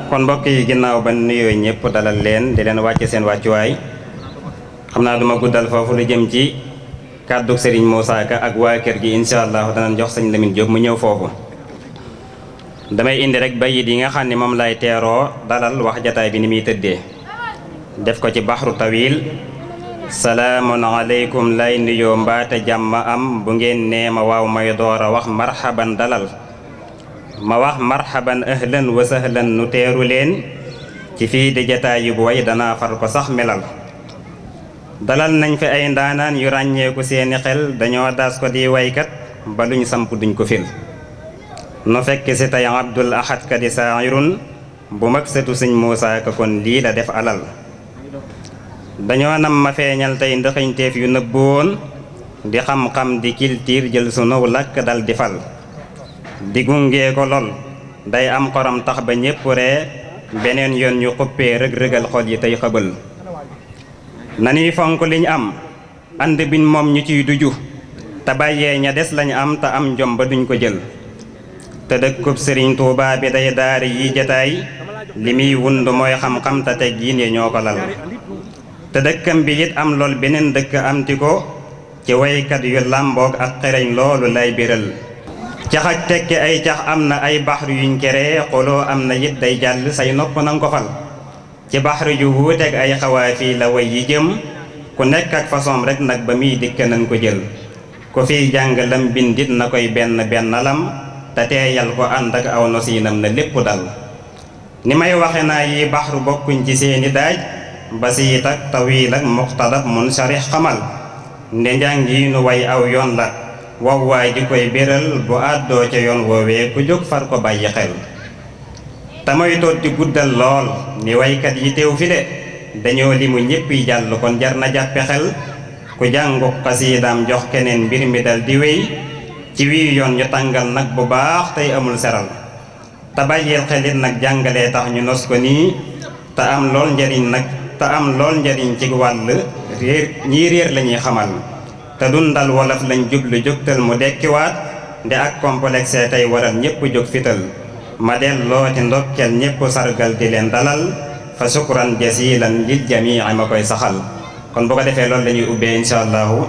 kon mbokk yi ginnaaw ba nuyoo ñëpp dalal leen di leen wàcce seen wàccuwaay xam naa duma guddal foofu lu jëm ci kàddu Serigne Moussa Ka ak waa kër gi incha allah danañ jox sëñ Lamine Diop mu ñëw foofu. damay indi rek bayit yi nga xam ne moom lay teeroo dalal wax jataay bi ni muy tëddee def ko ci baxru tawil salaamun aleykum lay nuyoo mbaate jàmm am bu ngeen nee ma waaw may door a wax marhaban dalal ma wax marhaban ahlan wa sahlan nu teeru leen ci fii di jataay yu bu way danaa far ko sax melal dalal nañ fi ay ndaanaan yu ràññeeku seeni xel dañoo daas ko di waykat ba luñ samp duñ ko fil nu fekk si tey Abdul Ahad ka di saayirun bu mag setu sëñ Moussa Ka kon lii la def alal dañoo nam ma feeñal tey ndëxëñteef yu nëbboon di xam-xam di kiltiir jël sunu lakk dal di fal di gungee ko lool day am xorom tax ba ñépp ree beneen yoon ñu xuppee rëg-rëgal xol yi tey xëbal nanuy fonk liñ am ànd biñ moom ñu ciy duju te bàyyee ña des lañ am te am njom ba duñ ko jël te dëkkub Sëriñ Tuubaa bi day daari yi jataay li muy wund mooy xam-xam te teg yi ne ñoo ko lal te dëkkam bi it am lool beneen dëkk amti ko ci waykat yu làmboog ak xereñ loolu lay biral cax ak tekki ay cax am na ay baxru yuñ keree xoloo am na it day jàll say nopp nanga ko fal ci baxru ju wuuteeg ay xawaafi la way yi jëm ku nekk ak façon rek nag ba muy dikk nañ ko jël ku fiy jàng lam bindit na koy benn lam te teeyal ko ànd ak aw nosiinam na lépp dal ni may waxe naa yi baxru bokkuñ ci seeni daaj basiit ak tawiil ak muxtadab mun sarix xamal nde njàng yi nu way aw yoon la wow waay di koy béral bu àddoo ca yoon woowee ku jóg far ko bàyyi xel te mooy toot di guddal lool ni waykat yi teew fi de dañoo limu ñépp yi jàll kon jar na jàppe xel ku jàngu xasiidaam jox keneen mbir mi dal di wéy ci wii yoon ñu tàngal nag bu baax tey amul seral te bàyyil xelit nag jàngalee tax ñu nos ko nii te am lool njariñ ci wàll réer ñii réer lañuy xamal te dundal wolof lañ jublu jógtal mu dekkiwaat nde ak complexe tey waral ñépp jóg fital ma delloo ci ndokkel ñépp sargal di leen dalal fa sukran jasilan lil jamii ma koy saxal kon bu ko defee loolu lañuy ubbee insha allahu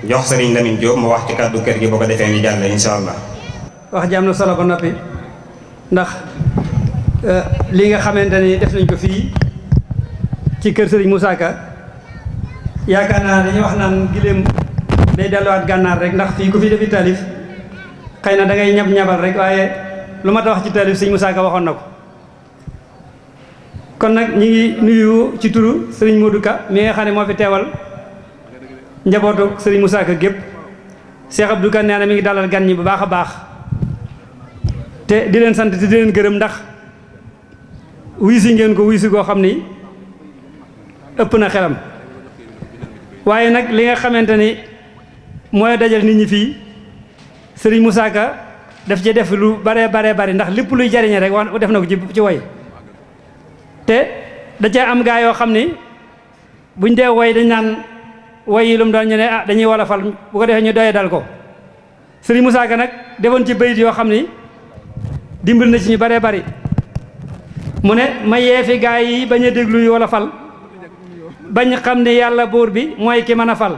jox Sëriñ Lamine Diop mu wax ci kàddu kër gi bu ko defee ñu jàll insha allah wax ji am na solo ba noppi ndax li nga xamante ni def nañ ko fii ci kër Sëriñ Moussa Ka yaakaar naa dañuy wax naan giléem day delluwaat gànnaar rek ndax fii ku fi defi taalif xëy na da ngay ñab-ñabal rek waaye lu ma ta wax ci taalif Sëriñ Moussa Ka waxoon na ko kon nag ñi ngi nuyu ci turu Sëriñ Modou Ka mi nga xam ne moo fi teewal njabootu Sëriñ Moussa Ka gépp Cheikh Abdou Ka nee na mi ngi dalal gan ñi bu baax a baax te di leen sant te di leen gërëm ndax wuysi ngeen ko wuysi goo xam ni ëpp na xelam waaye nag li nga xamante ni mooy dajal nit ñi fii Sëriñ Moussa Ka daf ci def lu bare bari ndax lépp luy jariñe rek wax def na ko ci woy te da cee am gaa yoo xam ni buñ dee woy dañ naan woy yi lu mu doon ñu ne dañuy wolofal bu ko defee ñu doye dal ko Sëriñ Moussa Ka nag defoon ci bayit yoo xam ni dimbal na ci ñu bare bari mu ne ma yee fi gaa yi bañ a déglu yu wolofal bañ xam ni yàlla buur bi mooy ki mën a fal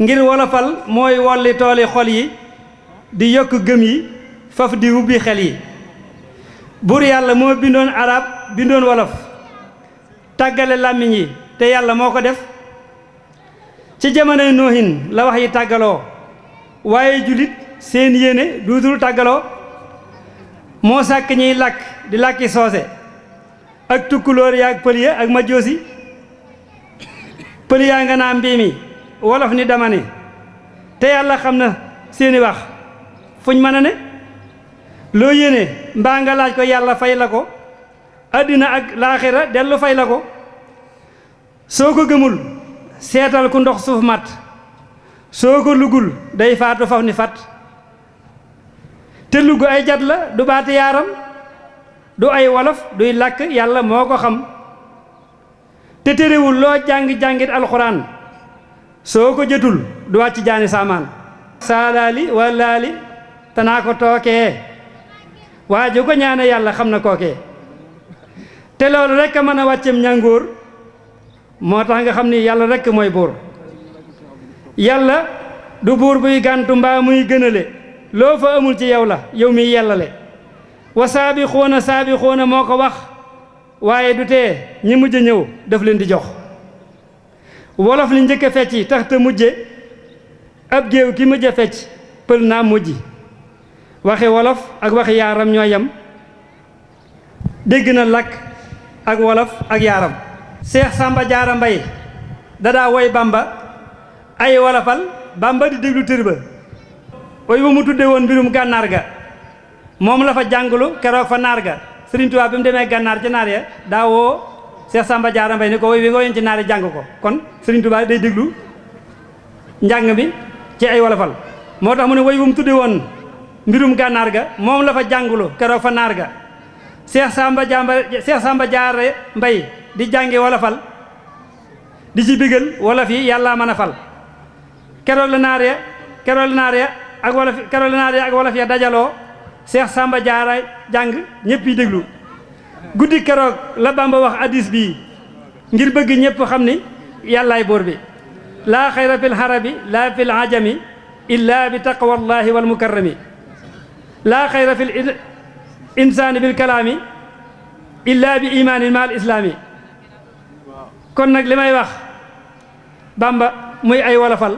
ngir wolofal mooy wolli tooli xol yi di yokk gëm yi faf di wubbi xel yi buur yàlla moo bindoon arab bindoon wolof tàggale làmmiñ yi te yàlla moo ko def ci jamonoy noohin la wax yi tàggaloo waaye julit seen yéene duutul tàggaloo moo sàkk ñiy làkk di làkki soose ak tukkulóor yaag pël ya ak majoosi pël yaa nga naa mbii wolof ni dama ne te yàlla xam na seeni wax fuñ mën a ne loo yéene mbaa nga laaj ko yàlla fay la ko àddina ak laaxira dellu fay la ko soo ko gëmul seetal ku ndox suuf mat soo ko lugul day faatu faf ni fat te lugg ay jat la du baati yaaram du ay wolof duy làkk yàlla moo ko xam te terewul loo jàng-jàngit alxuraan soo ko jëtul du wàcc jaani saamaan saalaali walaali tanaa ko tookee waa ju ko ñaane yàlla xam na kookee te loolu rek a mën a wàcceem ñàngoor moo tax nga xam ni yàlla rek mooy buur. yàlla du buur buy gàntu mbaa muy gënale loo fa amul ci yow la yow mi yellale wa saabixuuna moo ko wax waaye du tee ñi mujj ñëw daf leen di jox. wolof li njëkk a fecc tax te mujje ab géew ki mujj a fecc pël naa mujji waxi wolof ak waxi yaaram ñoo yem dégg na làkk ak wolof ak yaaram. Seex Samba Jaara Mbay dadaa woy Bamba ay wolofal Bamba di déglu tër ba woy ba mu tudde woon mbirum gànnaar ga moom la fa jàngulu keroog fa naar ga Sëriñ Tuubaa bi mu demee gànnaar ci naar ya daa woo Seex Samba Jaara Mbay ni ko woy wi nga woyoon ci naar yi jàng ko kon Sëriñ Tuubaa day déglu njàng bi ci ay wolofal moo tax mu ne woy bu mu tudde woon mbirum gànnaar ga moom la fa jàngulu keroog fa naar ga Seex Samba Jaara Mbay di jàngi wolofal di ci bigal wolof yi yàlla mën a fal keroog la naar ya ak wolof ya dajaloo Seex Samba Jaara jàng ñëpp yi déglu guddi keroog la Bamba wax hadiis bii ngir bëgg ñëpp xam ni yàllaay buur bi laa xayra fil harabi laa fil ajami illa bi taqwallahi wal mukarrami laa xayra fil insaani bil kalaami illa bi imaanin maal islaami. kon nag li may wax Bamba muy ay wolofal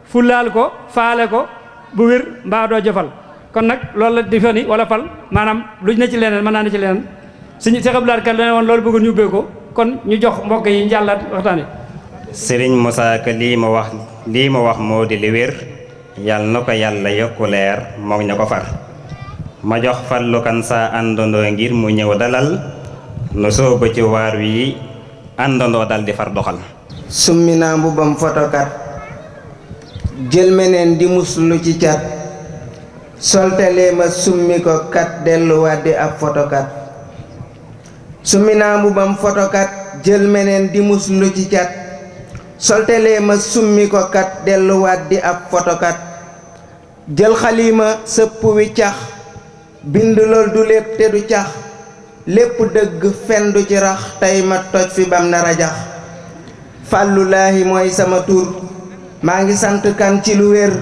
fullaal ko faale ko bu wér mbaa doo jëfal kon nag loolu la di fa ni wolofal maanaam lu ne ci leneen mën naa ne ci leneen suñu Seex Abdul Ahad Ka la ne woon loolu bëggoon ñu ubbee ko kon ñu jox mbokk yi njàllaat waxtaane. Sëriñ Moussa Ka lii ma wax moo di li wér yàlla na ko yàlla yokku leer moom ña ko far ma jox Fallu Kan saa àndandoo ngir mu ñëw dalal nu soobu ci waar wi àndandoo dal di far doxal. summi naa mbubam fotokat jël meneen di muslu ci cat soltalee ma summi ko kat delluwaat di ab fotokat. summi naa mbubam fotokat jël meneen di muslu ci cat soltalee ma summi ko kat delluwaat di ab fotokat. jël xalima sëpp wi cax bind lool du lépp te du cax lépp dëgg fen du ci rax tey ma toj fi bam na rajax. fàllulaahi mooy sama tur maa ngi sant kan ci lu wér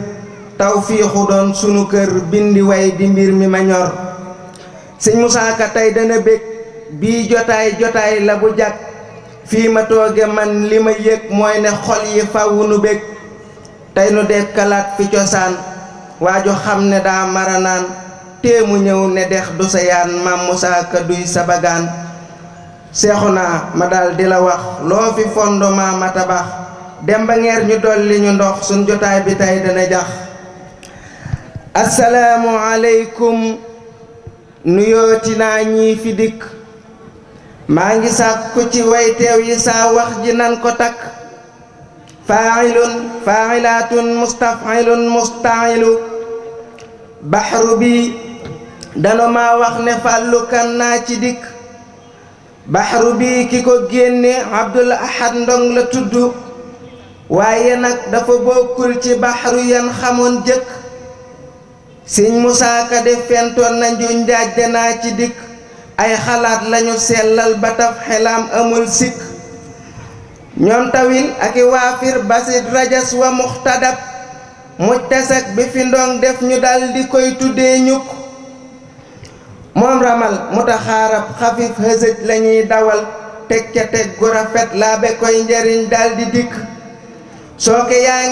tawfiixu doon sunu kër bindi way di mbir mi ma ñor. sëñ Moussa Ka tey dana bég bii jotaay la bu jag fii ma tooge man li ma yëg mooy ne xol yi fàwwu nu bég tey nu dekkalaat fi cosaan waaju xam ne daa maranaan téemu ñëw ne dex du sa yaan maam Moussa Ka duy sa bagaan. Seexuna ma dal di la wax loo fi fondement ma tabax dem ba ngeer ñu dolli ñu ndox suñ jotaay bi tey dana jax. asalaamu aleykum nuyooti naa ñii fi dikk maa ngi sàkku ci way teew yi saa wax ji nan ko takk. faa'ilun faa'ilatun mustaf'ilun musta'ilu baxru bi danu ma wax ne Fallu Kan naa ci dikk. baxru bi ki ko génne Abdul Ahad Ndong la tudd waaye nag dafa bokkul ci baxru yan xamoon jëkk. sëñ Moussa Ka de fentoon na njuñ njaaj danaa ci dikk ay xalaat lañu sellal ba taf xelaam amul sikk. ñoom tawil ak i waafir basit rajas wa muxtadab mujtasak bi fi Ndong def ñu dal di koy tuddee ñukk. moom ramal mutaxaarab xafif hësëj lañuy dawal teg ca teg gu rafet laa be koy njariñ daldi dikk. sooke yaa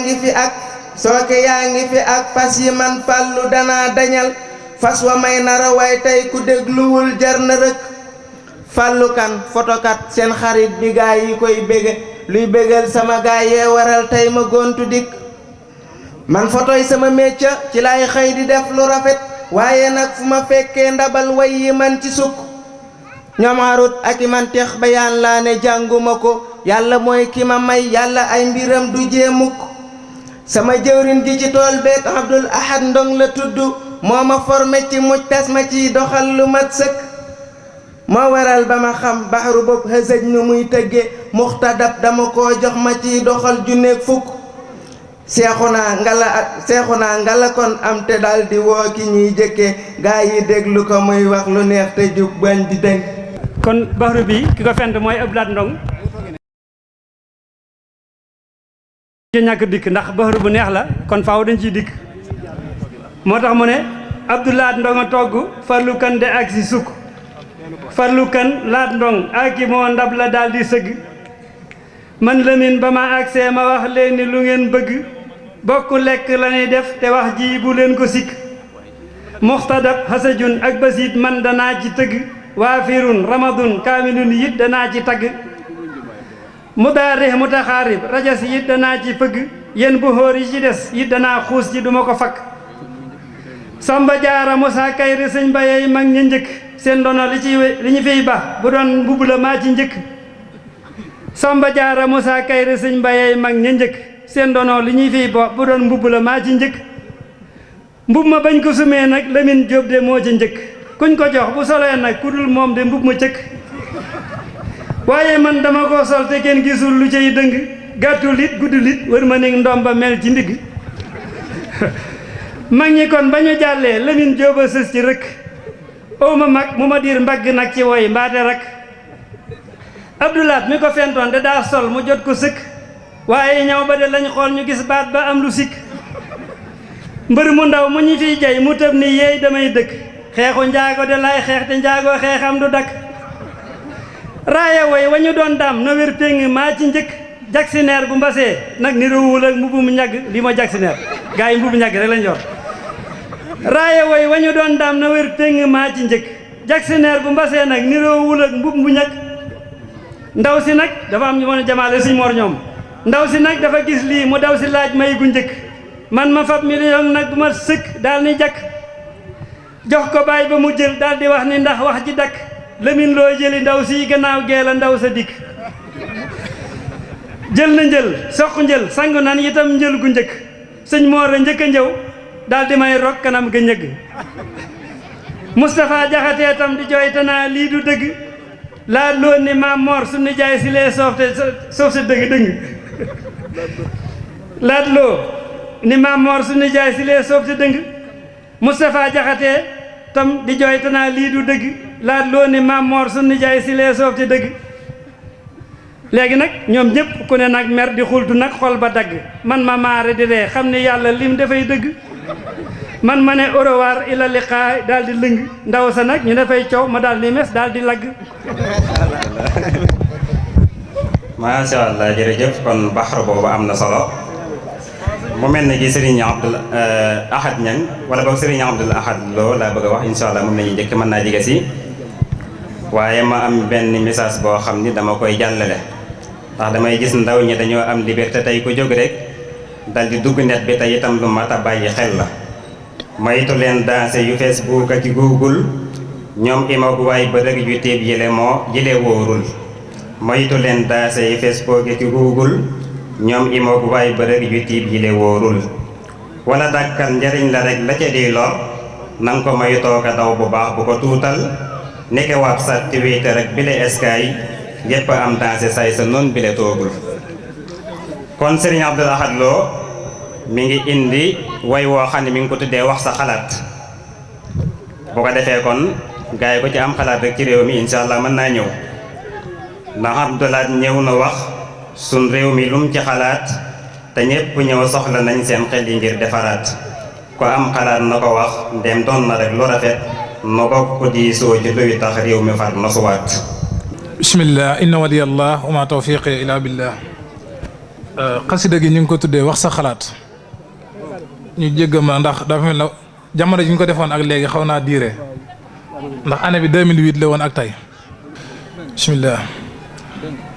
ngi fi ak fas yi man Fallu danaa dañal fas wa may nara waay tey ku dégluwul jar na rëkk. Fallu Kan fotokat seen xarit bi gaa yi koy bége luy bégal sama gaa yee waral tey ma gontu dikk. man fotoy sama mécca ci lay xëy di def lu rafet waaye nag fu ma fekkee ndabal way yi man ci sukk. ñoom arut ak i man teex bayaan laa ne jànguma ko yàlla mooy ki ma may yàlla ay mbiram du jee mukk. sama jëwrin ji ci tool beet Abdul Ahad Ndong la tudd moo ma formé ci muj tas ma ciy doxal lu mat sëkk. moo waral ba ma xam baxaru bopp hësëj nu muy tëgge muxtadab dama koo jox ma ciy doxal junneeg fukk. seexuna ngala kon am te dal di woo ki ñuy jëkke gaa yi déglu ko muy wax lu neex te jub bañ di dëng. kon baxru bi ki ko fent mooy Abdou Lahad Ndong ci ñàkk dikk ndax baxru bu neex la kon faaw dañ ciy dikk moo tax mu ne Abdou Lahad Ndong a togg farlu kan de ak si sukk farlu kan Lahad Ndong aki moo ndab la daal di sëgg man Lamine ba ma agsee ma wax leen ni lu ngeen bëgg bokk lekk la ñuy def te wax ji bu leen ko sikk muxtadab hasajun ak basit man danaa ci tëgg waafirun ramadun kaamilun yit danaa ci tagg mudaarix mutaxaarib rajas yit danaa ci fëgg yéen bu xóor yi ci des yit danaa xuus ci duma ko fakk Samba Jaara Musaa Kayre sëñ ba yey mag ña njëkk seen ndono li ñu fiy ba bu doon mbubb la maa ci njëkk Samba Jaara Musaa Kayre sëñ ba yey mag ña njëkk seen ndono li ñuy fiy ba bu doon mbubb la maa ci njëkk mbub ma bañ ko sumee nag Lamine Jóob de moo ci njëkk kuñ ko jox bu solee nag ku dul moom de mbub ma cëkk waaye man dama ko sol te kenn gisul lu cay dëng gàttul it guddul it wër ma nekk ndomba mel ci ndigg mag ñi kon ba ñu jàllee Lamine Jóob a sës ci rëkk ow ma mag mu ma diir mbagg nag ci woy mbaate rak Abdou Lahad mi ko fentoon de daa sol mu jot ko sëkk waaye ñaw ba de lañ xool ñu gis baat ba am lu sikk mbër mu ndaw mu ñu fiy jay mu tëb ni yeey damay dëkk xeexu njaago de lay xeex te njaago xeexam du dakk raaya woy wa ñu doon daam na wér péng maa ci njëkk jaksineer bu mbasee nag ni roowul ak mbubu mu ñagg li ma jaksineer gaa yi mbubu ñagg rek lañ yor raaya woy wa ñu doon daam na wér péng maa ci njëkk jaksineer bu mbasee nag ni roowul ak mbubu mu ñagg ndaw si nag dafa am ñu mën a jamaale suñ mor ñoom ndaw si nag dafa gis lii mu daw si laaj may gu njëkk man ma fab million nag bu ma sëkk daal ni jakk jox ko baay ba mu jël daal di wax ni ndax wax ji dakk Lamine loo jëli ndaw si gannaaw gee la ndaw sa dikk jël na njël soq njël sangu nan itam njël gu njëkk sëñ moor a njëkk a njëw daal di may rok kanam ga ñëgg Moustapha Jaxate tam di jooy tanaa lii du dëgg laa loon ni maam moor su ni jaay si lee soof sa dëgg dëng laat loo ni maam moor su ni jaay si lee soof sa dëng Moustapha Jaxate tam di jooy tanaa lii du dëgg laat loo ni maam moor su ni jaay si lee soof sa dëgg léegi nag ñoom ñëpp ku ne nag mer di xultu nag xol ba dagg man ma maare di ree xam ni yàlla lim dafay dëgg man ma ne orowaar ila liqaa daal di lëng ndaw sa nag ñu dafay coow ma daal di mes daal di lagg macha allah jërëjëf kon baxar boobu am na solo mu mel ne gi Serigne Abdoul Ahad Niang wala boog Serigne Abdoul Ahad Lo laa bëgg a wax incha allah moom la ñuy njëkk mën naa jege si waaye ma am benn message boo xam ni dama koy jàllale ndax damay gis ndaw ñi dañoo am liberté tey ku jóg rek dal di dugg net bi tey itam lu mat a bàyyi xel la moytu leen danse yu Facebook ak Google ñoom imagu waay ba rek YouTube yile wóorul moytu leen danse yu Facebook ak Google ñoom imagu waay ba rek YouTube yile wóorul wala dàkkal njariñ la rek la ca di lor nanga ko moytoo ka daw bu baax bu ko tuutal nekke WhatsApp Twitter rek bile Skype yépp am danse say sa noon bile toogul kon Serigne Abdoul Ahad Lo mi ngi indi way woo xam ne mi ngi ko tuddee wax sa xalaat bu ko defee kon gars yi ko ci am xalaat rek ci réew mi incha allah mën naa ñëw ndax Abdoul Ahad ñëw na wax sun réew mi lum ci xalaat te ñépp ñëw soxla nañ seen xel yi ngir defaraat ko am xalaat na ko wax ndem doon na rek lu rafet no bokk di soo ci luy tax réew mi far nosuwaat bismillah inna waliyallah wa ma tawfiqi ila billah xasida gi ñu ngi ko tuddee wax sa xalaat ñu jéggal ma ndax dafa mel na jamono ji ñu ko defoon ak léegi xaw naa diire ndax année bi 2008 la woon ak tey bismillah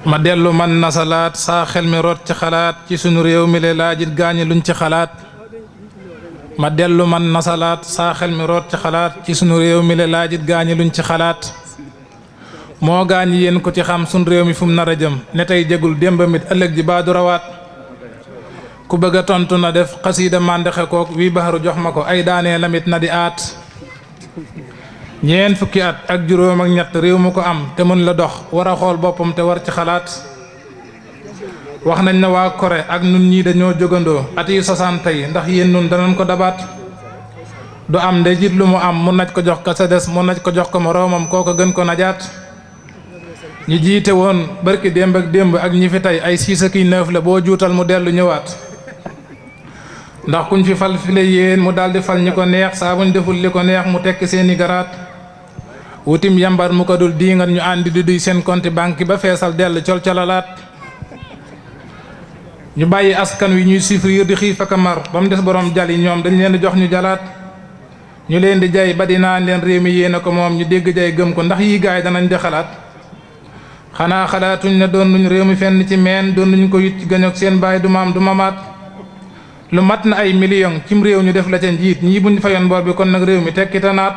ma dellu man na salaat saa xel mi root ci xalaat ci sunu réew mi le laajit gaañi luñ ci xalaat ma dellu man na salaat saa xel mi root ci xalaat ci sunu réew mi le laajit gaañi luñ ci xalaat moo gaañi yéen ko ci xam sunu réew mi fu mu nar a jëm ne tey jegul démbamit ëllëg ji baadu rawaat ku bëgg a tontu na def xasiida màndexe kook wii baxaru jox ma ko ay daanee lamit na di aat ñeent fukki at ak juróom ak ñett réew mu ko am te mën la dox war a xool boppam te war ci xalaat wax nañ ne waa Corée ak nun ñii dañoo jógandoo at yi 60 yi ndax yéen nun danañ ko dabaat du am nde jiit lu mu am mu naj ko jox ka sa des mu naj ko jox ko moroomam kooko gën ko najaat ñi jiite woon barki démb ak ñi fi tey ay 6 ak 9 la boo juutal mu dellu ñëwaat ndax kuñ fi fal fi la yéen mu daldi fal ñi ko neex saa buñ deful li ko neex mu tekki seeni garaat wutim yambar mu ko dul diingat ñu àndi di duy seen compte banque ba feesal dell col-colalaat ñu bàyyi askan wi ñuy souffrir di xiif ak a mar ba mu des borom jal yi ñoom dañ leen di jox ñu jalaat ñu leen di jay ba di naan leen réew mi yéen a ko moom ñu dégg jay gëm ko ndax yi gaay danañ di xalaat xanaa xalaatuñ ne doon nuñ réew mi fenn ci meen doon nuñ ko yit ci gañoog seen baay du maam du mamaat lu mat na ay million cim réew ñu def la ca njiit ñii buñ fayoon bor bi kon nag réew mi tekki ta naat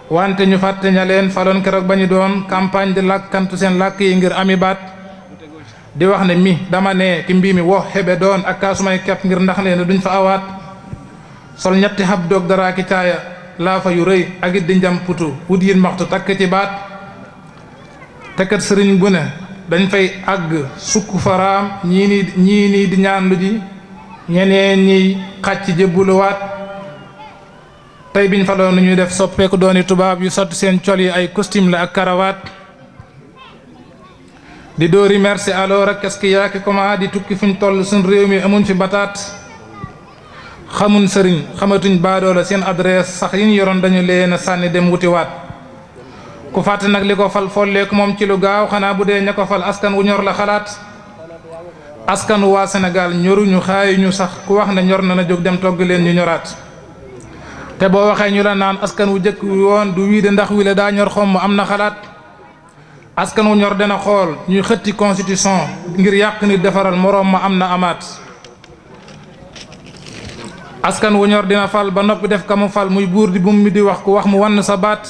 wante ñu fàtte ña leen faloon keroog ba ñu doon campagne di làkkantu seen làkk yi ngir ami baat di wax ne mi dama ne ki mbii mi wo xebe doon ak kaasumay kepp ngir ndax leen duñ fa awaat sol ñetti xab doog daraa ki caaya laafa yu rëy ak it di njam putu wut yin maxtu takk ci baat tekkat sëriñ bu ne dañ fay àgg sukk faraam ñii nii di ñaan lu ji ñeneen ñiy xàcc jébbuluwaat tey biñ faloon nu ñuy def soppeeku dooni tubaab yu sotti seen col yi ay costume la ak karawaat di dóori merci alors ak qu'est-ce que yaaki comment di tukki fuñ toll suñ réew mi amuñ fi bataat xamuñ sëriñ xamatuñ baadoola seen adresse sax yi ñu yoroon dañu leen a sànni dem wuti waat ku fàtte nag li ko fal folleeku moom ci lu gaaw xanaa bu dee ña ko fal askan wu ñor la xalaat askan wu waa Sénégal ñoruñu xaayuñu sax ku wax ne ñor na jóg dem togg leen ñu ñoraat te boo waxee ñu la naan askan wu jëkk woon du wii de ndax wi la daa ñor xomm am na xalaat askan wu ñor dana xool ñuy xëtti constitution ngir yàq nit defaral moroom ma am na amaat askan wu ñor dina fal ba noppi def ka mu fal muy buur di bum mi di wax ku wax mu wann sa baat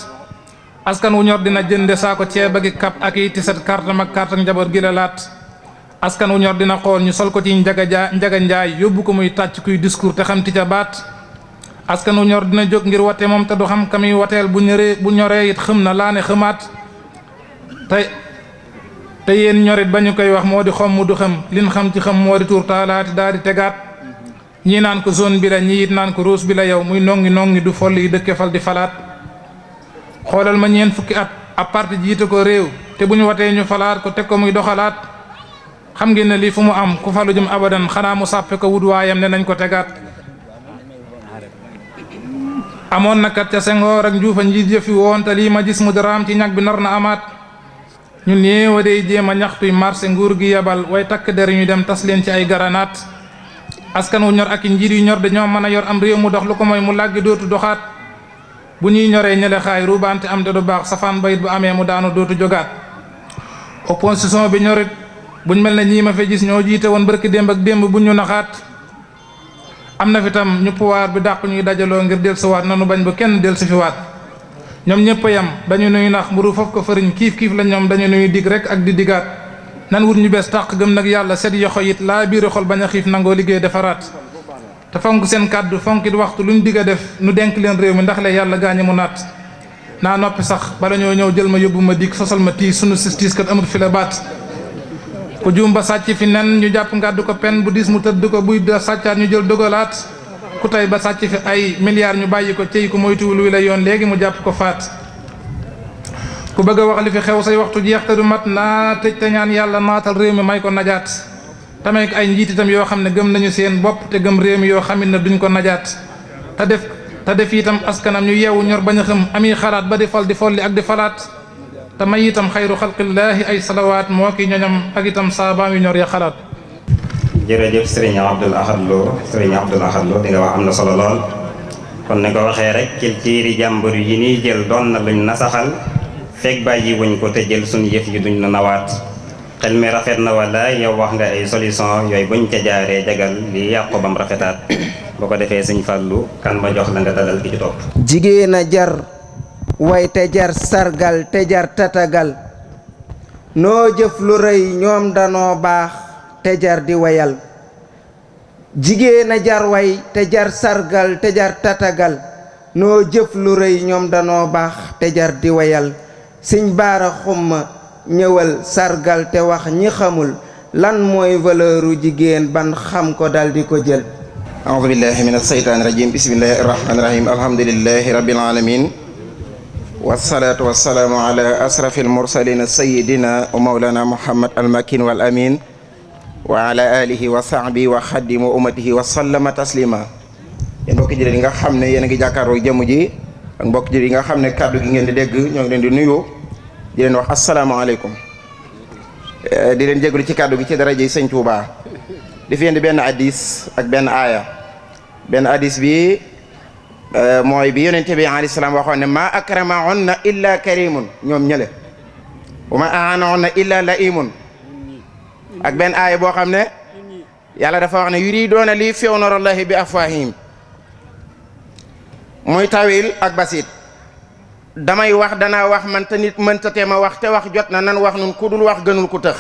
askan wu ñor dina jënde saako ceeb ak i kap ak i tiset kartam ak kart ak njaboot gi la laat askan wu ñor dina xool ñu sol ko ci njaga njaay yóbbu ko muy tàcc kuy discours te xam ti ca baat askan wu ñor dina jóg ngir wate moom te du xam ka muy wateel bu ñoree it xëm na laa ne xëmaat te yéen ñorit ba ñu koy wax moo di xom mu du xam lin xam ci xam moo di tuur taalaati daal di tegaat ñii naan ko zone bi la ñii it naan ko ruus bi la yow muy nongi du foll yi dëkke fal di falaat xoolal ma ñeen fukki at ab parti jiite ko réew te bu ñu watee ñu falaat ko teg ko muy doxalaat xam ngeen ne lii fu mu am ku falu jëm abadan xanaa mu sàppe ko wut waayam ne nañ ko tegaat amoon na kat ca Senghor ak Njuufa njiit yëfi woon te lii ma gis mu daraam ci ñag bi nar na amaat ñun ñeewa day jéem a ñaxtuy marché nguur gi yebal way takk der ñu dem tas leen ci ay garanaat askan wu ñor ak i njiit yu ñor dañoo mën a yor am réew mu dox lu ko mooy mu làggi dootu doxaat bu ñuy ñoree ñele xaay ruubante am te du baax safaan bayit bu amee mu daanu dootu jogaat opposition bi ñorit buñ mel ne ñii ma fi gis ñoo jiite woon barki démb ak démb buñ ñu naxaat am na fi tam ñu pouvoir bi dàq ñuy dajaloo ngir dellusiwaat nanu bañ bu kenn dellusi fi waat ñoom ñëpp a yam dañu nuy nax mburu foofu ko fëriñ kiif la ñoom dañu nuy dig rek ak di digaat nan wut ñu bees tàq gëm nag yàlla set yoxo it laa biiri xol bañ a xiif nangoo liggéey defaraat te fonk seen kàddu fonkit waxtu luñ digg a def nu denk leen réew mi ndax le yàlla gaañe mu naat naa noppi sax bala ñoo ñëw jël ma yóbbu ma dig sosal ma tiis sunu tiis kat amul fi la baat ku juum ba sàcc fi nen ñu jàpp ngàddu ko pen bu diis mu tëdd ko buy da sàccaat ñu jël dogalaat ku tey ba sàcc fi ay milliards ñu bàyyi ko cey ku moytuwul wi la yoon léegi mu jàpp ko faat ku bëgg a wax li fi xew say waxtu jeex te du mat naa tëj te ñaan yàlla naatal réew mi may ko najaat tamit ay njiit itam yoo xam ne gëm nañu seen bopp te gëm réew mi yoo xamit ne duñ ko najaat te def itam askanam ñu yeewu ñor bañ a xam ami xalaat ba di fal di folli ak di falaat te may itam xayru xalqillaahi ay salawaat moo ki ñoñam ak itam saabaam yu ñor ya xalaat. jërëjëf sëriñ Abdoul Ahad Lo di nga wax am na solo lool kon ni ko waxee rek ciiri jàmbur yi ñuy jël doon na luñ nasaxal fekk bàyyi wuñ ko te jël suñu yëf yi duñ la nawaat xel mi rafet na wala yow wax nga ay solution yooyu buñ ca jaaree jagal li yàqu bam rafetaat boo ko defee sëñ Fallou kan ma jox la nga dalal ki ci topp. jigéen a jar way te jar sargal te jar tatagal noo jëf lu rëy ñoom danoo baax te jar di wayal jigéen a jar way te jar sargal te jar tatagal noo jëf lu rëy ñoom danoo baax te jar di wayal sëñ Baara Xumma ñëwal sargal te wax ñi xamul lan mooy valeuru jigéen ban xam ko dal di ko jël. a'uuzu billahi min as-saytaani rajiim bismillahi rahmaani rahiim alhamdulillahi rabbil aalamiin والصلاة والسلام على أشرف المرسلين سيدنا ومولانا محمد المكين والأمين وعلى آله وصحبه وخدم أمته وسلم تسليما mbokk jëri yi nga xam ne yéen a ngi jàkkaaroo jëmm ji ak mbokk jëri yi nga xam ne kàddu gi ngeen di dégg ñoo ngi leen di nuyu di leen wax asalaamaaleykum di leen jégalu ci kàddu gi ci daraja yi Sëñ Tuubaa di fi indi benn hadis ak benn aaya benn hadis bi mooy bi yonente bi alayhi salaam waxoon ne ma akramahunna illa karimun ñoom ñële wa ma ahanahunna illa laimun ak benn aaya boo xam ne yàlla dafa wax ne yuriduuna li yutfi'u nuurallahi bi afwaahihim muy tawil ak basit damay wax danaa wax man te nit mënta te ma wax te wax jot na nan wax nun ku dul wax gënul ku tëx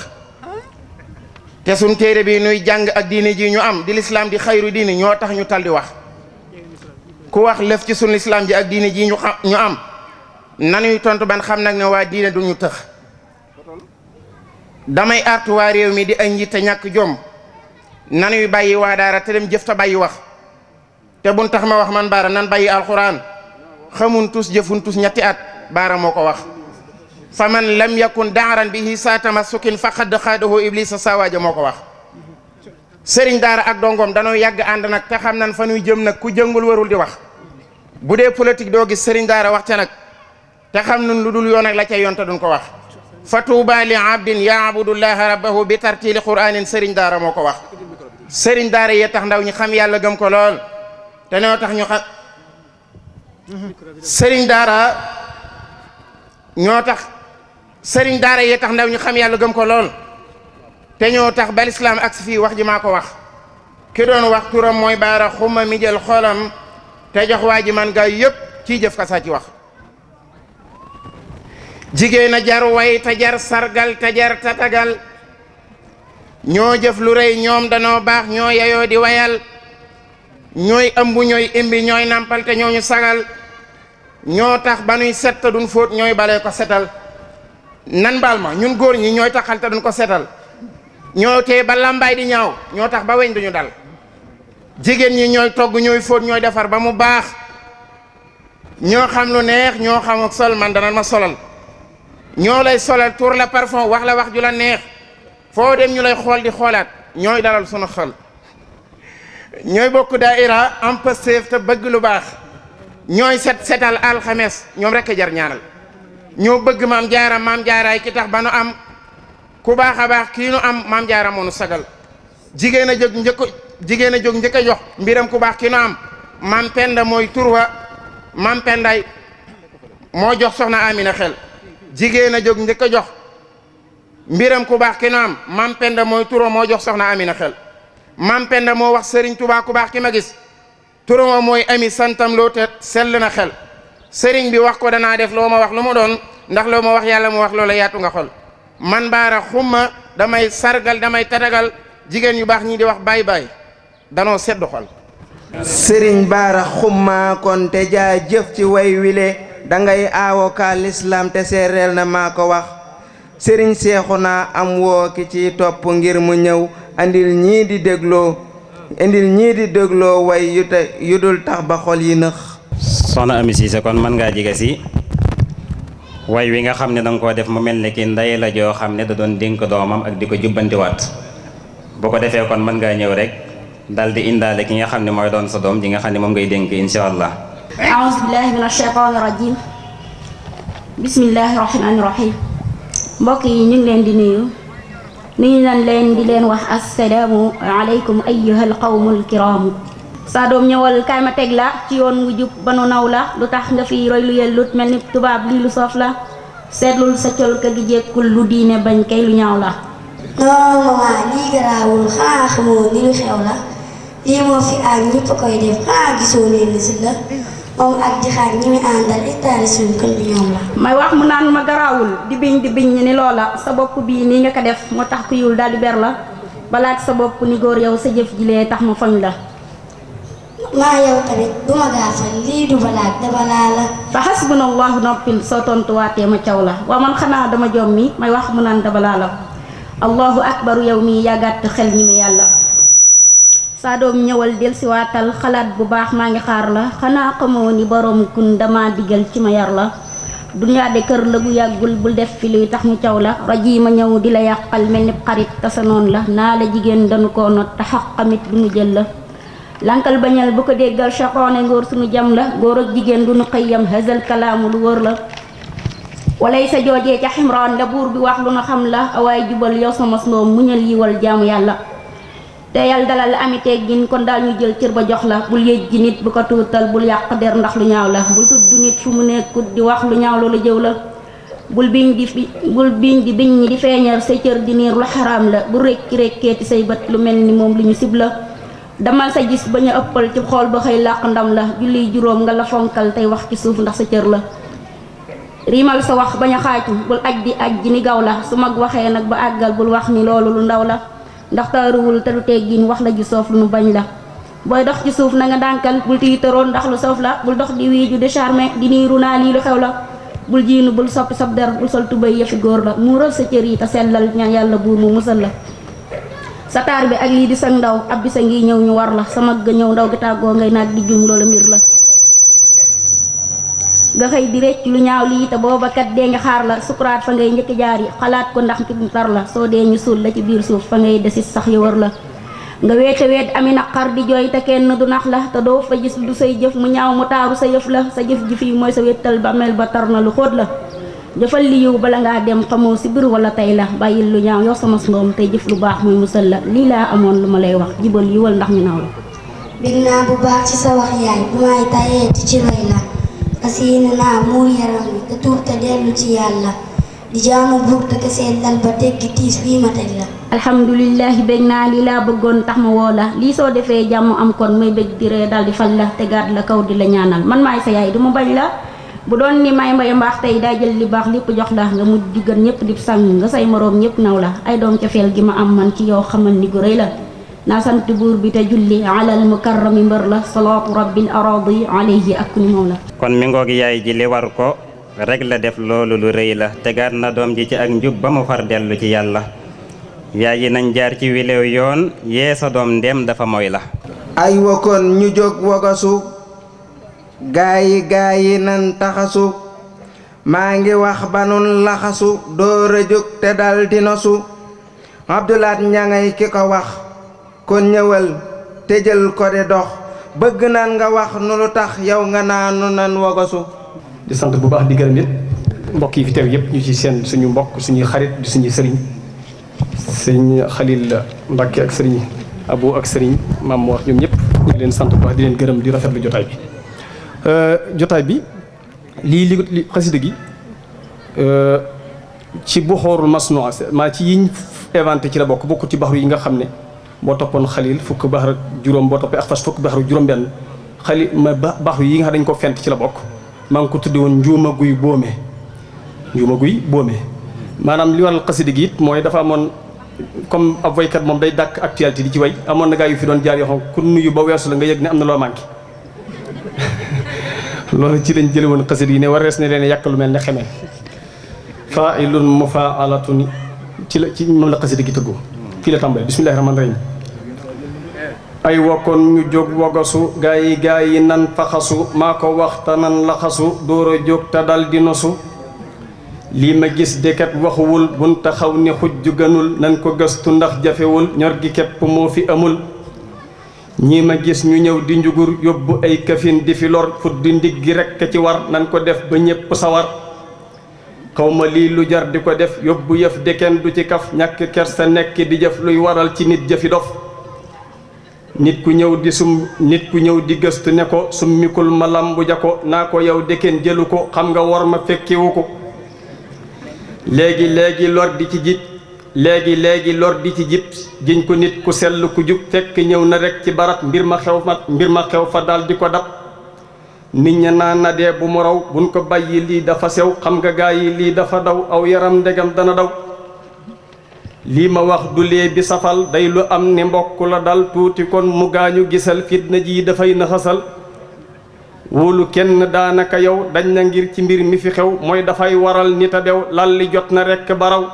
te suñ téere bi nuy jàng ak diine ji ñu am di lislaam di xayru diine ñoo tax ñu tal di wax ku wax lëf ci suñ lislaam ji ak diine ji ñu am nanuy tontu ban xam nag ne waa diine du ñu tëx damay artu waa réew mi di ay njiit te ñàkk jom nanuy bàyyi waa daara te dem jëf te bàyyi wax te bun tax ma wax man baara nan bàyyi alxuraan xamun tus jëfun tus ñetti at baara moo ko wax fa man lam yakun daaran bihi saa tamassukin faqad xaadahu iblisa sawaaja moo ko wax sëriñ daara ak dongoom danoo yàgg ànd nag te xam nan fa nuy jëm nag ku jëngul warul di wax bu dee politique doo gis sëriñ daara wax ca nag te xam nun lu dul yoon ak la ca yoon te duñ ko wax fa tuuba li abdin yaabudullaha rabbahu bi tartili qur'anin sëriñ daara moo ko wax sëriñ daara yee tax ndaw ñi xam yàlla gëm ko lool te ñoo tax ñu xam sëriñ daara ñoo tax sëriñ daara yee tax ndaw ñu xam yàlla gëm ko lool te ñoo tax bal islam ak si fii wax ji maa ko wax ki doon wax turam mooy baara xuma mi jël xolam te jox waa ji man gaay yëpp ciy jëf kasa ci wax jigéen a jar way te jar sargal te jar tatagal ñoo jëf lu rëy ñoom danoo baax ñoo yayoo di wayal ñooy ëmb ñooy imbi ñooy nampal te ñoo ñu sagal ñoo tax ba nuy set te duñ fóot ñooy balee ko setal nan baal ma ñun góor ñi ñooy taxal te duñ ko setal ñoo tee ba làmbaay di ñaaw ñoo tax ba weñ duñu dal jigéen ñi ñooy togg ñooy fóot ñooy defar ba mu baax ñoo xam lu neex ñoo xam ak sol man dana ma solal ñoo lay solal tur la parfum wax la wax ju la neex foo dem ñu lay xool di xoolaat ñooy dalal sunu xol ñooy bokk daaira am Pastef te bëgg lu baax ñooy setal alxames ñoom rek a jar ñaanal ñoo bëgg maam jaaraay ki tax ba nu am ku baax a baax kii nu am maam jaara moo nu sagal jigéen a jóg njëkk a jox mbiram ku baax ki nu am maam penda mooy turwa maam penday moo jox soxna Amina xel jigéen a jóg njëkk a jox mbiram ku baax ki nu am maam penda mooy turwa moo jox soxna Amina xel maam penda moo wax sëriñ Tuubaa ku baax ki ma gis turwa mooy ami santam loo te sell na xel sëriñ bi wax ko danaa def loo ma wax lu mu doon ndax loo ma wax yàlla mu wax loola yaatu nga xol man baara xumma damay sargal damay tatagal jigéen yu baax ñi di wax baay baay danoo seddu xol sëriñ baara xumma kon te jaa jëf ci way wile dangay aawokaa lislaam te seereel na maa ko wax sëriñ seexu naa am woo ki ci topp ngir mu ñëw indil ñii di dégloo way yu dul tax ba xol yi nëx soxna Ami Siise kon mën ngaa jege si way wi nga xam ne danga koo def mu mel ne ki ndey la joo xam ne da doon dénk doomam ak di ko jubbantiwaat bu ko defee kon mën ngaa ñëw rek dal di indaale ki nga xam ne mooy doon sa doom ji nga xam ne moom ngay dénk insha allah a'uuzu billahi min ashaytaani rajim bismillahi rahmaani rahim mbokk yi ñu ngi leen di nuyu nañ leen di leen wax assalaamu aleykum ayyuhal qawmul kiraamu saa doom ñëwal kaay ma teg la ci yoon wu jub ba nu naw la lu tax nga fi roy lu yellut mel ni tubaab lii lu soof la seetlul sa col ka gi jekkul lu diine bañ kay lu ñaaw la non maman lii garaawul xanaa xamoo ni lu xew la lii moo fi ak ñëpp koy def xanaa gisoo leen ni si la moom ak jixaat ñi muy àndal itaali suñu kër bi ñoom la may wax mu naan ma garaawul di biñ ni loola sa bopp bii nii nga ko def moo tax ku yul daal di ber la balaat sa bopp ni góor yow sa jëf jilee tax mu foñ la maa yow tamit duma gaafal lii du balaat da balaa la fa xasbunallahu noppil soo tontuwaatee ma caw la waa man xanaa dama jom mi may wax mu naan da balaa la allahu akbaru yow mi yàggaat xel ñi mi yàlla saa doom ñëwal del si waatal xalaat bu baax maa ngi xaar la xanaa xamoo ni borom kun dama digal ci ma yar la duniyaa de kër la gu yàggul bul def fi luy tax ñu caw la rajiima ñëw di la yàqal mel ni xarit tasa noon la naa la jigéen dañu ko not te xaqamit du ñu jël la lankal bañal bu ko déggal chaqoone ngóor suñu jam la góor ak jigéen du ñu xëyyam hasal kalaamu lu wër la walay sa joojee ca ximraan la buur bi wax lu na xam la awaay jubal yow sama snoom muñal yiwal jaamu yàlla te yàlla dalal la ami teggin kon daal ñu jël cër ba jox la bul yëj ji nit bu ko tuutal bul yàq der ndax lu ñaaw la bul tudd nit fu mu nekkut di wax lu ñaaw loolu jëw la bul biñ di biñ ñi di feeñal say cër di niir lu xaraam la bu rekki-rekkeeti say bët lu mel ni moom lu ñu sib la damal sa gis bañ a ëppal ci xool ba xëy làq ndam la julli juróom nga la fonkal tey wax ci suuf ndax sa cër la riimal sa wax bañ a xaaju bul aj ji ni gaw la su mag waxee nag ba àggal bul wax ni loolu lu ndaw la ndax taaruwul te du teggin wax la ju soof lu nu bañ la booy dox ci suuf na nga dànkal bul tiitaroon ndax lu soof la bul dox di wiiju di charme di niiru naa lii lu xew la bul jiinu bul soppi sab der bul sol tubéy yëfi góor la muural sa cër yi te sellal ñaan yàlla buur mu musal la sa taar bi ak lii di sa ndaw ab bi sa ngi ñëw ñu war la sa mag ga ñëw ndaw gi tàggoo ngay naag di jum loolu mbir la nga xëy di recc lu ñaaw lii te booba kat dee nga xaar la sukuraat fa ngay njëkk jaar yi xalaat ko ndax mu tar la soo dee ñu suul la ci biir suuf fa ngay desit sax yi wër la nga weet ami naqar di jooy te kenn du nax la te doo fa gis du say jëf mu ñaaw mu taaru sa yëf la sa jëf ji fii mooy sa wéttal ba mel ba tar na lu xóot la jëfal li yiw bala ngaa dem xamoo si biir wala tey la bàyyil lu ñaaw yow sama ndoom tey jëf lu baax muy musal la lii laa amoon lu ma lay wax jibal yiwal ndax ñu naaw la bég naa bu baax ci sa wax yaay bu may tayeeti ci roy la parce que yéene naa muur yaram wi te tuub te dellu ci yàlla di jaamu buur te kesee dal ba teggi tiis fii ma teg la alhamdulillahi bég naa lii laa bëggoon tax ma woo la lii soo defee jàmm am kon may bég di ree dal di fal la tegaat la kaw di la ñaanal man maay sa yaay du ma bañ la bu doon ni may mbay mbaax tey daa jël li baax lépp jox la nga mujj di gën ñëpp di sang nga say moroom ñëpp naw la ay doom cofeel gi ma am man ci yow xamal ni gu rëy la naa sant buur bi te julli alal mukarrami mbër la salaatu rabbil aradi alayhi ak ku ni moom la kon mi ngoog yaay ji li war ko rek la def loolu lu rëy la tegaat na doom ji ci ak njub ba mu far dellu ci yàlla yaay yi nañ jaar ci wilew yoon yee sa doom ndem dafa moy la ay wa kon ñu jóg wogasu gaayi nan taxasu maa ngi wax ba nun laxasu door a jóg te dal di nosu Abdoulaat ñangay ki ko wax kon ñëwal te jël ko de dox bëgg nan nga wax nu lu tax yow nga naanu nan wogasu di sant bu baax di gërëm it mbokk yi fi teew yëpp ñu ci seen suñu mbokk suñuy xarit di suñuy sëriñ sëriñ Xalil Mbàkke ak sëriñ Abu ak sëriñ Mamoor ñoom ñëpp ñu ngi leen sant bu baax di leen gërëm di rafetlu jotaay bi li xasida gi ci buxoorul masnua maa ci yiñ inventé ci la bokk ci baxru yi nga xam ne boo toppoon Xalil fukk baxar ak juróom boo toppee Axfas fukk baxar ak juróom benn Xalil ma baxru yi nga xam dañ ko fent ci la bokk maa ngi ko tudde woon njuuma guy boome maanaam li waral xasida gi it mooy dafa amoon comme ab waykat moom day dàkk actualité di ci way amoon na gaa yu fi doon jaar yoo xam ku nuyu ba weesu la nga yëg ne am na loo manqué loolu ci lañ jële woon xasida yi ne war rees ne leen yàq lu mel ne xemee fa'ilun mufa'alatun ci moom la xasida gi tëggoo fii la tàmbale bismillahi rahmaani rahim ay wokkoon ñu jóg wogasu gaa yi nan faxasu maa ko waxta nan laxasu door a jóg te dal di nosu lii ma gis dekat waxuwul bun taxaw ni xujj gënul nan ko gëstu ndax jafewul ñor gi képp moo fi amul ñii ma gis ñu ñëw di njugur yóbbu ay kafin di fi lor fut di ndig gi rekk ci war nan ko def ba ñépp sawar xawma lii lu jar di ko def yóbbu yëf de kenn du ci kaf ñàkk kersa nekk di jëf luy waral ci nit jëfi dof nit ku ñëw di gëstu ne ko summikul ma lambu ja ko naa ko yow de kenn jëlu ko xam nga war ma fekkiwu ko léegi lor di ci jib giñ ko nit ku sell ku jub fekk ñëw na rekk ci barat mbir ma xew fa dal di ko dab nit ña naan na dee bu mu raw buñ ko bàyyi lii dafa sew xam nga gaa yi lii dafa daw aw yaram ndegam dana daw lii ma wax du lee bi safal day lu am ni mbokk la dal tuuti kon mu gaañu gisal fitna ji dafay naxasal wóolu kenn daanaka yow dañ na ngir ci mbir mi fi xew mooy dafay waral nit a bew lalli jot na rekk baraw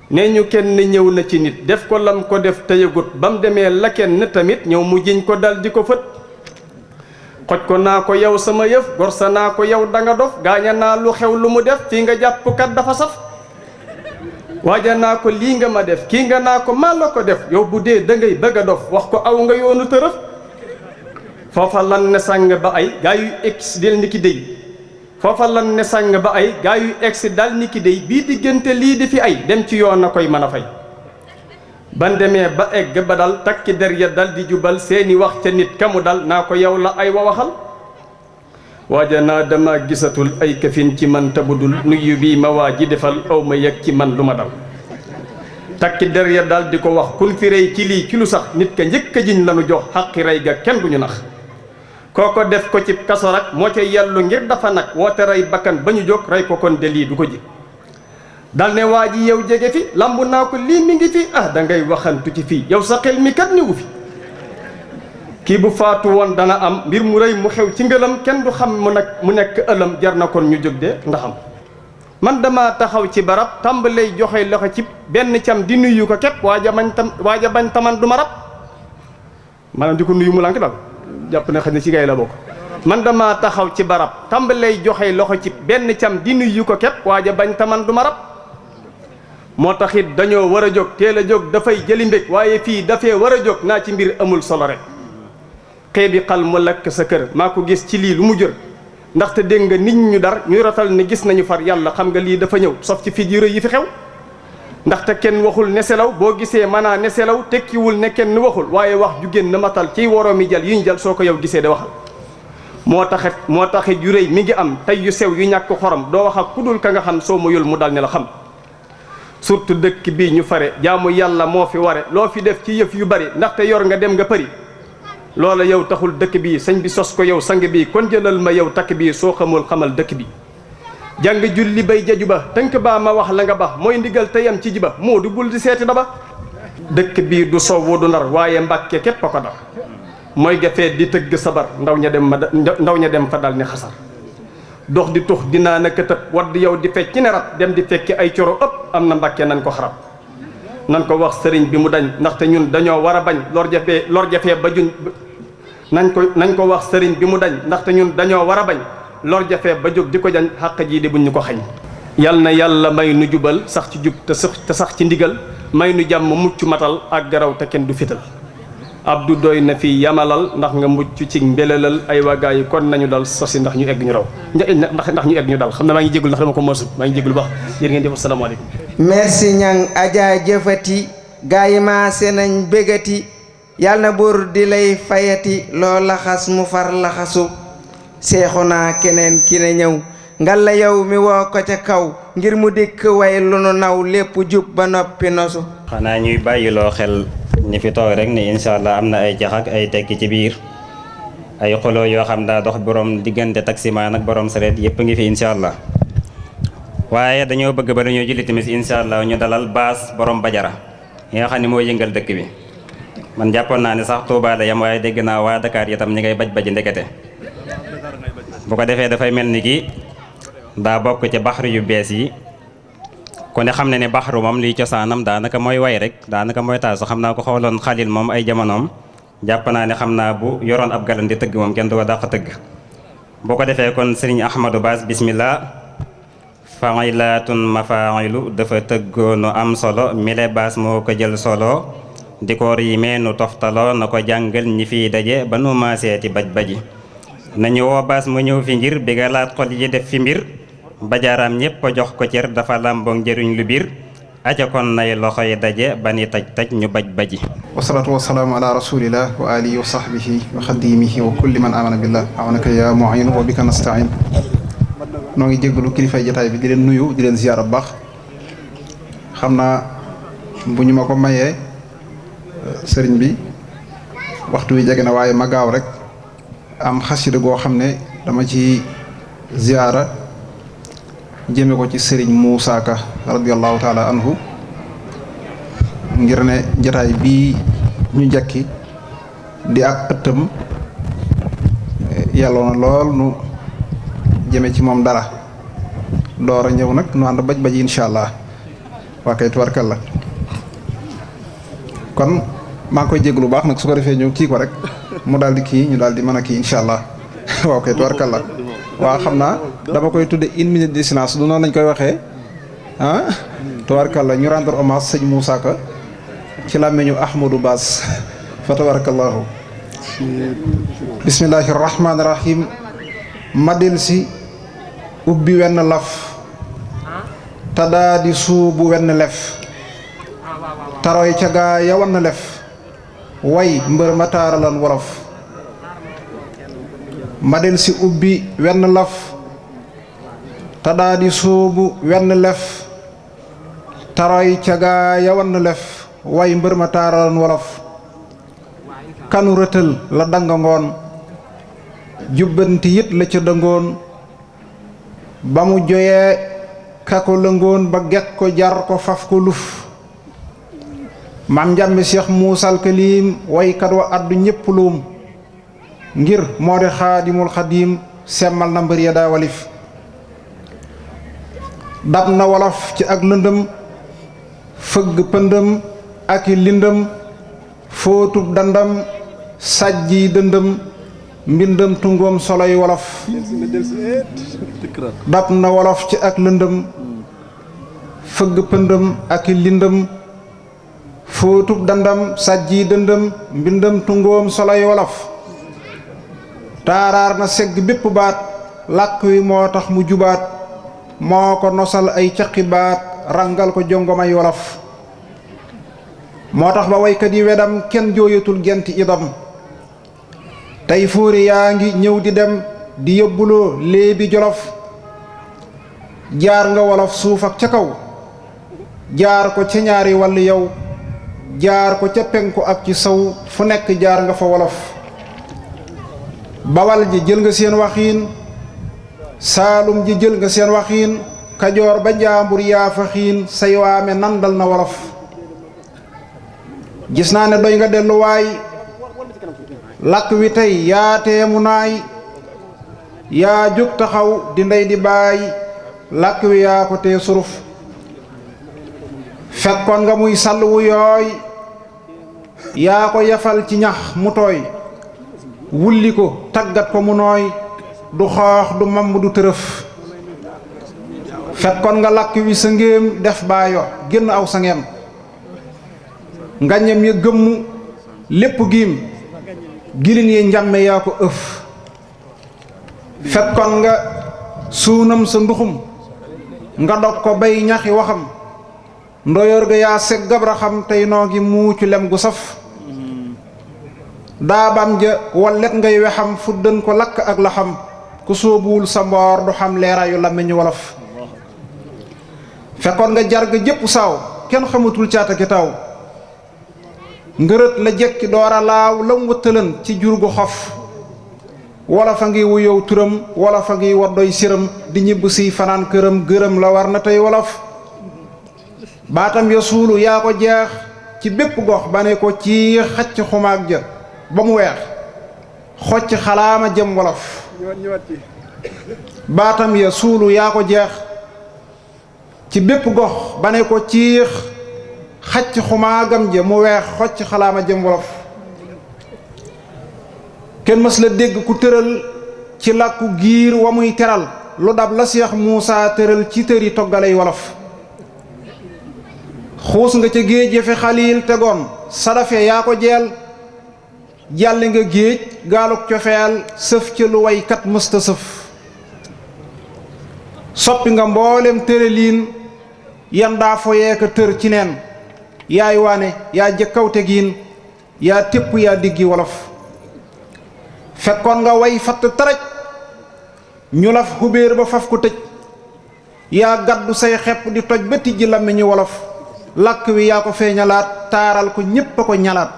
nee ñu kenn ñëw na ci nit def ko lam ko def te yëgut ba mu demee la kenn tamit ñëw mu jiñ ko dal di ko fët xoj ko naa ko yow sama yëf gorsa naa ko yow danga dof gaaña naa lu xew lu mu def fii nga jàpp kat dafa saf waaja naa ko lii nga ma def kii nga naa ko maa la ko def yow bu dee da ngay bëgg a dof wax ko aw nga yoonu tërëf foofa lan ne sàng ba ay gaa yu ex del ni ki déy foofa lan ne sàng ba ay gaa yu ex dal ni ki déy bii diggante lii di fi ay dem ci yoon na koy mën a fay ban demee ba egg ba dal takki der ya dal di jubal seeni wax ca nit ka mu dal naa ko yow la ay wa waxal waaja naa dama gisatul ay këfin ci man tabudul nuyu bii ma waa ji defal aw ma yëg ci man lu ma dal takki der ya dal di ko wax kun fi rey ci lii ci lu sax nit ka njëkk a jiñ lanu jox xaqi rey ga kenn du ñu nax kooko def ko ci kaso rak moo ca yellu ngir dafa nag woote rey bakkan ba ñu jóg rey ko kon de lii du ko ji dal ne waa ji yow jege fi lambu naa ko lii mi ngi fi ah da ngay waxantu ci fii yow sa xel mi kat niwu fi kii bu faatu woon dana am mbir mu rëy mu xew ci ngëlam kenn du xam mu nekk ëlëm jar na kon ñu jóg de ndaxam man dama taxaw ci barab tàmbalay joxe loxo ci benn cam di nuyu ko képp waaja bañ taman du ma rab maanaam di ko nuyu mu lànk daal jàpp ne xëy na ci gay la bokk man dama taxaw ci barab tàmbalay joxe loxo ci benn cam di nuyu ko képp waaja bañ taman du ma rab moo tax it dañoo war a jóg teel a jóg dafay jëli mbég waaye fii dafee war a jóg naa ci mbir amul solo rek xeebi xal mu lakk sa kër maa ko gis ci lii lu mu jër ndaxte dégg nga nit ñu dar ñuy rotal ne gis nañu far yàlla xam nga lii dafa ñëw sof ci fi yu rëy yi fi xew ndaxte kenn waxul ne selaw boo gisee manaa ne selaw tekkiwul ne kenn waxul waaye wax ju génn matal ciy woroomi jal yu ñu jal soo ko yow gisee de waxal moo taxit yu rëy mi ngi am tey yu sew yu ñàkk xorom doo wax ak ku dul ka nga xam soo mayul mu dal ne la xam surtout dëkk bii ñu fare jaamu yàlla moo fi ware loo fi def ci yëf yu bari ndaxte yor nga dem nga përi loola yow taxul dëkk bi sëñ bi sos ko yow sang bi kon jëlal ma yow takk bi soo xamul xamal dëkk bi jàng julli bay jaju ba tënk baa ma wax la nga ba mooy ndigal teyam ci ji ba moo du bul di seeti daba dëkk bii du sowwu du nar waaye mbàkke képp a ko dar mooy gafee di tëgg sabar ndaw ña dem fa dal ni xasar dox di tux dinaa naka tëb wadd yow di fecc ne rab dem di fekki ay coro ëpp am na mbàkke nañ ko xarab nan ko wax sëriñ bi mu dañ ndaxte ñun dañoo war a bañ lor jafee ba juñ nañ ko wax sëriñ bi mu dañ ndaxte ñun dañoo war a bañ lor jafee ba jóg di ko jañ xàq jii di buñ ñu ko xañ yal na yàlla may nu jubal sax ci jub te sax ci ndigal may nu jàmm mucc matal ak garaw te kenn du fital abdu doy na fi yamalal ndax nga mucc ci mbélalal ay waggaa yi kon nañu dal sosi ndax ñu egg ñu raw ndax ñu egg ñu dal xam na maa ngi jégul ndax dama ko mosu maa ngi jégul baax jërë ngeen jëf asalaamaaleykum merci ñang aja jëfati gaa yi maase nañ bégati yal na buur di lay fayati loo laxas mu far laxasu seexu naa keneen ki ne ñëw ngal la yow mi woo ko ca kaw ngir mu dikk way lu nu naw lépp jub ba noppi nosu xanaa ñuy bàyyiloo xel ñi fi toog rek ni incha allah am na ay jaxak ay tekki ci biir ay xoloo yoo xam daa dox borom diggante taximaan ak borom sareet yëpp ngi fi incha allah waaye dañoo bëgg ba dañoo julli timis incha allah ñu dalal baas borom bajara yi nga xam ne moo yëngal dëkk bi man jàppoon naa ne sax Touba la yam waaye dégg naa waa Dakar itam ñi ngay baji ndekete bu ko defee dafay mel ni ki daa bokk ci baxru yu bees yi ku ne xam ne ne baxru moom liy cosaanam daanaka mooy way rek daanaka mooy taasu xam naa ko xooloon xalil moom ay jamonoom jàpp naa ne xam naa bu yoroon ab galan di tëgg moom kenn du ko dàq tëgg bu ko defee kon sëriñ Ahmadou Bass bismillah failatun mafailu dafa tëggoonu am solo mile baas moo ko jël solo di ko riimee nu toftaloo na ko jàngal ñi fiy daje ba nu maaseeti baj-baji nañu woo baas mu ñëw fi ngir bi nga laat xol yi def fi mbir bajaaraam ñépp jox ko cër dafa làmboog njëriñ lu biir aca kon nay loxoy daje ba ni taj ñu baj-baji wasalaatu wasalaamu ala rasulillah wa alihi wa sahbihi wa xadimihi wa kulli man amana billah awnaka ya muin wa bika nastain noo ngi jéggalu kilifay jataay bi di leen nuyu di leen ziyaara bu baax xam naa bu ñu ma ko mayee sëriñ bi waxtu wi jege na waaye ma gaaw rek am xasida goo xam ne dama ci ziyaara jëme ko ci sëriñ Moussa Ka radiyallahu taala anhu ngir ne jataay bii ñu jekki di ak ëttam yàlloo na lool nu jëme ci moom dara door a ñëw nag nu ànd baj insha allah waa kay tubarkalla kon maa ngi koy jéglu baax nag su ko defee ñëw kii ko rek mu daal di kii ñu daal di mën a kii insha allah waaw kay tubarkalla waaw xam naa dama koy tudde 1 minute de silence du noonu lañ koy waxee ah tubarkalla ñu rendre hommage sëñ Moussa Ka ci làmmiñu Ahmadou Bass fa tabarakallahu bismillahi rahmaani rahim ma del si ubbi wenn laf te daa di suubu wenn lef taroy ca gaa ya wan lef way mbër ma taaralan wolof ma del si ubbi wenn laf te daa di suubu wenn lef taroy ca gaa ya wan lef way mbër ma taaralan wolof kanu rëtël la danga ngoon jubbanti it la ca dëngoon ba mu joyee kako lëngoon ba gekk ko jar ko faf ko luf maam njàmbi Cheikh Muusal Kalim waykat wa addu ñépp luum ngir moo di xaadimul xadim semmal na mbër ya daa walif dab na wolof ci ak lëndëm fëgg pëndëm ak i lindëm fóotub dandam sajji dëndëm mbindam tungoom soloy wolof dab na wolof ci ak lëndëm fëgg pëndëm ak i lindëm fóotub dandam sajji dëndëm mbindam tungoom soloy wolof taaraar na segg bépp baat làkk wi moo tax mu jubaat moo ko nosal ay caqi baat rangal ko jongomay wolof moo tax ba waykat yi wedam kenn jooyatul gent idam tey fóori yaa ngi ñëw di dem di yóbbuloo léebi jolof jaar nga wolof suuf ak ca kaw jaar ko ca ñaari wàll yow jaar ko ca penku ak ci saw fu nekk jaar nga fa wolof bawal ji jël nga seen waxiin saalum ji jël nga seen waxiin kajoor ba njaambur yaa fa xiin say waame nandal na wolof gis naa ne doy nga delluwaay làkk wi tey yaa teemu naay yaa jóg taxaw di ndey di baay làkk wi yaa ko tee suruf fekkoon nga muy sàll wu yooy yaa ko yafal ci ñax mu tooy wulli ko tàggat ko mu nooy du xoox du mamb du tërëf fekkoon nga làkk wi sa ngéem def baayo génn aw sa ngeem ngañem ya gëmm lépp giim gilin yi njàmme yaa ko ëf fekkoon nga suunam sa nduxum nga dog ko bay ñaxi waxam ndoyoor ga yaa seg gabra xam tey noo ngi muucu lem gu saf daabam ja wallet ngay wexam fuddan ko lakk ak la xam ku sóobuwul sa mboor du xam leeraayu làmmiñu wolof fekkoon nga jar ga jëpp saaw kenn xamatul caata ki taw ngërët la jekki doora laaw lam wëttalan ci jur gu xof wala fa ngi wuyow turam wala fa ngi waddoy siram di ñibb siy fanaan këram gërëm la war na tey wolof baatam ya suulu yaa ko jeex ci bépp gox ba ne ko ci xacc xumaag ja ba mu weex xocc xalaama jëm wolof baatam ya suulu yaa ko jeex ci bépp gox ba ne ko ciix xacc xumaagam ja mu weex xocc xalaama jëm wolof kenn mës la dégg ku tëral ci làkku giir wa muy teral lu dab la Seex Muusaa tëral ci tëri toggalay wolof xuus nga ca géej fi xaliil tegoon sadafe yaa ko jeel jàlli nga géej gaaluk cofeel sëf ca lu waykat mësta sëf soppi nga mboolem tëraliin yan daa foyee ka tër ci neen yaay waane yaa jëkkaw tegiin yaa tépp yaa diggi wolof fekkoon nga way fatt taraj ñu laf xubéer ba faf ko tëj yaa gàddu say xepp di toj ba tijji làmmiñu wolof làkk wi yaa ko feeñalaat taaral ko ñépp a ko ñalaat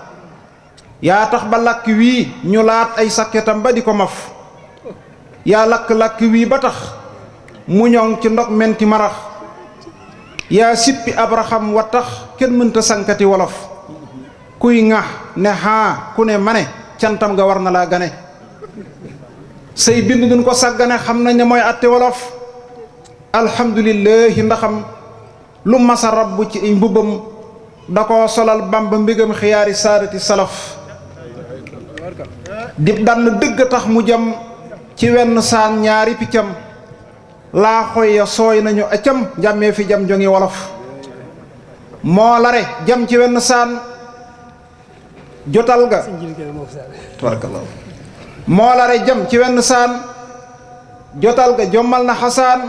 yaa tax ba làkk wii ñu laat ay sakketam ba di ko maf yaa lakk-làkk wii ba tax mu ñoŋ ci ndog menti marax yaa sippi abraham wa tax kenn mënta sankati wolof kuy ŋax ne haa ku ne mane cantam nga war na laa gane say bind duñ ko sàggane xam nañ ne mooy atte wolof alhamdulillahi ndaxam lu masa rabbu ci mbubbam da ko solal bamba mbégam xiyaari saadati salaf dib dann dëgg tax mu jam ci wenn saan ñaari piccam laa xoy ya sooy nañu acam njàmmee fi jam jongi wolof moo lare jam ci wenn saan jotal ga tabarakallah moo lare jam ci wenn saan jotal ga jommal na xasaan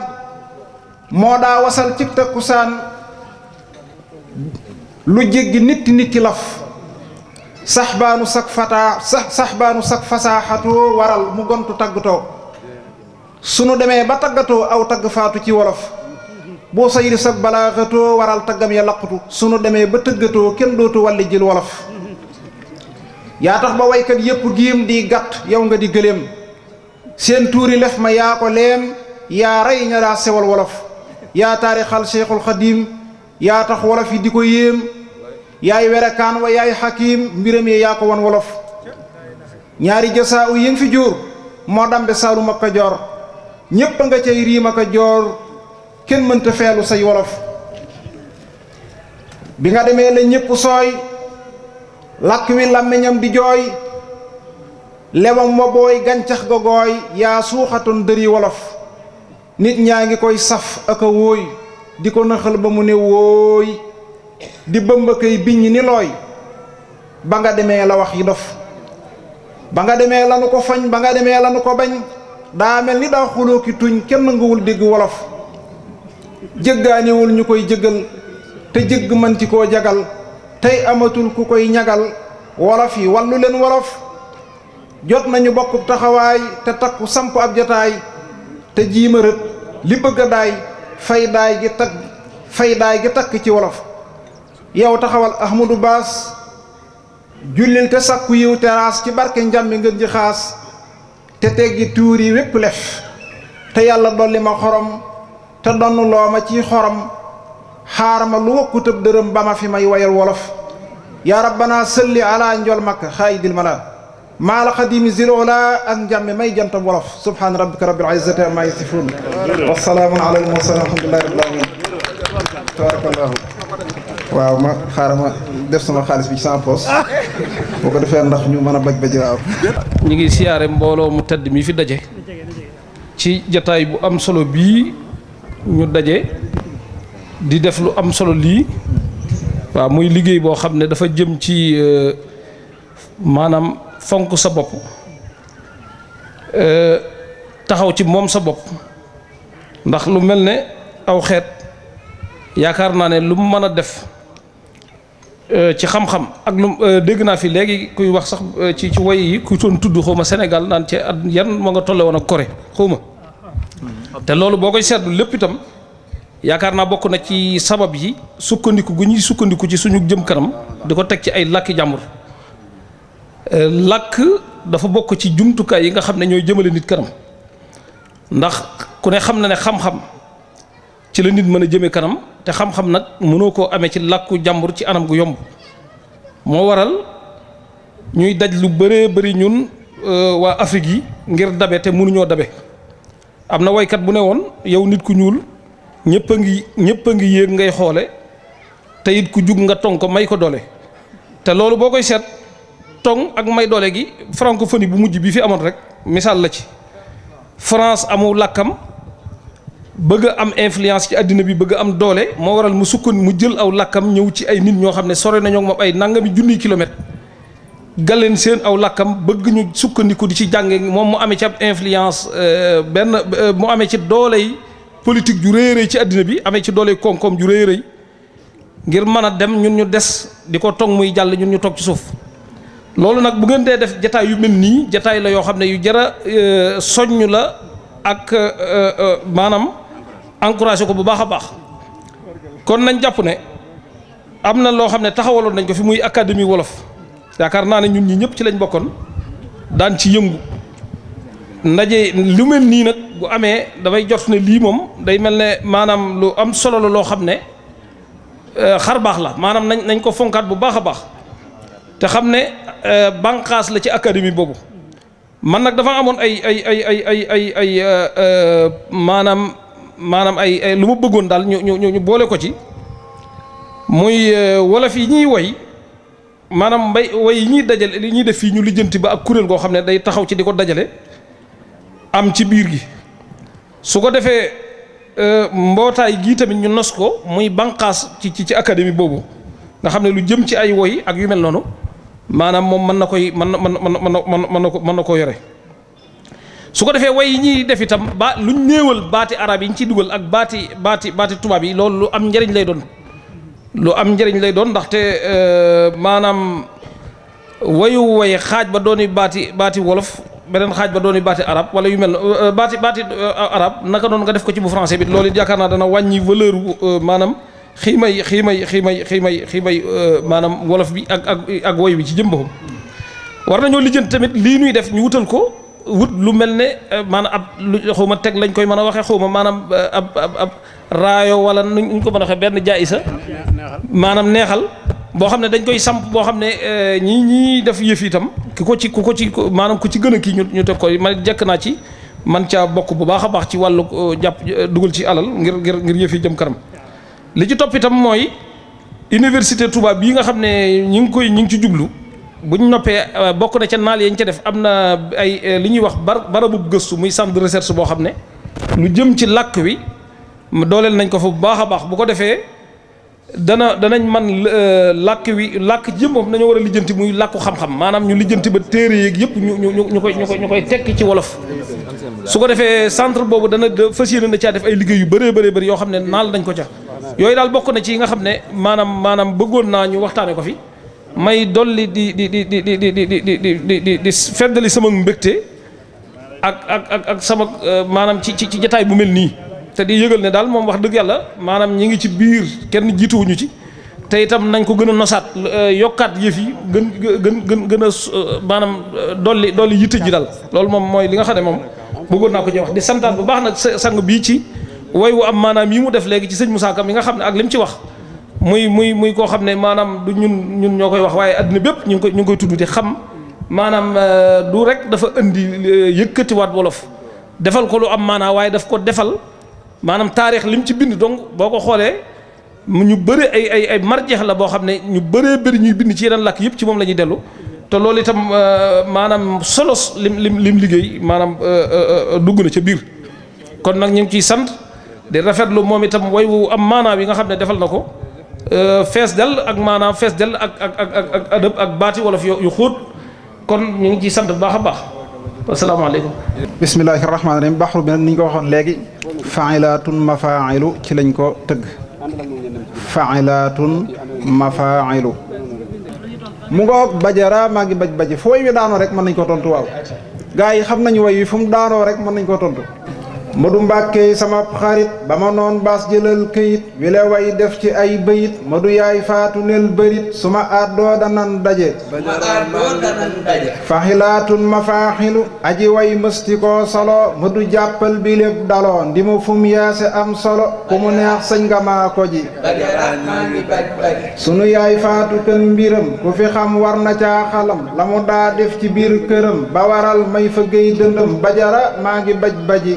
moo daa wasal ci takkusaan lu jéggi nitti laf saxbaanu sak fataa saxbaanu sak fasaaxatoo waral mu gontu taggatoo sunu demee ba taggatoo aw tagg faatu ci wolof boo sayri sak balaaxatoo waral taggam ya laqatu sunu demee ba tëggatoo kenn dootu walli jël wolof yaa tax ba waykat yépp giim di gàtt yow nga di gëléem seen tuuri lef ma yaa ko leem yaa rey ña daa sewal wolof yaa taarixal Cheikhul Xadim yaa tax wolof yi di ko yéem yaay werekaan wa yaay xakiim mbiram yi yaa ko wan wolof ñaari jasaa u yëng fi jóor moo dambe Saalum ak Kajoor ñépp nga cay riim ak a joor kenn mënta feelu say wolof bi nga demee la ñépp sooy làkk wi làmmiñam di jooy lewam wa booy gàncax ga gooy yaa suuxatoon dëri wolof nit ñaa ngi koy saf ak a wóoy di ko nëxal ba mu ne wóoy di bëmba koy biññ ni looy ba nga demee la wax yi dof ba nga demee lanu ko fañ ba nga demee lanu ko bañ daa mel ni daa xuloo ki tuñ kenn nanguwul dégg wolof jëggaaniwul ñu koy jëggal te jëgg mën ci koo jagal tey amatul ku koy ñagal wolof yi wallu leen wolof jot nañu bokkub taxawaay te takku samp ab jataay te jiima rët li bëgg a daay faydaay gi takk ci wolof yow taxawal Ahmadou Baas jullil te sakku yiw teraas ci barke njàmbi ngeen ji xaas te teggi tuur yi wépp lef te yàlla dolli ma xorom te donn loo ma ci xorom xaar ma lu wokku tëb dërëm ba ma fi may wayal wolof yaa rabbana salli ala njol makka xaayidil mala maala xadimi zirola ak njàmbi may jantam wolof subhaana rabbika rabbil izzati amma yasifun wa salaamun ala al mursalin alhamdulillahi rabbil alamin tabarakallahu waaw ma xaaral ma def sama xaalis bi ci sama poos boo ko defee ndax ñu mën a baj waaw. ñu ngi siyaare mbooloo mu tedd mi fi daje ci jataay bu am solo bii ñu daje di def lu am solo lii waaw muy liggéey boo xam ne dafa jëm ci maanaam fonk sa bopp taxaw ci moom sa bopp ndax lu mel ne aw xeet yaakaar naa ne lu mu mën a def ci xam-xam ak lu dégg naa fi léegi kuy wax sax ci woy yi ku doon tudd xaw ma Sénégal naan ci at yan moo nga tolle woon ak Corée xaw ma te loolu boo koy seetlu lépp itam yaakaar naa bokk na ci sabab yi sukkandiku gu ñuy sukkandiku ci suñu jëm kanam di ko teg ci ay làkki jàmbur làkk dafa bokk ci jumtukaay yi nga xam ne ñooy jëmale nit kanam ndax ku ne xam na ne xam-xam ci la nit mën a jëme kanam te xam-xam nag mënoo koo amee ci làkku jàmbur ci anam gu yomb moo waral ñuy daj lu bëree bëri ñun waa Afrique yi ngir dabe te mënuñoo dabe am na waykat bu ne woon yow nit ku ñuul ñëpp a ngi yéeg ngay xoole te it ku jug nga tong ko may ko doole te loolu boo koy seet tong ak may doole gi francophonie bu mujj bi fi amoon rek misaal la ci France amu làkkam bëgg a am influence ci àddina bi bëgg a am doole moo waral mu jël aw làkkam ñëw ci ay nit ñoo xam ne sore nañoo moom ay nangami junniy kilomètre galeen seen aw làkkam bëgg ñu sukkandiku di ci jànge moom mu amee ci ab influence mu amee ci doole yi politique ju rëy rëy ci àddina bi amee ci doole koom-koom ju rëy rëy ngir mën a dem ñun ñu des di ko tong muy jàll ñun ñu toog ci suuf loolu nag bu ngeen dee def jataay yu mel nii jataay la yoo xam ne yu jara soññ la ak maanaam encouragé ko bu baax a baax kon nañ jàpp ne am na loo xam ne taxawaloon nañ ko fi muy académie wolof yaakaar naa ne ñun ñi ñëpp ci lañ bokkoon daan ci yëngu ndaje lu mel nii nag bu amee damay jot ne lii moom day mel ne maanaam lu am solo la loo xam ne xar baax la maanaam nañ ko fonkaat bu baax a baax te xam ne bànqaas la ci académie boobu man nag dafa amoon ay maanaam ay lu ma bëggoon daal ñu boole ko ci muy wolof yi ñuy woy maanaam woy yi ñuy dajale li ñuy def fii ñu lijjanti ba ak kuréel goo xam ne day taxaw ci di ko dajale am ci biir gi su ko defee mbootaay gii tamit ñu nos ko muy banqaas ci académie boobu nga xam ne lu jëm ci ay woy ak yu mel noonu maanaam moom mën na koo yore su ko defee way yi ñuy def itam luñ néewal baati arab yi ñu ciy dugal ak baati tubaab yi loolu lu am njëriñ lay doon ndaxte maanaam way xaaj ba dooni baati wolof beneen xaaj ba dooni baati arab wala yu mel baati arab naka doon nga def ko ci bu français bi loolu it yaakaar naa dana wàññi valeur maanaam xiimay maanaam wolof bi ak woy bi ci jëm boppam war nañoo lijjanti tamit lii nuy def ñu wutal ko wut lu mel ne maanaam ab lu xawma teg lañ koy mën a waxee xawma maanaam ab raayo wala nuñ ko mën a waxee benn jaayisa maanaam neexal boo xam ne dañ koy samp boo xam ne ñii def yëf itam ku ko ci maanaam ku ci gën a kii ñu teg ko man jekk naa ci man caa bokk bu baax a baax ci wàllu jàpp dugal ci alal ngir yëf yi jëm kanam li ci topp itam mooy université Touba bii nga xam ne ñi ngi ci jublu buñ noppee bokk na ca naal yañ ca def am na ay li ñuy wax barabu gëstu muy centre de recherche boo xam ne lu jëm ci làkk wi dooleel nañ ko fa bu baax a baax bu ko defee danañ man làkk jëm moom dañoo war a lijjanti muy làkku xam-xam maanaam ñu lijjanti ba téere yeeg yëpp ñu koy tekki ci wolof su ko defee centre boobu dana fas yéene na caa def ay liggéey yu bëree bëri yoo xam ne naal dañ ko ca yooyu daal bokk na ci yi nga xam ne maanaam bëggoon naa ñu waxtaane ko fi may dolli di feddali sama mbégte ak sama maanaam ci jataay bu mel nii te di yëgal ne daal moom wax dëgg yàlla maanaam ñi ngi ci biir kenn jiituwuñu ci te itam nañ ko gën a nosaat yokkaat yëf yi gën a maanaam dolli yitte ji daal loolu moom mooy li nga xam ne moom bëggoon naa ko ci wax di santaat bu baax nag sang bii ci way wu am maanaam yi mu def léegi ci sëñ Moussa Ka mi nga xam ne ak li mu ci wax muy koo xam ne maanaam du ñun ñoo koy wax waaye adduna bépp ñu ngi koy tudd di xam maanaam du rek dafa indi yëkkatiwaat wolof defal ko lu am maanaa waaye daf ko defal maanaam taarix li mu ci bind donc boo ko xoolee ñu bëri ay marjeex la boo xam ne ñu bëree bëri ñuy bind ci yeneen làkk yëpp ci moom la ñuy dellu te loolu itam maanaam solos lim liggéey maanaam dugg na ca biir kon nag ñu ngi ciy sant di rafetlu moom itam way wu am maanaa yi nga xam ne defal na ko fees del ak maanaam fees del ak adab ak baati wolof yu xóot kon ñu ngi ciy sant bu baax a baax asalaamaaleykum. bismillahi rahmaani rahim baxru bi nag ni ñu ko waxoon léegi failatun mafailu ci lañ ko tëgg failatun mafailu mu ngoog bajara maa ngi baji fu way wi daanoo rek mën nañ ko tontu waaw gaa yi xam nañu way wi fu mu daanoo rek mën nañ ko tontu Madu Mbàkke sama xarit ba ma noon baas jëlal këyit wi la way def ci ay bëyit Madu yaay faatu nel bërit suma àddoo danan daje faxilaatun mafaaxilu aji way mësti koo solo Madu jàppal bi lépp daloo ndi mu fum yaase am solo ku mu neex sëñ nga maa ko ji sunu yaay faatu kën mbiram ku fi xam war na caa xalam la mu daa def ci biir këram ba waral may fa géy dëndëm bajara maa ngi baji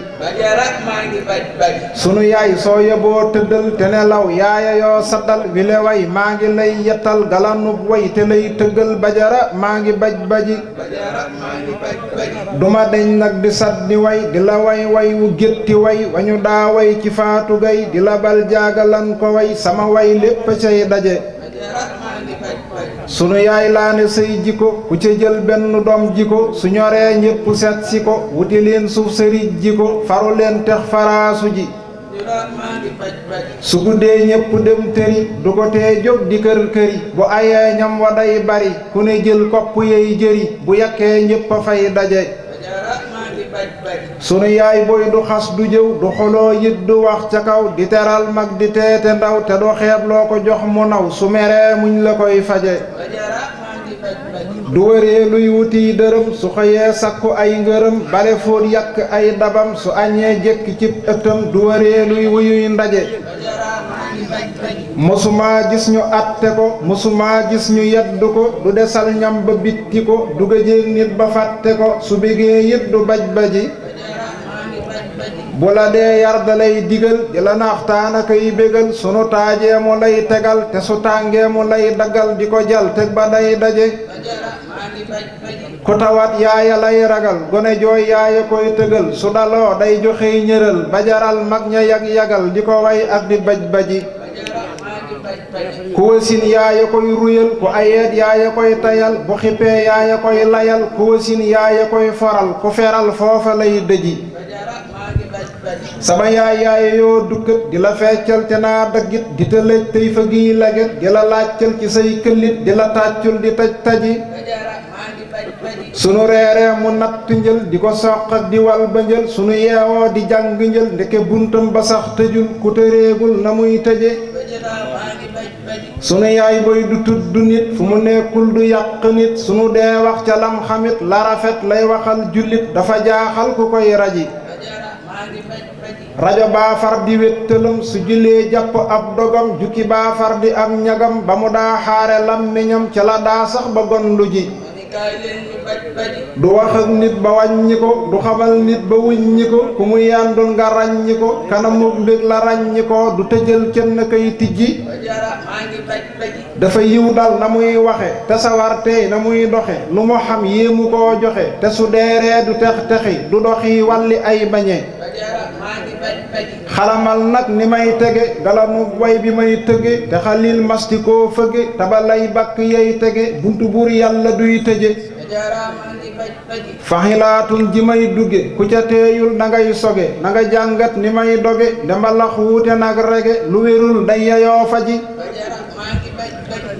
sunu yaay soo yeboo tëddal te nelaw yaaya yoo saddal wile way maa ngi lay yettal galanub way te lay tëggal bajara maa ngi baji duma deñ nag di saddi way di la way wu gétti way wañu daa way ci faatu gay di la bal jaagalan ko way sama way lépp cay daje sunu yaay laa ne say jiko ku ca jël benn doom jiko su ñoree ñépp set si ko wuti leen suuf sëriñ jiko faru leen tex faraasu ji su guddee ñépp dem tëri du ko tee jóg di kër këri bu ayee ñam wa day bari ku ne jël kopp yey jëri bu yakkee ñépp a fay daje sunu yaay boy du xas du jëw du xoloo yit du wax ca kaw di teral mag di teete ndaw te du xeeb loo ko jox mu naw su meree muñ la koy faje du wëree luy wuti dërëm su xëyee sakku ay ngërëm bale fóot yàq ay dabam su añee jekki cib ëttam du wëree luy wuyuy ndaje mësuma gis ñu atte ko mësuma gis ñu yeddu ko du desal ñam ba bitti ko du gëjeeg nit ba fàtte ko su bégee yit du baji bu la dee yar da lay digal di la naxtaana koy bégal sunu taajee mu lay tegal te su tàngee mu lay daggal di ko jal teg ba day daje ku tawat yaaya lay ragal gone jooy yaaya koy tëgal su daloo day joxey ñëral ba jaral mag ña yag-yagal di ko way ak di baj-baji ku wasin yaaya koy ruyal ku ayeet yaaya koy tayal bu xippee yaaya koy layal ku wasin yaaya koy foral ku feral foofa lay dëji sama yaay yoo dukkat di la feccal te naa daggit di te lëj tey fa giy laget di la laajcal ci say këllit di la tàccul di taj taji sunu reeree mu natt njël di ko soq ak di wal ba njël sunu yeewoo di jàng njël ndeke buntam ba sax tëjul ku tëreegul na muy tëje sunu yaay boy du tudd nit fu mu nekkul du yàq nit sunu dee wax ca lam xamit la rafet lay waxal jullit dafa jaaxal ku koy raji rajo baa far di wéttalam su jullee jàpp ab dogam jukki baa far di am ñagam ba mu daa xaare lammiñam ca la daa sax ba gondu ji du wax ak nit ba wàññi ko du xamal nit ba wuññi ko ku mu yàndul nga ràññi ko kanamu mbég la ràññi ko du tëjal kenn kay tijji dafa yiw dal na muy waxe te sawar tey na muy doxe lu mu xam yéemu koo joxe te su deeree du tex texi du doxi walli ay bañe xalamal nag ni may tege galanu way bi may tëge te xalil mastikoo fëge te ba lay bakk yey tege buntu buur yàlla duy tëje faxilaatun ji may dugge ku ca teeyul na ngay soge na nga jàngat ni may doge ndembalax wuute nag rege lu wérul day yayoo faji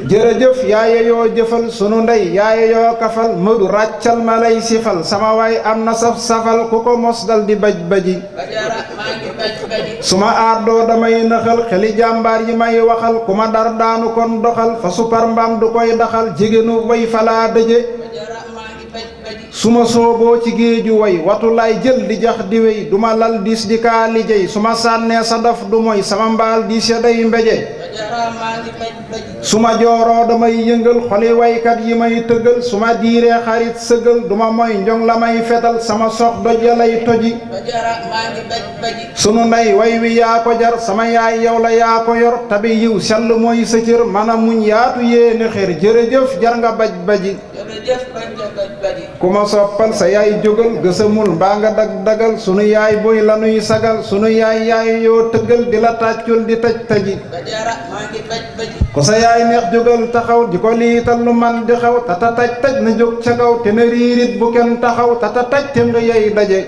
jërëjëf yaaye yoo jëfal sunu ndey yaaye yoo kafal mëdu ràccal ma lay sifal sama waay am na saf safal ku ko mos dal di baj baji suma aardoo damay nëxal xeli jàmbaar yi may waxal ku ma dar daanu kon doxal fa supar mbaam du koy daxal jigéenu way falaa dëje suma sooboo ci géeju way watu lay jël di jax di wey duma lal diis di kaa lijey suma sànnee sa daf du moy sama mbaal diis ya day mbeje suma jooroo damay yëngal xoli waykat yi may tëggal suma diiree xarit sëggal duma moy njong la may fetal sama sox doj ya lay toji sunu ndey way wi yaa ko jar sama yaay yow la yaa ko yor tabi yiw sell mooy sa cër mana muñ yaatu yéene xër jërëjëf jar nga baj baji ku ma soppal sa yaay jógal gësamul mbaa nga dag dagal sunu yaay boy lanuy sagal sunu yaay yaay yoo tëggal di la tàccul di taj taji ku sa yaay neex jógal taxaw di ko liital lu man di xaw tata taj taj na jóg ca kaw te na riirit bu kenn taxaw tata taj te nga yey daje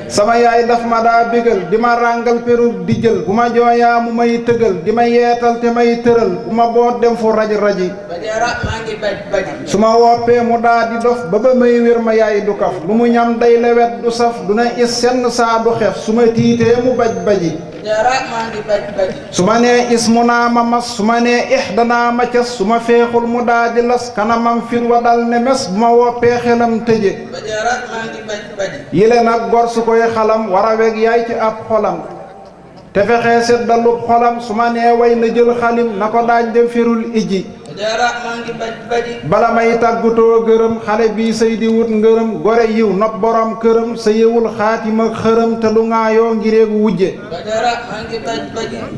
sama yaay daf ma daa bégal di ma ràngal perub di jël bu ma jooyaa mu may tëgal di ma yeetal te may tëral bu ma boot dem fu raj raji su ma woppee mu daa di dof ba ba may wér ma yaay du kaf lu mu ñam day lewet du saf du na is senn saa du xef su ma tiitee mu baj baji su ma nee is mu naa ma mas su ma nee ix danaa ma cas su ma feexul mu daa di las kanamam fir wa dal ne mes bu ma woppee xelam tëje yile nag gor su koy xalam war a weg yaay ci ab xolam te fexee seddalub xolam su ma nee way na jël xalim na ko daaj dem firul iji bala may tàggutoo gërëm xale bii sëy di wut ngërëm gore yiw nopp borom këram sa yewul xaatima xërëm te du ŋaayoo ngireegu wujje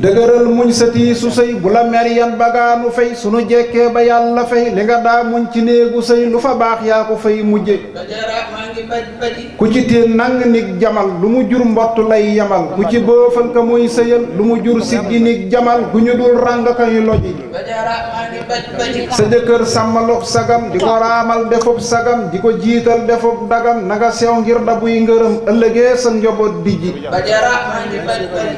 dëgëral muñ sa tii su sëy bu la mer yan bagaanu fay sunu jekkee ba yàlla fay li nga daa muñ ci néegu sëy lu fa baax yaa ko fay mujje ku ci teen nang nig jamal lu mu jur mbott lay yamal ku ci boofal ka muy sëyal lu mu jur siggi nig jamal gu ñu dul ràng kay loji sa jëkkër sàmmalub sagam di ko raamal defub sagam di ko jiital defub dagam nanga sew ngir dabuy ngërëm ëllëgee sa njaboot dijji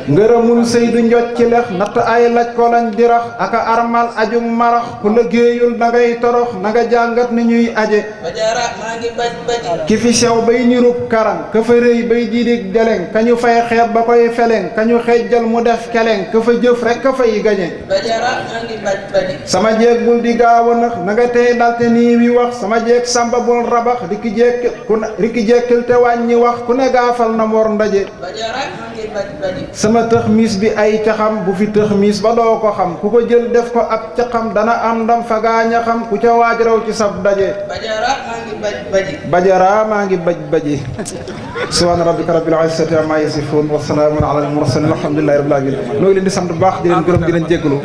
ngërëmul sëy du njot ci lex natt ay laj ko lañ di rax aka armal ajum marax ku liggéeyul na ngay torox na nga jàngat ni ñuy aje ki fi sew bay nirub karan ka fa rëy bay diidig deleng ka ñu fay xeeb ba koy feleng ka ñu xejjal mu def keleng ka fa jëf rek ka fay gañe sama jeeg bul di gaaw a nax na nga tey dalte nii wi wax sama jeeg samba bul rabax rikki jekkil te wàññi wax ku ne gaafal na mor ndaje sama tëx miis bi ay caxam bu fi tëx miis ba doo ko xam ku ko jël def ko ab caxam dana am ndam fa gaaña xam ku ca waaj raw ci sab daje bajara maa ngi baj baji subhaana rabbika rabbil izzati amma yasifun wa salaamun ala al mursalin alhamdulillahi rabbil alamin noo ngi leen di sant bu baax di leen gërëm di leen jéggalu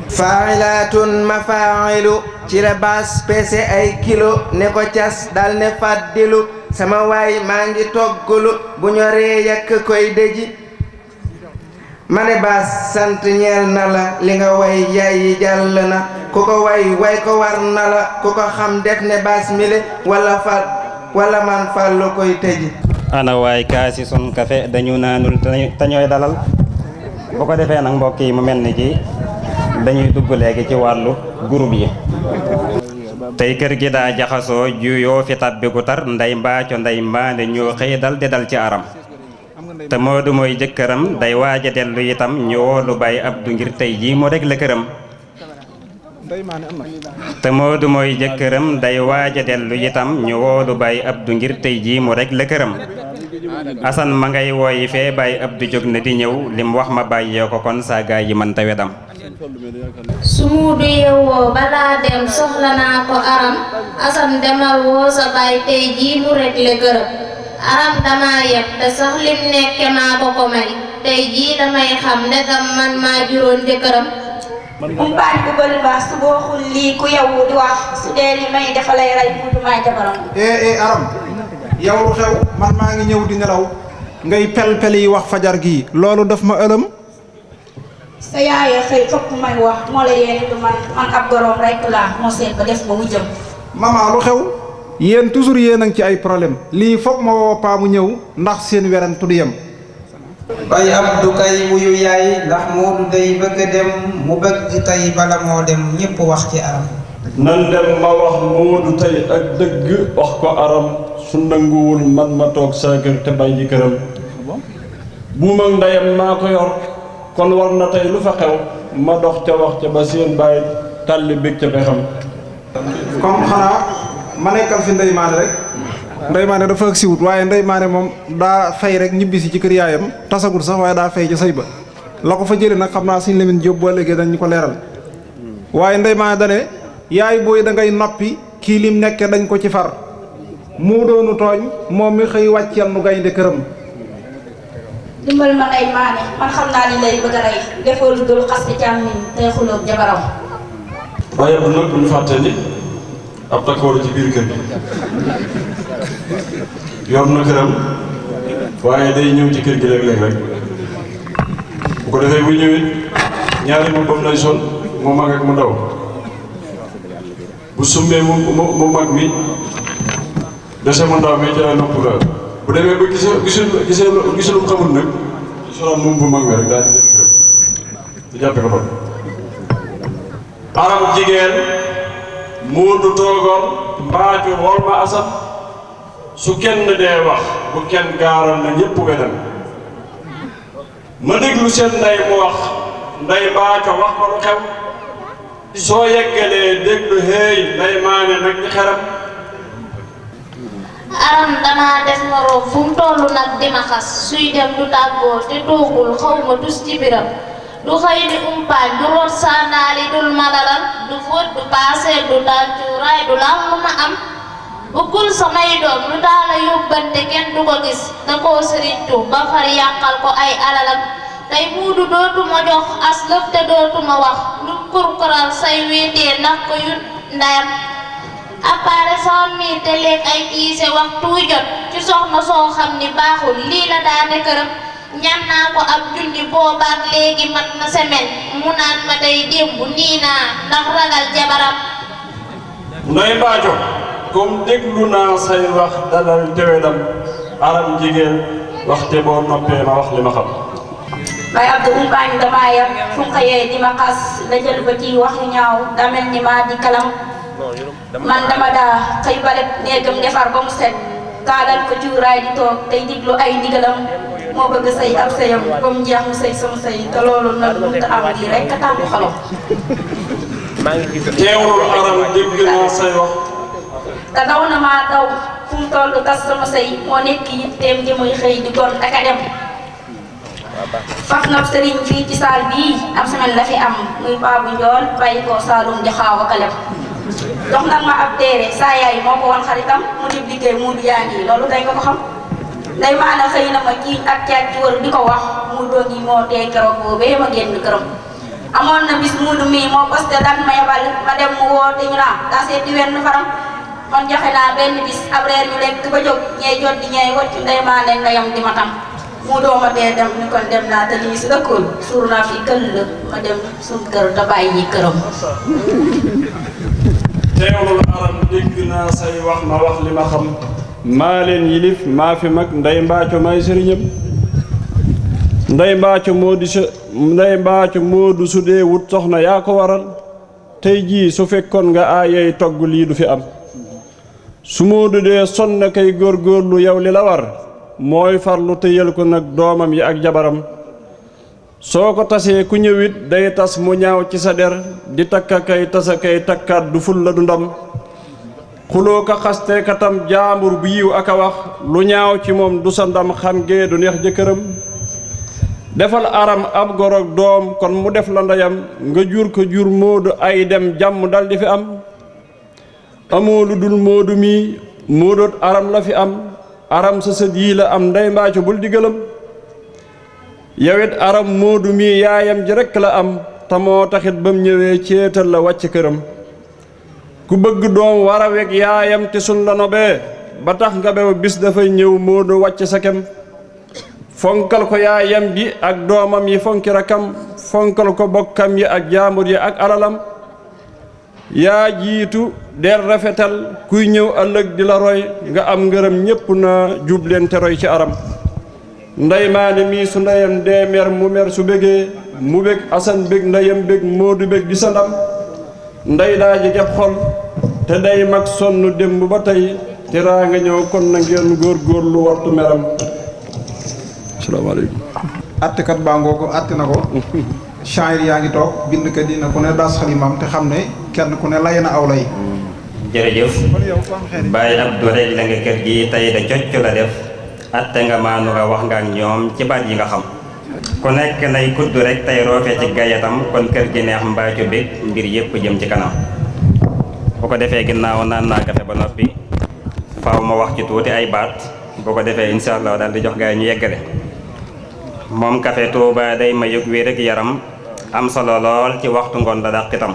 faa'ilatun mafaa'ilu ci la baas peese ay kilo ne ko cas dal ne fàddilu sama waay maa ngi toggulu bu ñoree yàkk koy dëji ma ne baas sant ñeel na la li nga way yaay yi jàll na ku ko way ko war na la ku ko xam def ne baas mile wala man fàllu koy tëji ana waay kaasi sun kafe dañu naanul te ñooy dalal bu ko defee nag mbokk yi mu mel ni ki dañuy dugg léegi ci wàllu groupe yi tey kër gi daa jaxasoo juyoo fi tabbi gu tar nday mbaaco nday mbaane ñoo xëy dal di dal ci aram te Moodu mooy jëkkëram day waaja dellu itam ñu woolu Baay Abdu ngir tey jii mu rek la këram te Moodu mooy jëkkëram day waaja dellu itam ñu woolu Baay Abdu ngir tey jii mu rek la këram Asan ma ngay wooyi fee Baay Abdu jóg na di ñëw lim wax ma bàyyee ko kon saa gaay yi man ta wedam su Muudu yewwoo balaa dem soxla naa ko aram Asan demal woo sa baay tey jii mu rek le këram aram dama yeb te sax lim nekke maa ko ko may tey jii damay xam ndegam man maa juróon jëkkëram umpaañ bu bëri baax su booxul lii ku yow di wax su dee li may dafa lay rey Muudu maa jabaram aram yow lu xew man maa ngi ñëw di nelaw ngay pel-pel yi wax fajar gii loolu daf ma ëlëm sa yaaya xëy fokk may wax moo la yéene du man ab goroom rekk laa moo seet ba def ma wujjam mama lu xew yéen toujours yéen a ngi ci ay problème lii foog ma woo paa mu ñëw ndax seen werantu du yem Baay Abdu kay wuyu yaay ndax Moodu day bëgg dem mu bëgg tey bala moo dem ñépp wax ci aram nan dem ma wax Moodu tey ak dëgg wax ko aram su nanguwul man ma toog saa kër te bàyyi këram buum ak ndeyam maa ko yor kon war na tey lu fa xew ma dox ca wax ca ba seen bàyyi tàlli bég ca pexam comme xanaa ma nekkal fi Ndey Maane rek Ndey Maane dafa ak siwut waaye Ndey Maane moom daa fay rek ñibbisi ci kër yaayam tasagul sax waaye daa fay ca sëy ba la ko fa jële nag xam naa Sëñ Lamin Jóob boo léegi dañ ñu ko leeral waaye Ndey Maane dane yaay booy da ngay noppi kii lim nekke dañ ko ci far mu doonu tooñ moom mi xëy wàcceel nu gaynde këram dimbal ma Ndey Maane man xam naa li lay bëgg a rey defoo lu dul xas ci càmmiñ tey xuloog jabaram waaye bu nag bu ñu fàtte ni ab takkoor ci biir kër gi yor na këram waaye day ñëw ci kër gi léeg-léeg rek bu ko defee bu ñëwee ñaari mbubbam lay sol mu mag ak mu ndaw bu sumbee mu mag mi dese mu ndaw mi ca nopp la bu demee ba gisul xamul nag solaat moom bu mag mi rek daal di dem këram di jàppe ko doon aram jigéen Moodu toogoon mbaaju wol ma Asan su kenn dee wax bu kenn gaaral na ñépp wedam ma déglu seen ndey mu wax Ndey Mbaaco wax ko lu xew soo yeggalee déglu hey Ndey Maane nag ñi xeram aram dama def moroom fu mu toll nag di ma xas suy dem du tàggoo te toogul xaw ma tus ci biram du xëy di umpaañ du root saanaali dul madalal du fóot du paaseel du taal cuuraay du lam lu ma am bëggul samay doom lu daala yóbbante kenn du ko gis da koo sëriñtu ba far yàqal ko ay alalam tey Muudu dootuma jox as lëf te dootuma wax lu kurkural say wéetee ndax ko yut ndayam appaare 100 000 te léeg ay tiise waxtu jot ci soxna soo xam ni baaxul lii la daane këram ñaan naa ko ab junni boobaak léegi mat na semaine mu naan ma day démb nii naa ndax ragal jabaram Ndey Mbaaco comme déglu naa say wax dalal tewelam aram jigéen waxte boo noppee ma wax li ma xam Baay Abdu umpaañ damaa yam fu mu xëyee di ma xas la jël ba ci wax yu ñaaw daa mel ni maa di kalam man dama daa xëy baleb néegam defar ba mu set kaalal ko cuuraay di toog tey diglu ay ndigalam moo bëgg sëy ab sëyam ba mu jeex mu sëy sama sëy te loolu nag mënut a am lii rek a tàmbu xalam teewul aram dégg naa say wax te daw na maa daw fu mu toll tas sama sëy moo nekk yitteem ji muy xëy di gon ak a dem faf nab sëriñ fii ci saal bii am semaine la fi am muy paa bu njool bàyyi ko Saalum di xaaw ak a leb jox nag ma ab téere saa yaay moo ko woon xaritam mu dib liggéey Muudu yaa ngi loolu day nga ko xam Ndey Maane xëy na ma jiiñ ak caat ci wër di ko wax mu doon yi moo tee keroog boobee ma génn këram amoon na bis muudu mii moo posté dan ma yebal ma dem mu woote ñu naa daa seeti wenn faram man joxe naa benn bis ab reer ñu lekk ba jóg ñey jot di ñey wacc ndey maa leen nga yam di ma tam mu dooma tee dem ni kon dem naa te lii si ëkkoon suur naa fi këll ma dem suñ kër te bàyyi ñi këram. teewlul aram dégg naa say wax ma wax li ma xam maa leen yilif maa fi mag ndey mbaaco may sëriñam ndey mbaaco moo du su dee wut soxna yaa ko waral tey jii su fekkoon nga aayey togg lii du fi am su moo du dee sonn kay góorgóorlu yow li la war mooy farlu tëyal ko nag doomam yi ak jabaram soo ko tasee ku ñëwit day tas mu ñaaw ci sa der di takka kay tasa kay takkaat du ful la du ndam xuloo ka xaste katam jaambur bu yiw ak a wax lu ñaaw ci moom du sa ndam xam gee du neex jëkkëram defal aram ab gorog doom kon mu def la ndeyam nga jur ko jur moodu ay dem jàmm dal di fi am amoo lu dul moodu mii moodoot aram la fi am aram sa sët yii la am ndey mbaaco bul di gëlëm yawet aram moodu mii yaayam ji rekk la am te moo taxit ba mu ñëwee céetal la wàcc këram ku bëgg doom war a weg yaayam te sun la nobee ba tax nga bew bis dafay ñëw moodu wàcc sa kem fonkal ko yaayam ji ak doomam yi fonki rakam fonkal ko bokkam yi ak jaambur yi ak alalam yaa jiitu der rafetal kuy ñëw ëllëg di la roy nga am ngërëm ñépp na jub leen te roy ci aram ndey maane mii su ndeyam dee mer mu mer su bégee mu bég asan bég ndeyam bég moodu bég di sa ndam ndey daa ji geb xol te day mag sonn démb ba tey te raa nga ñëw kon na ngeen góorgóorlu wartu meram asalaamaaleykum attekat baa ngoo ko atte na ko shaayir yaa ngi toog bindkat yi na ku ne daas xalimaam te xam ne kenn ku ne lay na aw lay jërëjëf Baye Abdou rek la nga kër gi tey da cocc la def atte nga maanu nga wax nga ak ñoom ci baat yi nga xam ku nekk nay kudd rek tey roofe ci gayatam kon kër gi neex mbaaco bég mbir yépp jëm ci kanam bu ko defee ginnaaw naan naa kafe ba noppi faaw ma wax ci tuuti ay baat bu ko defee insha allah daal di jox gaay ñu yeggale moom kafe Touba day ma yëg wér ak yaram am solo lool ci waxtu ngoon la dàq itam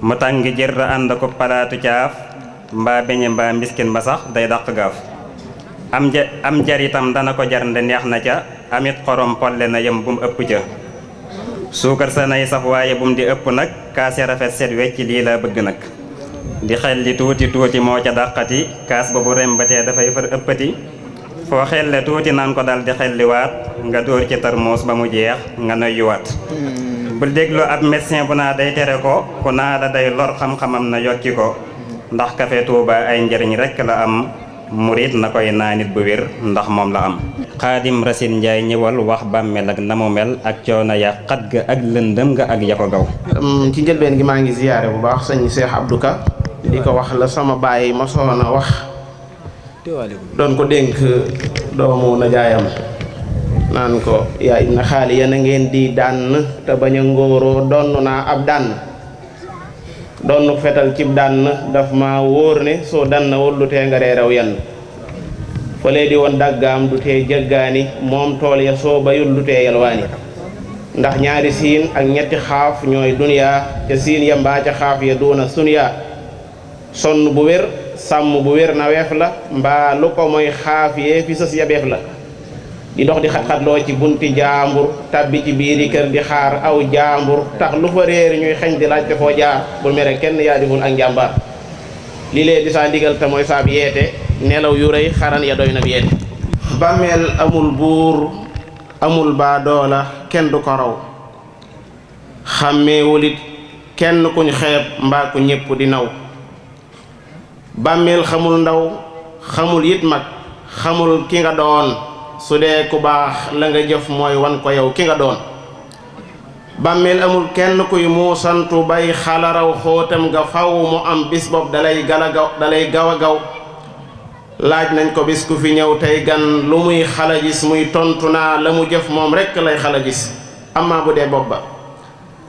mu tàng jër ànd ko palaatu caaf mbaa beñe mbaa mbiskin ba sax day dàq gaaf am jar itam dana ko jar nde neex na ca amit xorom polle na yem bu mu ëpp ca suukar sa nay saf waaye bu mu di ëpp nag kaas ya rafet set wecc lii la bëgg nag di xel li tuuti tuuti moo ca dàqati kaas ba bu rembatee dafay far ëppati foo xelle tuuti naan ko dal di xelliwaat nga dóor ci tarmuus ba mu jeex nga noyyuwaat bul déglu ab médecin bu naa day tere ko ku naa la day lor xam-xamam na yokki ko ndax kafe Touba ay njëriñ rekk la am murit na koy naanit bu wér ndax moom la am Xaadim Rasin Njaay ñëwal wax bàmmeel ak na mu mel ak coono ya xat ga ak lëndëm nga ak ya ko gaw ci njëlbeen gi maa ngi ziyaare bu baax sëñ Cheikh Abdou Ka di ko wax la sama baay ma soona wax doon ko dénk doomu na jaayam naan ko yaa ibna xaali yéen a ngeen di dànn te bañ a ngóoroo donn naa ab dànn donn fetal cib dànn daf ma wóor ne soo dànnawul lu tee nga reeraw yenn fële di woon daggaam du tee jëggaani moom tool ya soo bayul lu tee yalwaani ndax ñaari siin ak ñetti xaaf ñooy duniyaa ca siin ya mbaa ca xaaf ya duuna suniyaa sonn bu wér sàmm bu wér na weef la mbaa lu ko mooy xaaf yee fi sës yabeef la di dox di xat-xatloo ci bunti jaambur tabbi ci biiri kër di xaar aw jaambur tax lu fa réer ñuy xeñ di laajte foo jaar bul mere kenn yaa diful ak njàmbaar li lee di saa ndigal te mooy saab yeete nelaw yu rëy xaran ya doy na bi yeete bàmmeel amul buur amul baa doola kenn du ko raw xàmmeewulit kenn kuñ xeeb mbaa ku ñépp di naw bàmmeel xamul ndaw xamul it mag xamul ki nga doon su dee ku baax la nga jëf mooy wan ko yow ki nga doon bàmmeel amul kenn kuy muusantu bay xalaraw xóotam nga faw mu am bis bopp dalay gaw a gaw laaj nañ ko bis ku fi ñëw tey gan lu muy xala gis muy tontu naa la mu jëf moom rekk lay xala gis amaa bu dee bopp ba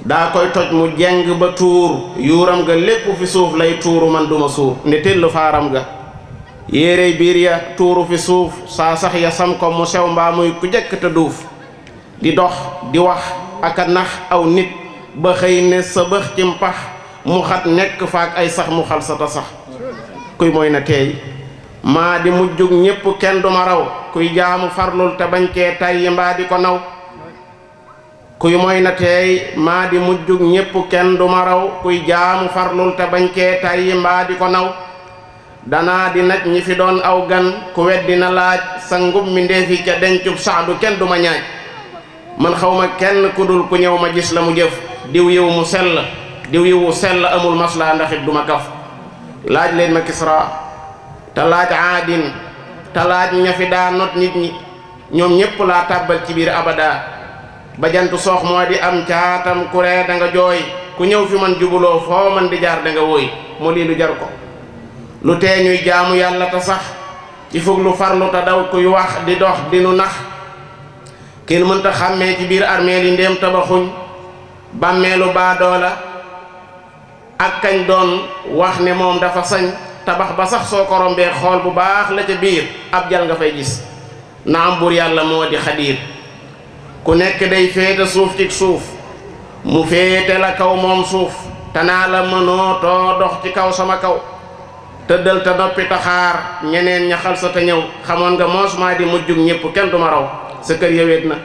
daa koy toj mu jeng ba tuur yuuram ga lépp fi suuf lay tuuru man duma suur ne tellu faaram ga yéerey biir ya tuuru fi suuf saa sax ya sam ko mu sew mbaa muy ku jekk te duuf di dox di wax aka nax aw nit ba xëy ne sa bëx ci mpax mu xat nekk faak ay sax mu xal sa ta sax kuy mooy na teey maa di mujjug ñépp kenn duma raw kuy jaamu farlul te bañ cee tayyi mbaa di ko naw kuy mooy na teey maa di mujjug ñépp kenn duma raw kuy jaamu farlul te bañ cee tayyi mbaa di ko naw danaa di naj ñi fi doon aw gan ku weddi na laaj sa ngub mi ndeefi ca dencub saadu kenn duma ñaaj man xawma kenn ku dul ku ñëw ma gis la mu jëf diw yiw mu sell diw yiw mu sell amul maslaa ndaxit duma kaf laaj leen ma Kisra te laaj aadin te laaj ña fi daa not nit ñi ñoom ñépp laa tàbbal ci biir abada ba jant soox moo di am caatam kuree da nga jooy ku ñëw fi man jubuloo foo man di jaar da nga wóoy mu lii lu jar ko lu tee ñuy jaamu yàlla te sax ci fug lu farlu te daw kuy wax di dox di nu nax kenn mënta xàmmee ci biir armeel yi ndéem tabaxuñ bàmmeelu baadoola ak kañ doon wax ne moom dafa sañ tabax ba sax soo ko rombee xool bu baax la ca biir ab jal nga fay gis naam buur yàlla moo di xadiir ku nekk day féete suuf ci suuf mu féete la kaw moom suuf te naa la mënoo too dox ci kaw sama kaw tëddal te noppi taxaar ñeneen ñaxal sa te ñëw xamoon nga moos maa di mujjug ñépp kenn duma raw sa kër ya wéet na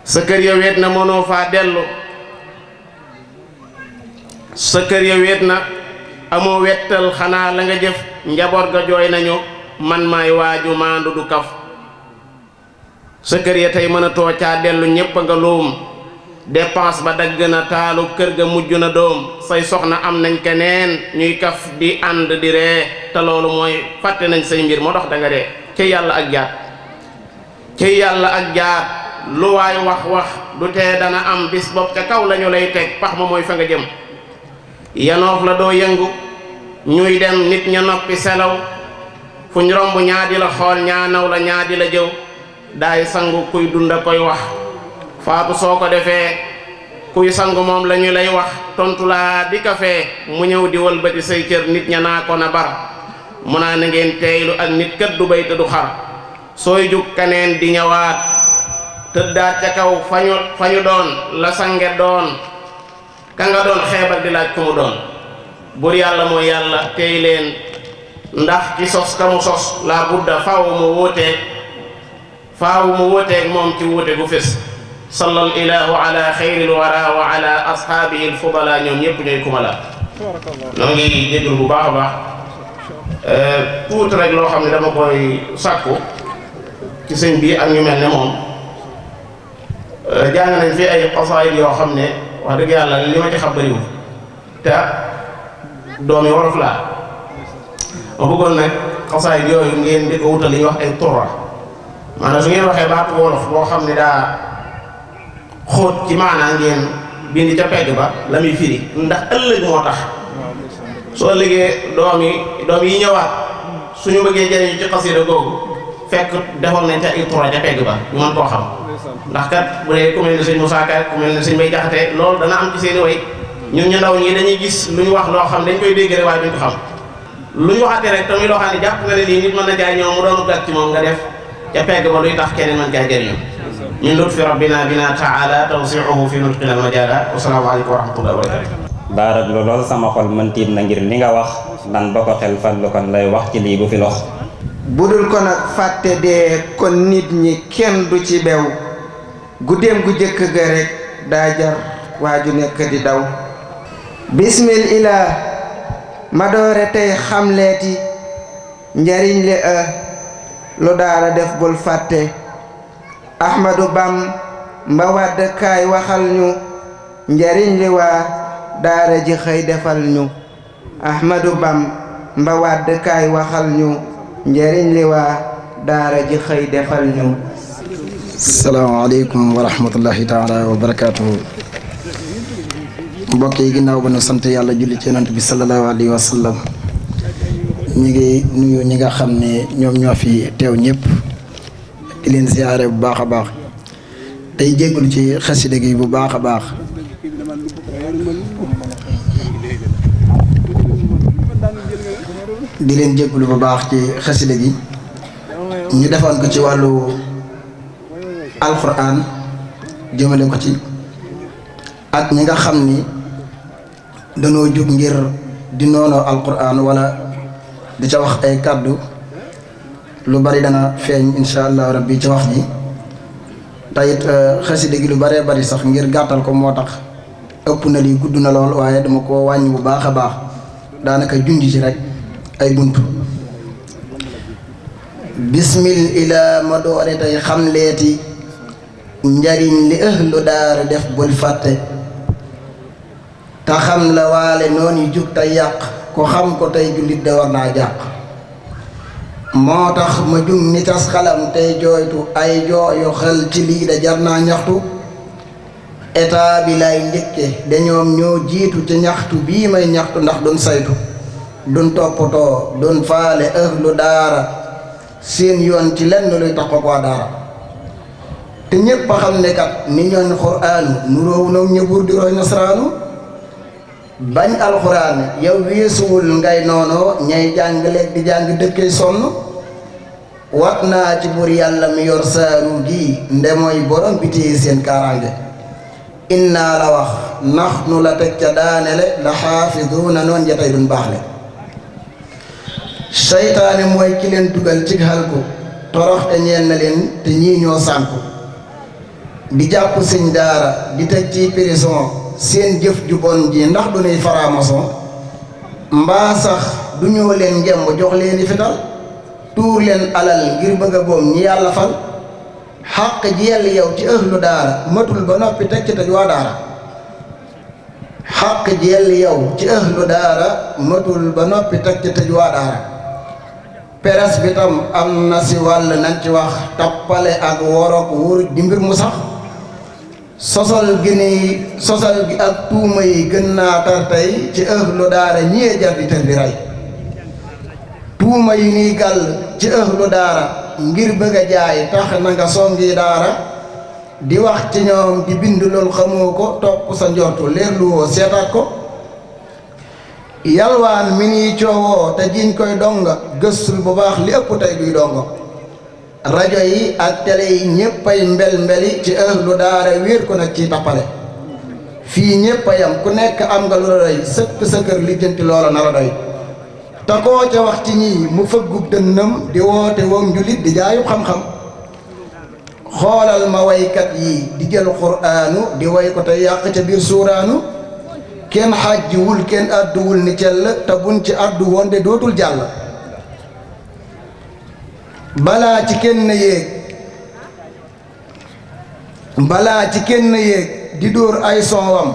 sa kër ya wéet na mënoo faa dellu sa kër ya wéet na amoo wettal xanaa la nga jëf njaboot ga jooy nañu man maay waaju maandu du kaf sa kër ya tey mën a too caa dellu ñépp a nga luum dépense ba dagg na taalu kër ga mujj na doom say soxna am nañ keneen ñuy kaf di ànd di ree te loolu mooy fàtte nañ say mbir moo tax da nga dee ci yàlla ak jaat ci yàlla ak jaat lu waay wax du tee dana am bis bopp ca kaw lañu lay teg pax ma mooy fa nga jëm yanoof la doo yëngu ñuy dem nit ña noppi selaw fu ñu romb ñaa di la xool ñaa naw la ñaa di la jëw daay sangu kuy dunda koy wax faatu soo ko defee kuy sangu moom la ñu lay wax tontu laa di kafee mu ñëw di wëlbati say cër nit ña naa ko na bar mu naa na ngeen teeylu ak nit kat du bay te du xar sooy jug kaneen di ñëwaat tëddaat ca kaw fa ñu doon la sange doon ka nga doon xeebal di laaj ku mu doon bur yàlla mooy yàlla tey leen ndax ki sos ka mu sos laa budda faaw mu wóoteeg moom ci wóote gu fés sallal ilahu ala xayril wara wa ala ashaabihi alfudala ñoom ñëpp ñooy kumala noo ngi jégalu bu baax a baax tuuti rek loo xam ne dama koy sàkku ci sëñ bi ak ñu mel ne moom jàng nañ fi ay xasaayid yoo xam ne wax dëgg yàlla li ma ci xam bëriwul te doomi wolof laa ma bëggoon nag xasaayid yooyu ngeen di ko wutal li ñuy wax ay turra maanaam su ngeen waxee baatu wolof boo xam ne daa xóot ci maanaa ngeen bind ca pegg ba la muy firi ndax ëllëg moo tax soo ëllëgee doom yi ñëwaat suñu bëggee jëriñu ci xasida googu fekk defoon nañ ca ay turra ca pegg ba ñu mën koo xam ndax kat bu dee ku mel ne sëñ Moussa Ka ku mel ne sëñ Bay Jaxate loolu dana am ci seeni way ñun ñu ndaw ñi dañuy gis lu ñu wax loo xam dañ koy dégg rek waaye duñ ko xam lu ñu waxatee rek tamit loo xam ne jàpp nga ne lii nit mën na jaay ñëw mu doonu gàtt ci moom nga def ca pegg ba luy tax keneen mën jaay jëriñu min lutfi rabbina bina taala tawsiuhu fi nutqina almajala wasalaamu aleykum wa rahmatullahi wa barakatu baarab lu lool sama xol mën tiit na ngir li nga wax nan ba ko xel fallu kon lay wax ci lii bu fi lox budul ko nag fàtte dee kon nit ñi kenn du ci bew guddeem gu jëkk ga rek daa jar waaju nekk di daw bismillah ma doore tey xamleeti njariñ li lu daara def bul fàtte Ahmadu Bam mba wadd kaay waxal ñu njariñ li waa daara ji xëy defal ñu Ahmadu Bam mba wadd kaay waxal ñu njariñ li waa daara ji xëy defal ñu. salaamaaleykum wa rahmatullahi taala wa barakaatuhu. mbokk yi ginnaaw ba nu sant yàlla julli ci yonent bi sallallahu alayhi wa sallam ñu ngi nuyu ñi nga xam ne ñoom ñoo fi teew ñëpp di leen ziyaare bu baax a baax tey jéggul ci xasida gi bu baax a baax di leen jéggulu bu baax ci xasida gi ñu defoon ko ci wàllu alquran jëmale ko ci ak ñi nga xam ni dañoo jóg ngir di noonu alquran wala di ca wax ay kàddu lu bari dana feeñ insha allah rabbi ci wax ji tayit xasida gi lu baree bari sax ngir gàttal ko moo tax ëpp na lii gudd na lool waaye dama ko wàññi bu baax a baax daanaka junj ci rek ay buntu bismil ilaa ma doore tey xamleeti njariñ li ëhlu daara def bul fàtte te xam la waale noonu yu jug tey yàq ko xam ko tey jullit de war naa jàq moo tax ma jug ni tas xalam tey jooytu ay jooyu xel ci lii da jar naa ñaxtu état bi lay njëkke dañoom ñoo jiitu ci ñaxtu bii may ñaxtu ndax duñ saytu duñ toppatoo duñ faale ëhlu daara seen yoon ci lenn luy tax ko waa daara te ñépp a xam ne kat ni ñooñ xuraanu nu róowu naw ñëbur di roy nasraanu bañ alxuraan yow weesuwul ngay noonoo ñay jàngaleeg di jàng dëkkee sonn wat naa ci bur yàlla mi yor saaru gi ndemooy borom bi téye seen kaaraange innaa la wax nax nu la teg ca daanele la xaafiduuna noon ja tey duñ baaxle seytaane mooy ki leen dugal ci xalku torox te ñeel na leen te ñii ñoo sànku di jàpp sëñ daara di teg ci prison seen jëf ju bon ji ndax du nuy faramason mbaa sax du ñëw leen ngemb jox leeni fital tuur leen alal ngir bëgg a boom ñi yàlla fal xàq ji yell yow ci ëhlu daara matul ba noppi teg ci tëj waa daara xàq ji yell yow ci ëhlu daara matul ba noppi teg ci tëj waa daara peres bi tam am na si wàll nañ ci wax tappale ak worok wuruj di mbir mu sax sosal gi ak tuuma yi gën naa tar tey ci ëhlu daara ñiyee jar di tër bi rey tuuma yi nii gàll ci ëhlu daara ngir bëgg a jaay tax na nga songi daara di wax ci ñoom di bind lool xamoo ko topp sa njortu leerluwoo seetaat ko yalwaan mi nii coowoo te jiñ koy donga gëstul bu baax li ëpp tey duy dongo rajo yi ak télé yi ñéppay mbel-mbeli ci ëhlu daara wéer ko nag ci tappale fii ñépp a yam ku nekk am nga lu la doy sëkk sa kër lijjanti loola na la doy te koo ca wax ci ñii mu fëggub dënnam di woote woom njulit di jaayub xam-xam xoolal ma waykat yi di jël quraanu di way ko te yàq ca biir suuraanu kenn xàjjiwul kenn àdduwul ni cell te buñ ci àddu woon de dootul jàll balaa ci kenn yéeg di dóor ay sonwam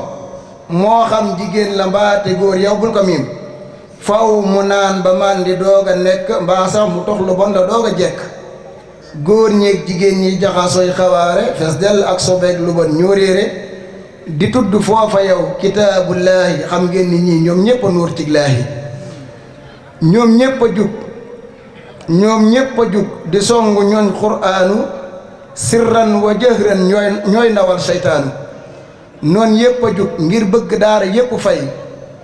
moo xam jigéen la mbaate góor yow bul ko miim faw mu naan ba màndi doog a nekk mbaa sax mu tox lu bon la doog a jekk góor ñeeg jigéen ñi jaxasooy xawaare fes dell ak sobeeg lu bon ñoo réere di tudd foofa yow kitaabullaahi xam ngeen ni ñii ñoom ñépp a nuur ciglaahi ñoom ñépp a jug di songu ñooñ quraanu sirran wa jëhran ñooy ndawal seytaanu noon yépp a jug ngir bëgg daara yépp fay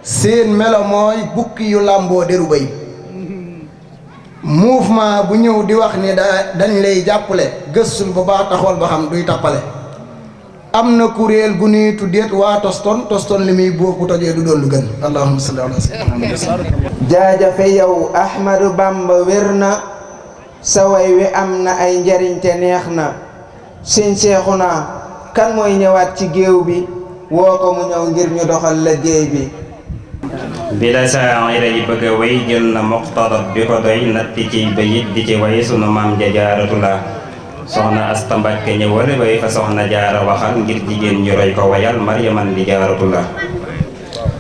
seen melo mooy bukki yu làmboo deru bay mouvement bu ñëw di wax ni dañ lay jàppale gëstul bu baax taxool ba xam duy tappale am na kuréel gu nuy tuddeet waa toston li muy buuf bu tojee du doon lu gën allahumma salli ala sayyidina jaajëfe yow Ahmadu Bamba wér na sa way wi am na ay njariñ te neex na sëñ Seexuna kan mooy ñëwaat ci géew bi woo ko mu ñëw ngir ñu doxal liggéey bi bi la saayira yi bëgg a way jël na muqtadab bi ko doy natti ciy bayit di ci way sunu maam ja Jaaratullah soxna Asta Mbàkke ñëwal way fa soxna Jaara waxal ngir jigéen ñu roy ko wayal Maryaman di Jaaratullah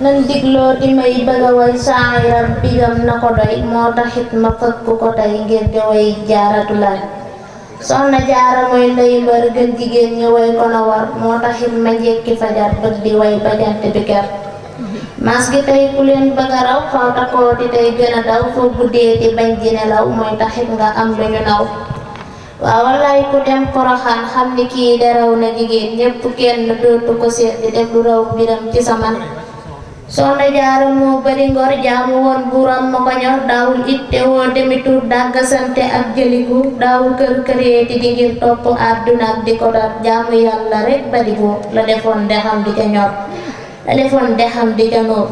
nan digloo di may bëgg a way saayiram bigam na ko doy moo taxit ma fëkk ko tey ngir di way Jaaratullah soxna Jaara mooy ndey mbër gën jigéen ñi way ko na war moo taxit ma njekki fajar bëgg di way ba jant bi ker mas gi tey ku leen bëgg a raw faw takkooti tey gën a daw foo guddee di bañ di nelaw mooy taxit nga am lu ñu naw waaw wallaay ku dem Poroxaan xam ni kii de raw na jigéen ñépp kenn dootu ko seet di def lu raw biram ci saman Soxna Jaara moo bari ngor jaamu woon buuram ma ko ñor daawul itte woo demitur dàggasante ak jëliku daawul kër këreeti di ngir topp àdduna ak di ko dat jaamu yàlla rek barigo la defoon dexam di ca ñor la defoon dexam di ca nóor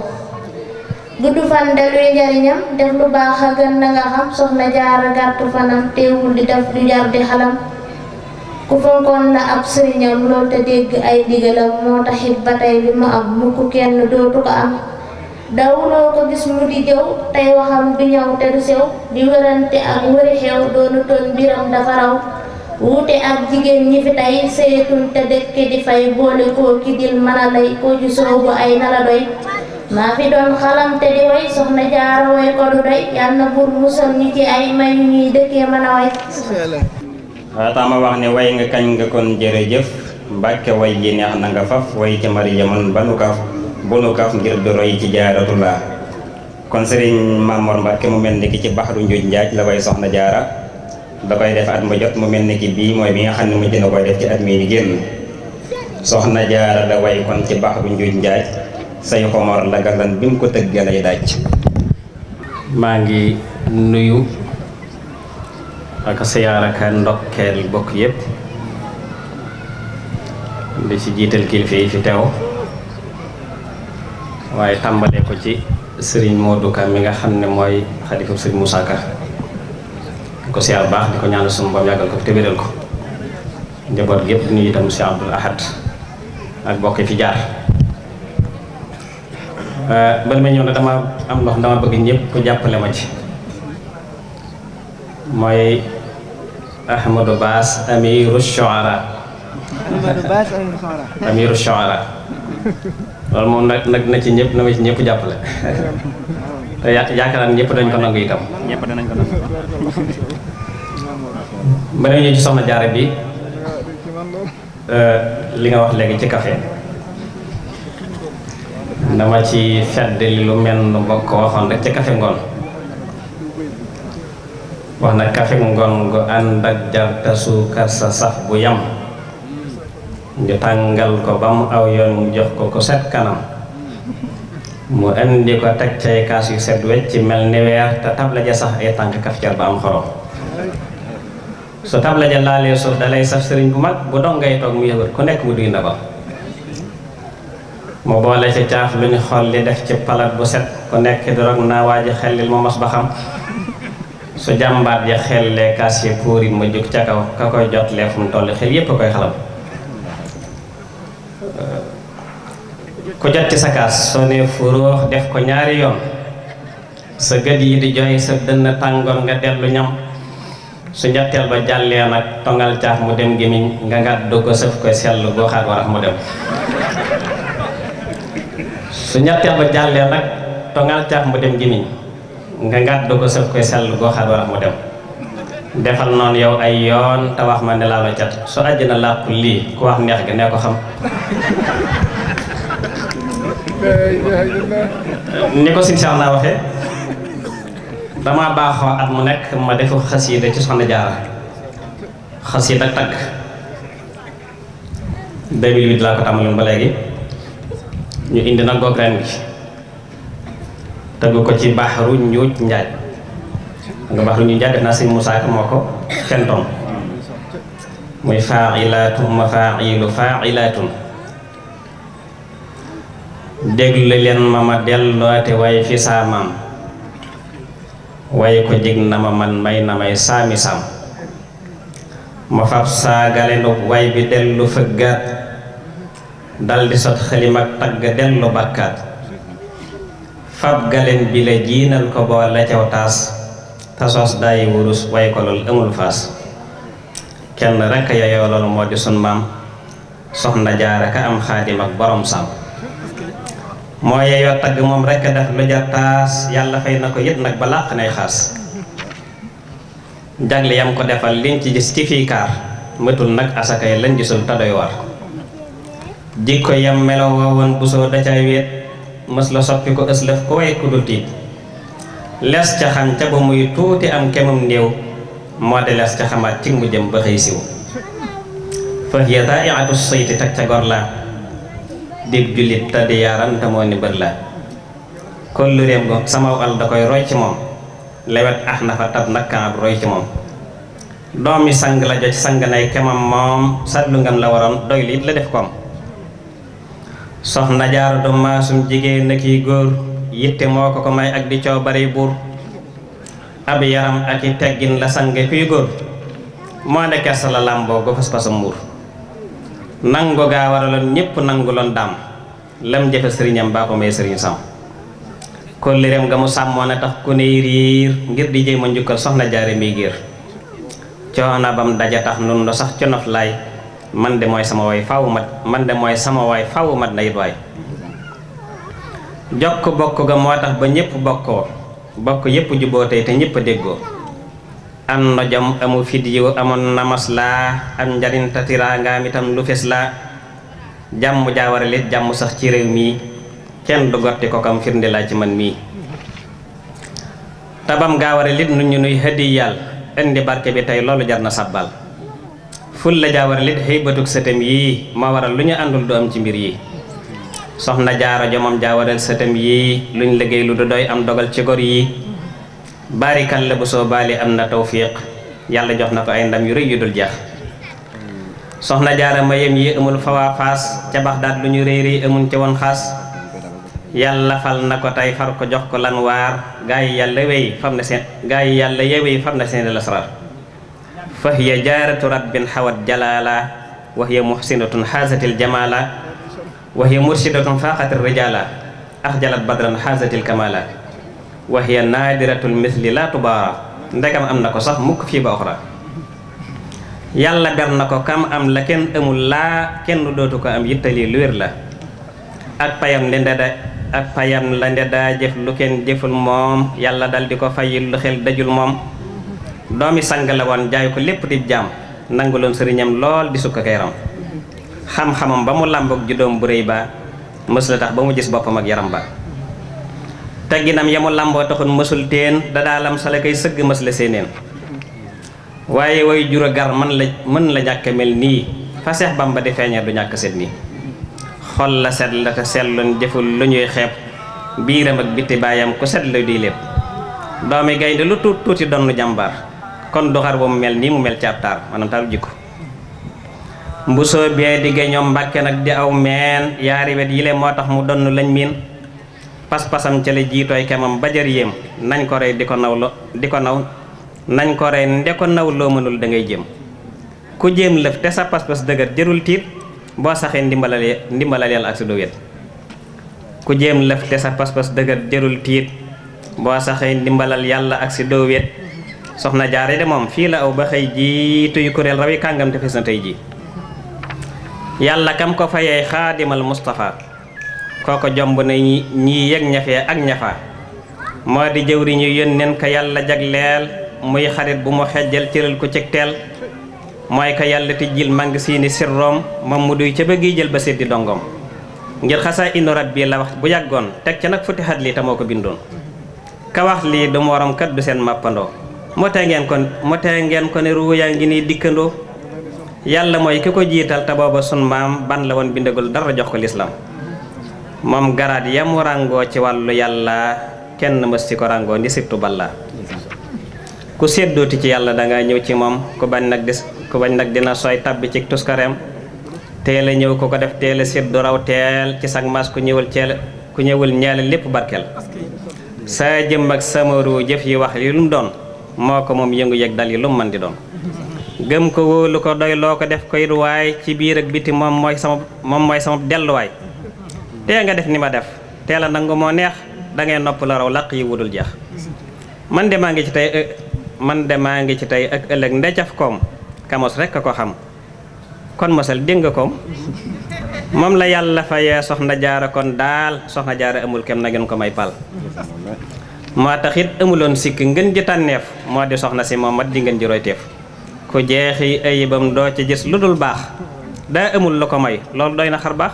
gudd fan de luy njariñam def lu baax a gën na nga xam Soxna Jaara gàtt fanam teewul di def lu jar di xalam ku fonkoon la ab sëriñam lool te dégg ay ndigalam moo taxit ba tey li mu am mukk kenn dootu ko am dawuloo ko gis mu di jëw tey waxam du ñëw te du sew di wërante ak wëri xew doonu toon mbiram dafa raw wuute ak jigéen ñi fi tey seetul te dëkke di fay boole koo ki dil mën a lay koo ju soobu ay nala doy maa fi doon xalam te di way Soxna Jaara way ko du doy yal na bur musal ñi ci ay may ñuy dëkkee mën a way waaw tax ma wax ne way nga kañ nga kon jërëjëf Mbàkke way ji neex na nga faf way ci Mariyamun ba nu kaf bu nu kaf ngir du roy ci Jaaratullah kon sëriñ Mamor Mbàkke mu mel ni ki ci Baxru Njuuj Njaaj la way Soxna Jaara da koy def at mu jot mu mel ni ki bii mooy bi nga xam ne mujj na koy def ci at mii ni génn Soxna Jaara la way kon ci Baxru Njuuj Njaaj say xomor la galan bi mu ko tëggee lay daaj. maa ngi nuyu ak siyaara ka ndokkeel bokk yépp di ci jiital kilifa yi fi teew waaye tàmbalee ko ci sëriñ Modou Ka mi nga xam ne mooy xalifa sëriñ Moussa Ka di ko siyaar baax di ko ñaanal sunu boom yàggal ko fi te wéral ko njaboot gépp di nuyu itam Cheikh Abdoul Ahad ak bokk fi jaar bala ma ñëw na dama am ndox dama bëgg ñëpp ku jàppale ma ci mooy Ahmadou Bass Amiru Shuara Amiru Shuara loolu moom nag na ci ñëpp na ma ci ñëpp jàppale te yaakaar naa ñëpp dañ ko nangu itam ñëpp danañ ko nangu ba ñëw ci Soxna Jaara bi li nga wax léegi ci café dama ci fedd li lu mel nu bokk waxoon rek ci café ngoon wax na café ngoon gu ànd ak jarta suukar sa saf bu yam ñu tàngal ko ba mu aw yoon mu jox ko ko set kanam mu indi ko teg cay kaas yu set wecc ci mel ni weer te tabla ja sax ay tànk kafcar ba am xorom su tabla ja laalee suuf dalay saf sëriñ bu mag bu dong ngay toog mu yëgut ku nekk mu duy na ko mu boole ci caaf lu ñu xool li def ci palat bu set ku nekk di rog naa waaji xellil ma mos ba xam su jàmbaat ja xellee kaas yi puuri ma jóg ca kaw ka koy jot lee fu mu toll xel yépp a koy xalam ku jot ci sa kaas soo ne furóox def ko ñaari yoon sa gët yi di joxe sa dënn tàngoor nga dellu ñam su ñetteel ba jàllee nag tongal caaf mu dem gémmiñ nga ngàddu ko sëf koy sell gooxaat warax mu dem su ñetteel ba jàllee nag tongal caaf mu dem gémmiñ nga ngàddu ko sëf koy sell gooxaat warax mu dem defal noonu yow ay yoon te wax ma ne laa la cat su àjjana làqu lii ku wax neex gi nee ko xam ni ko sin Cheikh naa waxee dama baaxoo at mu nekk ma defu xasiida ci Soxna Jaara xasiida ak tagg 2008 laa ko tàmbaloon ba léegi ñu indi nag goog ren gi tëgg ko ci Baxru Njuuj Njaaj nga Baxru Njuuj Njaaj def naa sëñ Moussa Ka moo ko fentoon muy faa'ilaatu mafaa'ilu faa'ilaatun déglu leen ma delloote way fi saa maam way ko jig na ma man may na may saami saam ma fab saa galenu way bi dellu fëggaat daldi sot xëlim ak tagg dellu bakkaat fab galen bi la jiinal ko boole caw taas tasos dayi wurus way ko lool amul faas kenn rekk yayoo loolu moo di sun maam Soxna Jaara ka am xaadim ak borom sam moo yeyoo tagg moom rekk def lu jar taas yàlla fay na ko yët nag ba làq nay xaas jagle yam ko defal liñ ci gis ci fii kaar mëtul nag asakay lañ gisul te doy war jikko yam melo woowoon busoo da ca wéet mës la soppi ko ëslëf ko way ku dul tiit les ca xam ca ba muy tuuti am kemum néew moo de les ca xamaat ci mu jëm ba xëy siw fa hiya daa'i'atu sayti teg ca gor la dig jullit te di yaaram te moo ni bët la kóllëreem go sama al da koy roy ci moom lewet ax na fa tab nakkaab roy ci moom doomi sang la joj sang nay kemam moom sadlu ngam la waroon doy liit la def koom soxna Jaara du maasum jigéen na kiy góor yitte moo ko may ak di coow bari buur ab yaram ak i teggin la sange kuy góor moo ne kersa la làmboo go fas pasam muur nangu gaa waraloon ñépp nangu loon daam lam jëfe sëriñam baa ko may sëriñ sam kóllëreem nga mu sàmmoon a tax ku ney riir ngir di jéem a njukkal soxna Jaara mi géer coono bam daja tax nun do sax conof laay man de mooy sama waay fawu mat na it waay jokk bokk ga moo tax ba ñépp bokkoo bokk yépp juboo tey te ñépp a déggoo am na jom amu fit yiw amoon na mos laa am njariñ tatira ngaam itam lu fes laa jàmm jaawaralit jàmm sax ci réew mii kenn du gotti ko kam firnde laa ci man mii tabam gaawaralit nu ñu nuy hëddi yàlla indi barke bi tey loolu jar na sabbal ful la jaawaralit xëy batug sëtam yii ma waral lu ñu àndul du am ci mbir yi soxna Jaara jomam jaawaral sëtam yii luñ liggéey lu du doy am dogal ci gor yi barikal la bu soo baali am na tawfiq yàlla jox na ko ay ndam yu rëy yu dul jeex soxna Jaara mayem yi amul fawaa faas ca Baxdaad lu ñu réy réy amul ca woon xaas yàlla fal na ko tey far ko jox ko lan waar gaa yi yàlla yewey fam na seen lasrar fa hiya jaaratu rabbin xawat jalaala wa hiya muhsinatun xaasatil jamaala wa hiya murshidatun faaxatir rijaala axjalat badran xaasatil kamaala wa hiya naadiratul misli laa tubaara ndegam am na ko sax mukk fii ba oxra yàlla ber na ko kam am la kenn amul laa kenn dootu ko am yittali lu wér la ak payam la ndedaa jëf lu kenn jëful moom yàlla dal di ko fayil lu xel dajul moom doomi sang la woon jaay ko lépp di jaam nanguloon sëriñam lool di sukka kayram xam-xamam ba mu làmboog juddoom bu rëy ba mës la tax ba mu gis boppam ak yaram ba tegginam ya mu làmboo taxul mësul teen dadaalam sale kay sëgg mës la séeneen waaye way jura gar mën la ñàkk mel nii fa Seex Bamba di feeñee du ñàkk set nii xol la set la te selloon jëful lu ñuy xeeb biiram ak bitti baayam ku set la di lépp doomi gaynde lu tuuti donn jàmbaar kon du xar bu mu mel nii mu mel ci ab taar maanaam taaru jikko mbusoo bee digge ñoom Mbàkke nag di aw meen yaari wet yile moo tax mu donn lañ miin pas-pasam ca la jiitooy kemam ba jër yéem nañ ko rey nañ ko rey nde ko naw loo mënul da ngay jëm ku jéem lëf te sa pas-pas dëgër jërul tiit boo saxee ndimbalal yàlla ak si doo wet ku jéem lëf te sa pas-pas dëgër jërul tiit boo saxee ndimbalal yàlla ak si doo wet soxna Jaara de moom fii la aw ba xëy ji tuy kuréel rawi kàngam te fes na tey ji yàlla kam ko fayee xaadimal Mustafa kooko jomb na ñii yëg ñafee ak ñafa moo di jëwriñu yónneen ka yàlla jagleel muy xarit bu mu xejjal cëral ko cig teel mooy ka yàlla tijjil mang siini sirroom moom mu duy ca bëggi jël ba seddi dongom ngir xasaa inu rabbi la wax bu yàggoon teg ca nag futi xat lii te moo ko bindoon ka wax lii du morom kat du seen màppandoo moo tee ngeen ko ne ruu yaa ngi nii dikkandoo yàlla mooy ki ko jiital te booba sun maam ban la woon bindagul dara jox ko lislaam moom garaat yamu ràngoo ci wàllu yàlla kenn mës ci ko ràngoo ni sibtu balla ku séddooti ci yàlla danga ñëw ci moom ku bañ nag dina sooy tabbi ci tuskareem teel a ñëw ku ko def teel a séddu raw teel ci sag mas ku ñëwul ñeele lépp barkeel sa jëm ak samaru jëf yi wax yi lu mu doon moo ko moom yëngu yëg dal yi lu mu mën di doon gëm ko wóolu ko doy loo ko def koy ruwaay ci biir ak biti moom mooy sama delluwaay tee nga def ni ma def teel a nangu moo neex dangay nopp la raw laq yi wudul jeex man de maa ngi ci tey ak ëllëg ndecaf koom kamos rekk a ko xam kon mosal dégg nga koom moom la yàlla fayee soxna Jaara kon daal soxna Jaara amul kem na ngeen ko may pal moo tax it amuloon sikk ngeen ji tànneef moo di soxna si moom mat di ngeen ji royteef ku jeexi ayibam doo ci gis lu dul baax daa amul lu ko may loolu doy na xar baax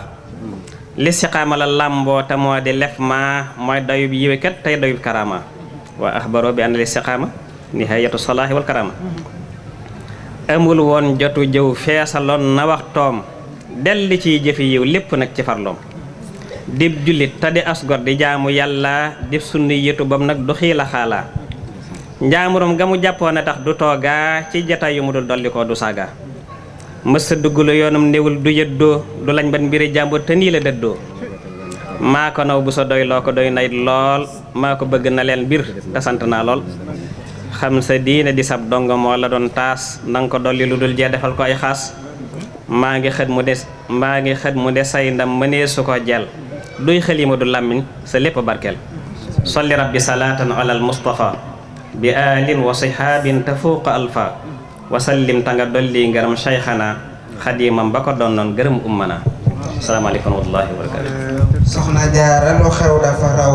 li siqaama la làmboo te moo di lef ma mooy dayub yiwekat tey dayub karaama waa axbaro bi ana li siqaama nihayatu salaahi wal karaama amul woon jotu jëw feesaloon na wax toom delli ciy jëfi yiw lépp nag ci farloom dib jullit te di asgor di jaamu yàlla dib sunni yitu bam nag du xiila xaala njaamuram ga mu jàppoon a tax du toogaa ci jataay yu mu dul dolli ko du saaga mësta dugg lu yoonum néewul du yëddoo du lañ ban mbiri jàmbur te nii la dëddoo maa ko naw bu sa doy loo ko doy nayit lool maa ko bëgg na leen mbir te sant naa lool xam sa diine di sab dongo moo la doon taas nanga ko dolli lu dul jee defal ko ay xaas maa ngi xët mu des say ndam mënee su ko jel duy xalima du làmmiñ sa lépp barkeel solli rabbi salaatan alal mustafa bi alin wa sihaabin tafuuqa alfa wasallim ta nga dolli ngërëm cheikhana xadimam ba ko doon noon gërëm ummana asalaamaaleykum wa rahmatullahi wa barakatu soxna jaara lu xew dafa raw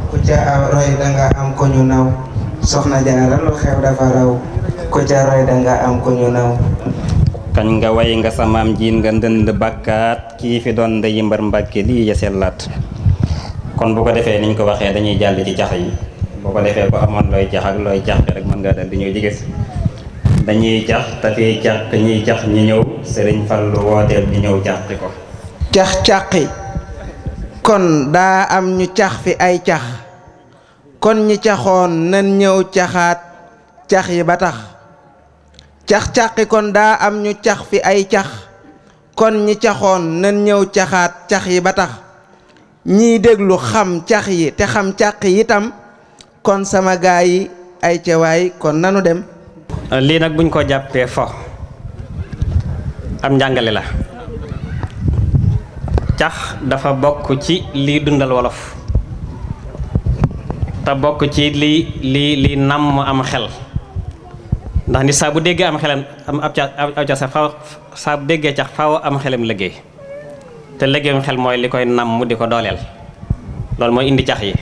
ku ca roy danga am ko ñu naw soxna jaara lu xew dafa raw ku ca roy danga am ko ñu naw kañ nga way nga samaam jiin nga ndënd bàkkaat kii fi doon ndeyi mbar mbàkke lii ya sellaat kon bu ko defee niñ ko waxee dañuy jàll ci cax yi bu ko defee ko amoon looy cax ak looy cax rek mën nga dal di ñëw jigéen dañuy cax te fii cax ñuy cax ñi ñëw sëriñ Fallu wooteel di ñëw cax ko cax-caqi kon daa am ñu cax fi ay cax kon ñi caxoon nan ñëw caxaat cax yi ba tax cax-caqi kon daa am ñu cax fi ay cax kon ñi caxoon nan ñëw caxaat cax yi ba tax ñiy déglu xam cax yi te xam caq yi itam kon sama gaa yi ay cewaay kon nanu dem lii nag buñ ko jàppee fo am njàngale la cax dafa bokk ci liy dundal wolof te bokk ci li namm am xel ndax ni saa bu déggee am xelam am ab cax sa faw saa bu déggee cax faw am xelam liggéey te liggéeyum xel mooy li koy namm di ko dooleel loolu mooy indi cax yi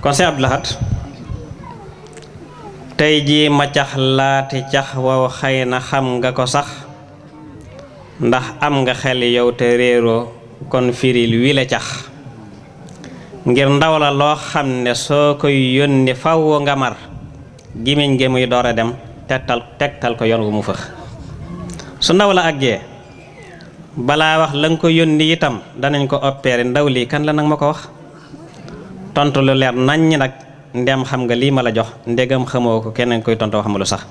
kon Sëñ Abdou Lahad tey jii ma cax laati cax wow xëy na xam nga ko sax ndax am nga xel yow te réeroo kon firil wi la cax ngir ndaw la loo xam ne soo koy yónni faw nga mar gimiñ gi muy door a dem tegtal ko yoon wu mu fëx su ndaw la àggee balaa wax la nga ko yónni itam danañ ko opéré ndaw lii kan la nag ma ko wax tontu lu leer naññ nag ndem xam nga lii ma la jox ndegam xamoo ko keneen koy tontu wax ma lu sax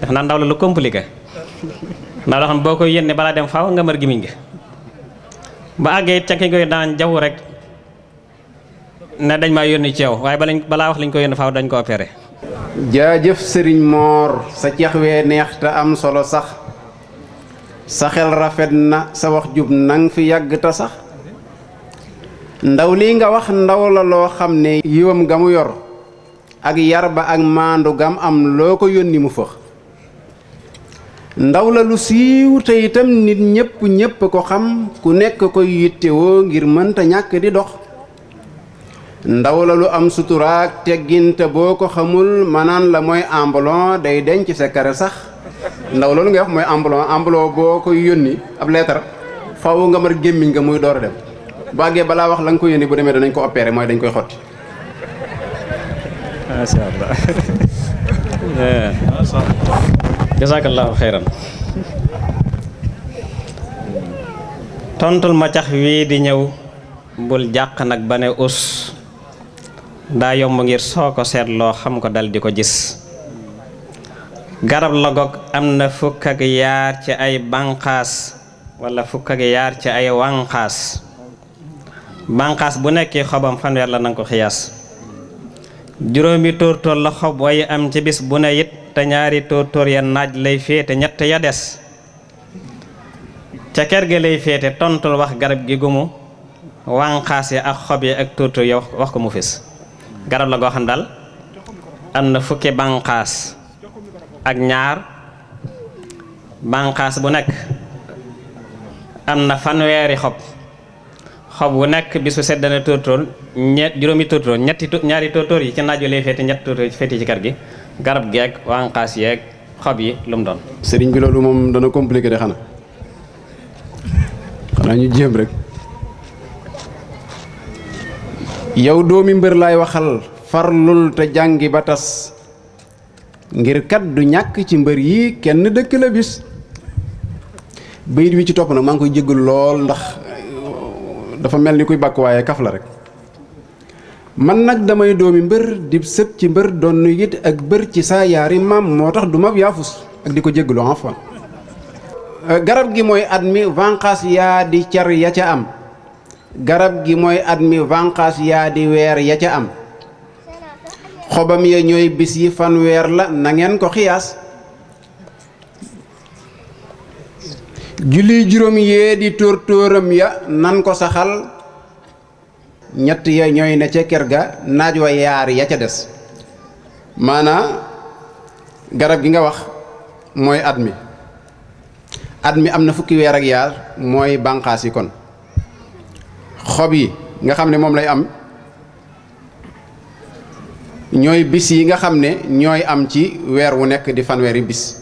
def naa ndaw la lu compliqué ndaw la xam boo koy yónni balaa dem faaw nga mar gimiñ gi ba àggee it ca ki koy daan jaww rek ne dañ maa yónni ci yow waaye balaa wax lañ ko yónni faaw dañ ko opéré. jaajëf sëriñ Moor sa ceex wee neex te am solo sax sa xel rafet na sa wax jub nang fi yàgg ta sax ndaw lii nga wax ndaw la loo xam ne yiwam ga mu yor ak yar ba ak maandu gam am loo ko yónni mu fëx ndaw la lu siiw te itam nit ñépp ko xam ku nekk koy yittewoo ngir mënta ñàkk di dox ndaw la lu am suturaak tegginte boo ko xamul manaan la mooy ambulon day denc secret sax ndaw loolu ngay wax mooy ambulon boo koy yónni ab leetar faw nga mar gémmiñ nga muy door a dem bàggee balaa wax la nga ko yónni bu demee danañ ko opéré mooy dañ koy xotti masha Allah jazakallahu xayran tontul ma cax wii di ñëw bul jàq nag ba ne us daa yomb ngir soo ko seetloo xam ko dal di ko gis garab la goog am na fukk ak yaar ci ay banqaas wala fukk ak yaar ci ay wànqaas banqaas bu nekkee xobam fanweer la nanga ko xiyaas juróomi tóortóor la xob way am ci bis bu ne it te ñaari tóortóor ya naaj lay féete ñett ya des ca kër ga lay féete tontul wax garab gi gumu wànqaas yi ak xob yi ak tóortóor ya wax ko mu fis garab la goo xam daal am na fukki banqaas ak ñaar banqaas bu nekk am na fanweeri xob bu nekk bisu sedd na tóortóor juróomi tóortóor ñaari tóortóor yi ci naaj wi lay féete ñetti tóortóor yi féete ci kër gi garab geeg wànqaas yeeg xob yi lu mu doon. sëriñ bi loolu moom dana compliqué de xanaa ñu jéem rek. yow doomi mbër laay waxal farlul te jàngi ba tas ngir kat du ñàkk ci mbër yi kenn dëkk la bis bayit wi ci topp nag maa ngi koy jéggalu lool ndax dafa mel ni kuy bàkk waaye kaf la rek. man nag damay doomi mbër di sët ci mbër doon nu it ak bër ci saa yaari maam moo tax du ma yaafus ak di ko jéggalu enfant. garab gi mooy at mi vanqaas yaa di car ya ca am. garab gi mooy at mi vanqaas yaa di weer ya ca am. xobam ya ñooy bis yi fanweer la na ngeen ko xiyaas. julli juróom yee di tóor tóoram ya nan ko saxal. ñett ya ñooy ne ca kër ga naaj wa yaar ya ca des. maanaa garab gi nga wax mooy at mi. at mi am na fukki weer ak yaar mooy bànqaas yi kon. xob yi nga xam ne moom lay am ñooy bis yi nga xam ne ñooy am ci weer wu nekk di fanweeri bis.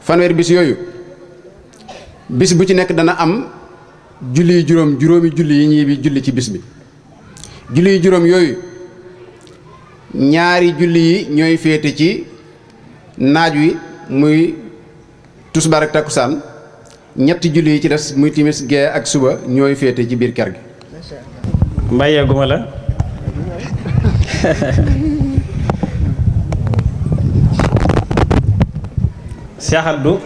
fanweeri bis yooyu bis bu ci nekk dana am julli juróomi julli yi ñii bi julli ci bis bi. julli juróom yooyu ñaari julli yi ñooy féete ci naaj wi muy tusbaar ak takkusaan. ñetti julli yi ci des muy timis gee ak suba ñooy féete ci biir kër gi. mbayeeguma la Cheikh Abdou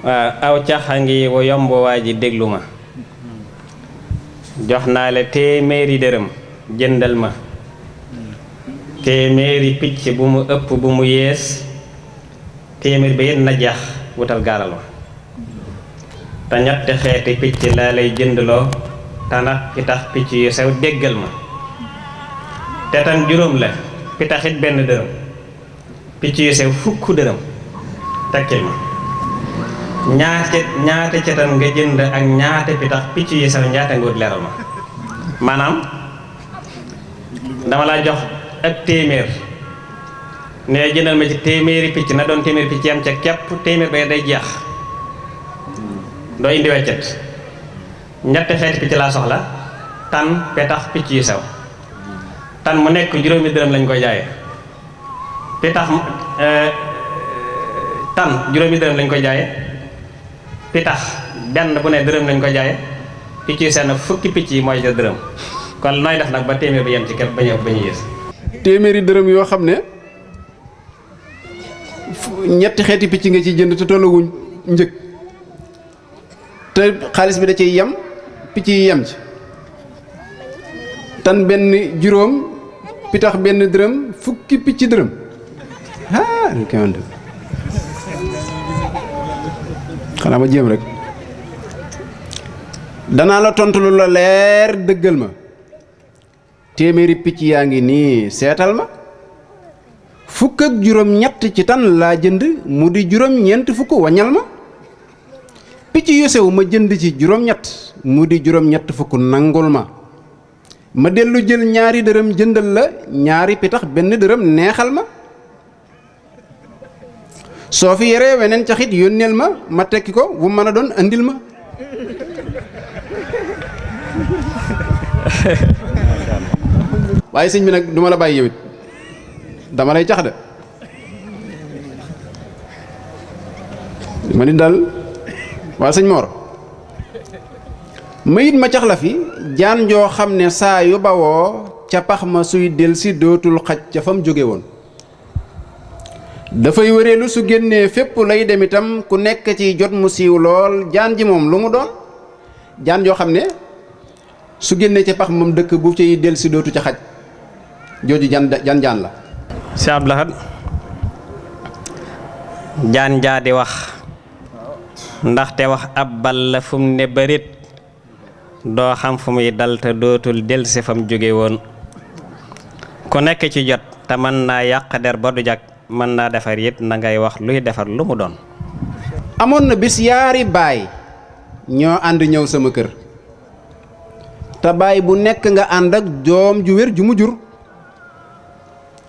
waaw aw caxa ngi wo yomb waa ji déglu ma jox naa la téeméeri dërëm jëndal ma téeméeri picc bu mu ëpp bu mu yees téeméer ba yéen na jax wutal gaaral ma te ñetti xeeti picc laa lay jëndloo te nag pitax picc yu sew déggal ma te tan juróom la pitaxit benn dërëm picc yu sew fukk dërëm tekkil ma ñaate cetan nga jënd ak ñaate pitax picc yu sew ñaate nga wut leeral ma maanaam dama laa jox ak téeméer ne jëndal ma ci téeméeri picc na doon téeméeri picc yam ca képp téeméer ba day jeex doo indi weccet ñetti xeeti picc laa soxla tan petax picc yu sew tan mu nekk juróomi dërëm lañ koy jaaye pitax tan juróomi dërëm lañ koy jaaye pitax benn bu ne dërëm lañ koy jaaye picc yu sew nag fukki picc yi mooy jël dërëm kon nooy def nag ba téeméer ba yem ci képp bañ a yées téeméeri dërëm yoo xam ne ñetti xeeti picc nga ciy jënd te tolluwuñ njëg te xaalis bi da ciy yem picc yi yem ci tan benn juróom pitax benn dërëm fukki picc dërëm xanaa ma jéem rek danaa la tontu lu la leer dëggal ma téeméeri picc yaa ngi nii seetal ma fukk ak juróom ñett ci tan laa jënd mu di juróom ñeent fukk waññal ma picc yu sew ma jënd ci juróom ñett mu di juróom ñett fukk nangul ma dellu jël ñaari dërëm jëndal la ñaari pitax benn dërëm neexal ma soo fi yoree weneen caxit yónneel ma tekki ko bu mën a doon andil ma waaye sëñ bi nag duma la bàyyi yow it dama lay cax de ma ni dal waa sëñ Mor ma it ma cax la fi jaan joo xam ne saa yu bawoo ca pax ma suy delsi dootul xaj ca fam jóge woon dafay wëreelu su génnee fépp lay dem itam ku nekk ci jot mu siiw lool jaan ji moom lu mu doon jaan joo xam ne su génnee ca pax moom dëkk bu ciy delsi dootu ca xaj jooju jaan la Cheikh Abdou Lahad jaan jaa di wax ndaxte wax ab bal la fu mu ne bërit doo xam fu muy dal te dootul delsi fa mu jóge woon ku nekk ci jot te mën naa yàq der ba du jag mën naa defar it na ngay wax luy defar lu mu doon. amoon na bis yaari baay ñoo ànd ñëw sama kër te baay bu nekk nga ànd ak doom ju wér ju mu jur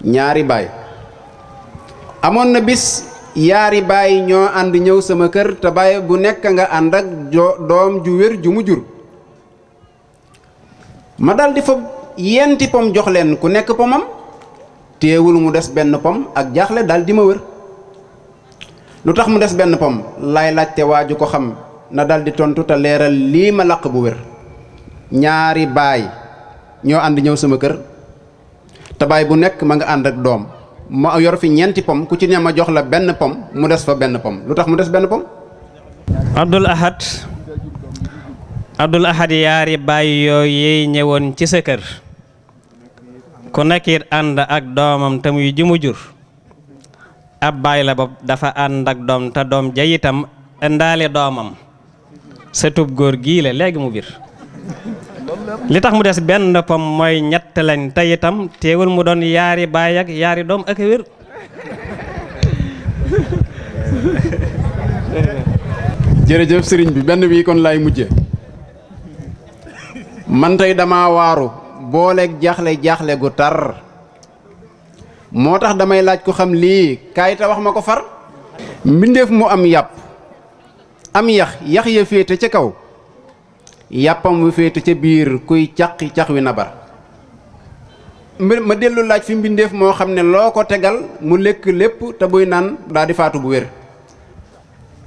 ñaari baay amoon na bis yaari baay ñoo ànd ñëw sama kër te baay bu nekk nga ànd ak doom ju wér ju mu jur ma daldi fa yenti pom jox leen ku nekk pomam teewul mu des benn pom ak jaaxle daldi ma wër lu tax mu des benn pom laay laajte waaju ko xam na dal di tontu te leeral lii ma laq bu wér. ñaari baay ñoo ànd ñëw sama kër te baay bu nekk ma nga ànd ak doom ma yor fi ñeenti pom ku ci ne ma jox la benn pom mu des fa benn pom lu tax mu des benn pom. Abdul Ahad yaari baay yooyu ñëwoon ci sa kër ku nekk it ànd ak doomam te muy ji mu jur ab baay la bopp dafa ànd ak doom te doom ja itam indaale doomam sa tub góor gii la léegi mu biir li tax mu des benn pom mooy ñett lañ te itam teewul mu doon yaari baay ak yaari doom ak wér. jërëjëf sëriñ bi benn bii kon laay mujje man tey dama waaru booleeg jaaxle gu tar moo tax damay laaj ko xam lii kaay ta wax ma ko far. mbindeef mu am yàpp am yax ya féete ca kaw yàppam wu féete ca biir kuy caqi cax wi nabar ma dellu laaj fi mbindeef moo xam ne loo ko tegal mu lekk lépp te buy naan daa di faatu bu wér.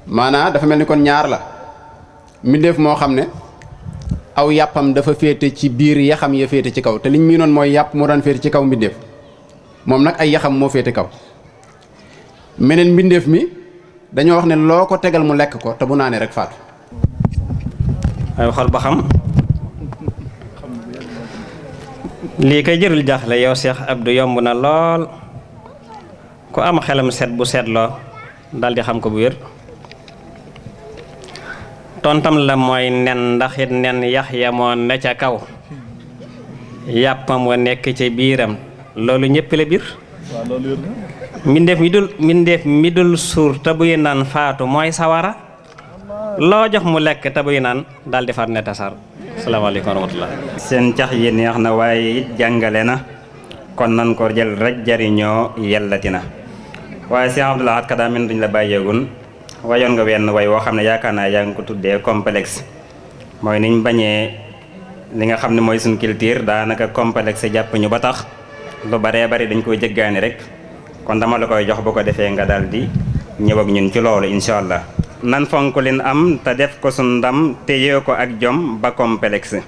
maanaa dafa mel ni kon ñaar la mbindeef moo xam ne aw yàppam dafa féete ci biir yaxam ya féete ci kaw te liñ mii noon mooy yàpp moo daan féete ci kaw mbindeef moom nag ay yaxam moo féete kaw. meneen mbindeef mi dañoo wax ne loo ko tegal mu lekk ko te bu naanee rek faatu. ay xol ba xam lii kay jërul jaaxle yow Cheikh Abdou yomb na lool ku am xelam set bu seetloo daldi xam ko bu wér. tontam la mooy nen ndax it nen yax ya moo ne ca kaw yàppam wa nekk ca biiram loolu ñëpp la biir. mbindeef mi dul suur te buy naan faatu mooy sawara loo jox mu lekk te buy naan daal di faat ne tasar. asalaamaaleykum wa rahmatullah. seen cax yi neex na waaye it jàngale na kon nan ko jël rek jariñoo yellati na waaye Cheikh Abdoul Ahad Ka daa mel duñ la bàyyeegun wayoon nga wenn way woo xam ne yaakaar naa yaa ngi ko tuddee complexe mooy niñ bañee li nga xam ne mooy suñ culture daanaka complexe jàpp ñu ba tax lu baree bari dañ koy jëggaani rek kon dama la koy jox bu ko defee nga daal di ñëw ak ñun ci loolu incha allah. nan fonk lin am te def ko suñ ndam te yee ko ak jom ba complexe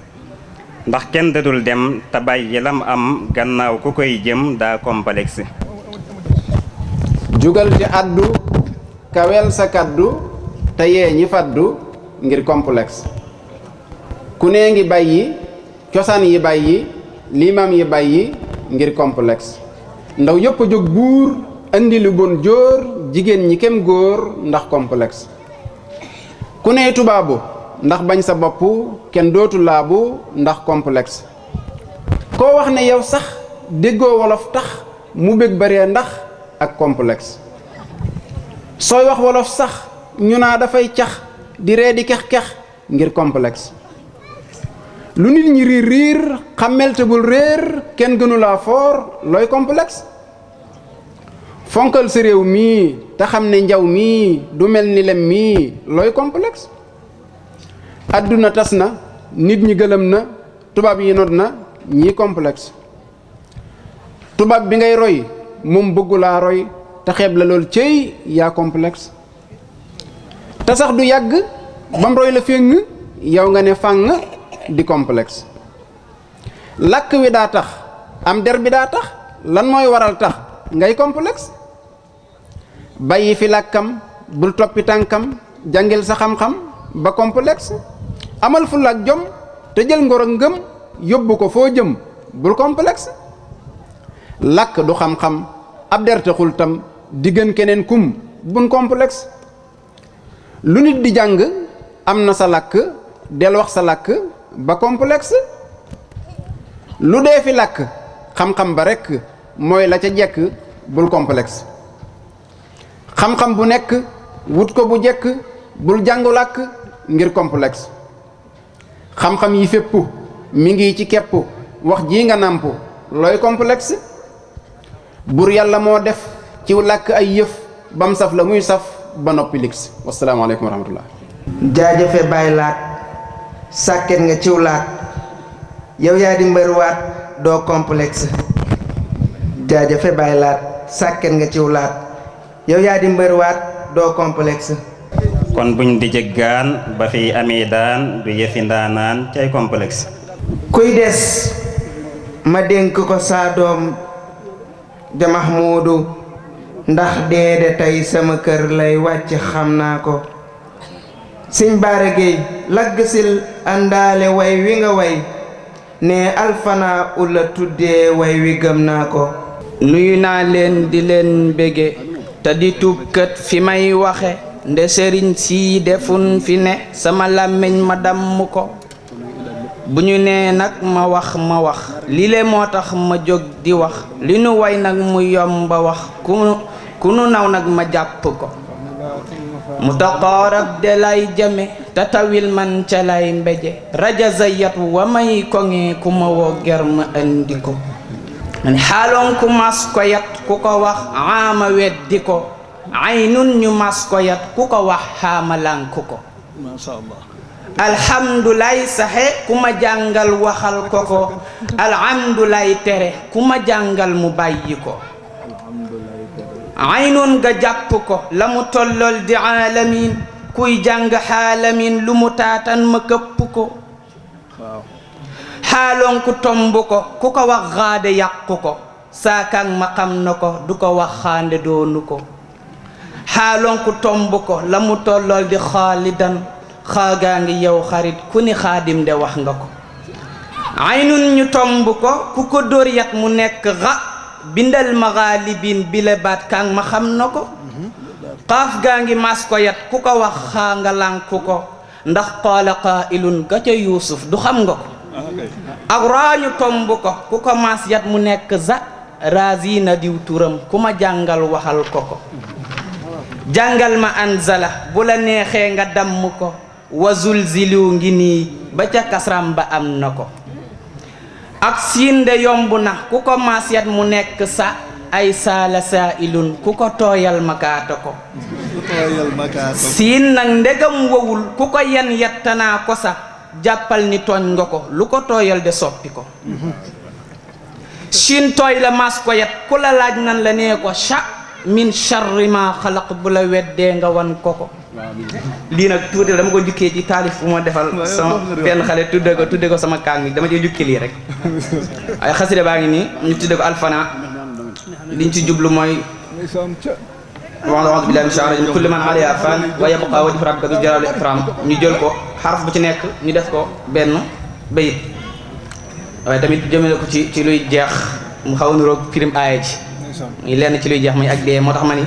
ndax kenn dadul dem te bàyyi lam am gannaaw ku koy jëm daa complexe. jugal ci addu kawel sa kaddu te yee ñi faddu ngir complexe ku nee ngi bàyyi cosaan yi bàyyi liimam yi bàyyi ngir complexe ndaw yëpp a jóg buur andi lu bon jóor jigéen ñi kem góor ndax complexe ku nee tubaabu ndax bañ sa bopp kenn dootu laabu ndax complexe koo wax ne yow sax déggoo wolof tax mu bég bare ndax ak complexe sooy wax wolof sax ñu naa dafay cax di ree di kex-kex ngir complexe lu nit ñi riir riir xàmmeltegul réer kenn gënu laa foor looy complexe fonkal sa réew mii te xam ne njaw mii du mel ni lem mii looy complexe àdduna tas na nit ñi gëlëm na tubaab yi not na ñii complexe tubaab bi ngay roy moom bëggu laa roy te xeeb la lool cëy yaa complexe te sax du yàgg bam roy la féng yow nga ne fàng di complexe làkk wi daa tax am der bi daa tax lan mooy waral tax ngay complexe bàyyi fi làkkam bul toppi tànkam jàngil sa xam-xam ba complexe amal fulla ak jom te jël ngor ak ngëm yóbbu ko foo jëm bul complexe làkk du xam-xam ab der taxul tam diggan keneen kum bun complexe lu nit di jàng am na sa làkk del wax sa làkk ba complexe lu dee fi làkk xam-xam ba rekk mooy la ca jekk bul complexe xam-xam bu nekk wut ko bu jekk bul jàngu làkk ngir complexe xam-xam yi fépp mi ngi ci kepp wax ji nga nàmp looy complexe bur yàlla moo def ci làkk ay yëf bam saf la muy saf ba noppi lix wasalaamaaleykum wa rahmatullah jaajëfe bàyyi laat sàkket nga ciw laat yow yaa di mbër waat doo complexe jaajëfe bàyyi laat sàkket nga ciw laat yow yaa di mbër waat doo complexe kon buñ di jëggaan ba fi amee daan du yëfi ndaanaan cay complexe. kuy des ma dénk ko saa doom ja Mahmuudu ndax deede tey sama kër lay wàcc xam naa ko Sëñ Baara Géey laggasil àndaale way wi nga way ne alfana ula tuddee way wi gëm naa ko nuyu naa leen di leen bége te di tuubkat fi may waxe nde sëriñ sii defun fi ne sama làmmiñ ma damm ko bu ñu nee nag ma wax li le moo tax ma jóg di wax li nu way nag mu yomba wax ku nu naw nag ma jàpp ko mu taqaarab de lay jame tatawil man ca lay mbeje rajaza yat wa may koŋee ku ma woo ger ma andi ko man xaaloon ku mas ko yat ku ko wax aama weddi ko ay nun ñu mas ko yat ku ko wax xaama lànk ko masha Allah alhamdulay saxe ku ma jàngal waxal ko ko alhamdulay tere ku ma jàngal mu bàyyi ko aynun nga jàpp ko la mu tollol di alamin kuy jàng xaalamin lu mu taatan ma këpp ko xaaloon ku tomb ko ku ko wax xaade yàqu ko saakang ma xam na ko du ko wax xaande doonu ko xaaloon ku tomb ko la mu tollol di xaalidan xaagaa ngi yow xarit ku ni xaadim de wax nga ko aynun ñu tomb ko ku ko dóor yat mu nekk xa bindal maxaalibin bile baat kang ma xam na ko xaaf gaa ngi mas ko yat ku ko wax xaa nga lànku ko ndax qaala qaa'ilun ga ca yuusuf du xam nga ko ak raañu tomb ko ku ko mas yat mu nekk za razi na diw turam ku ma jàngal waxal ko ko jàngal ma anzala bu la neexee nga damm ko wa zulzilu ngi nii ba ca kasram ba am na ko ak siin de yomb na ku ko mas yat mu nekk sa ay saala saa ilun ku ko tooyal makaata ko siin nag ndegam wowul ku ko yen yettanaa ko sa jàppal ni tooñ nga ko lu ko tooyal de soppi ko siin tooy la mas ko yet ku la laaj nan la nee ko sha min sharri ma xalaq bu la weddee nga wan ko ko lii nag tuuti dama ko jukkee ci taalif bu ma defal sama benn xale tudde ko sama kaang mi dama cee jukki lii rek ay xasida baa ngi nii ñu tudde ko alfana liñ ci jublu mooy a'uuzu billaahi mina shaytaani rajiim kullu man alayhaa faan wa yabqaa wajhu rabbika zul jalaali wal ikraam ñu jël ko xaraf bu ci nekk ñu def ko benn bayit waaye tamit jëmale ko ci luy jeex mu xaw a niroog firim aaya ji muy lenn ci luy jeex muy ak dee moo tax ma ni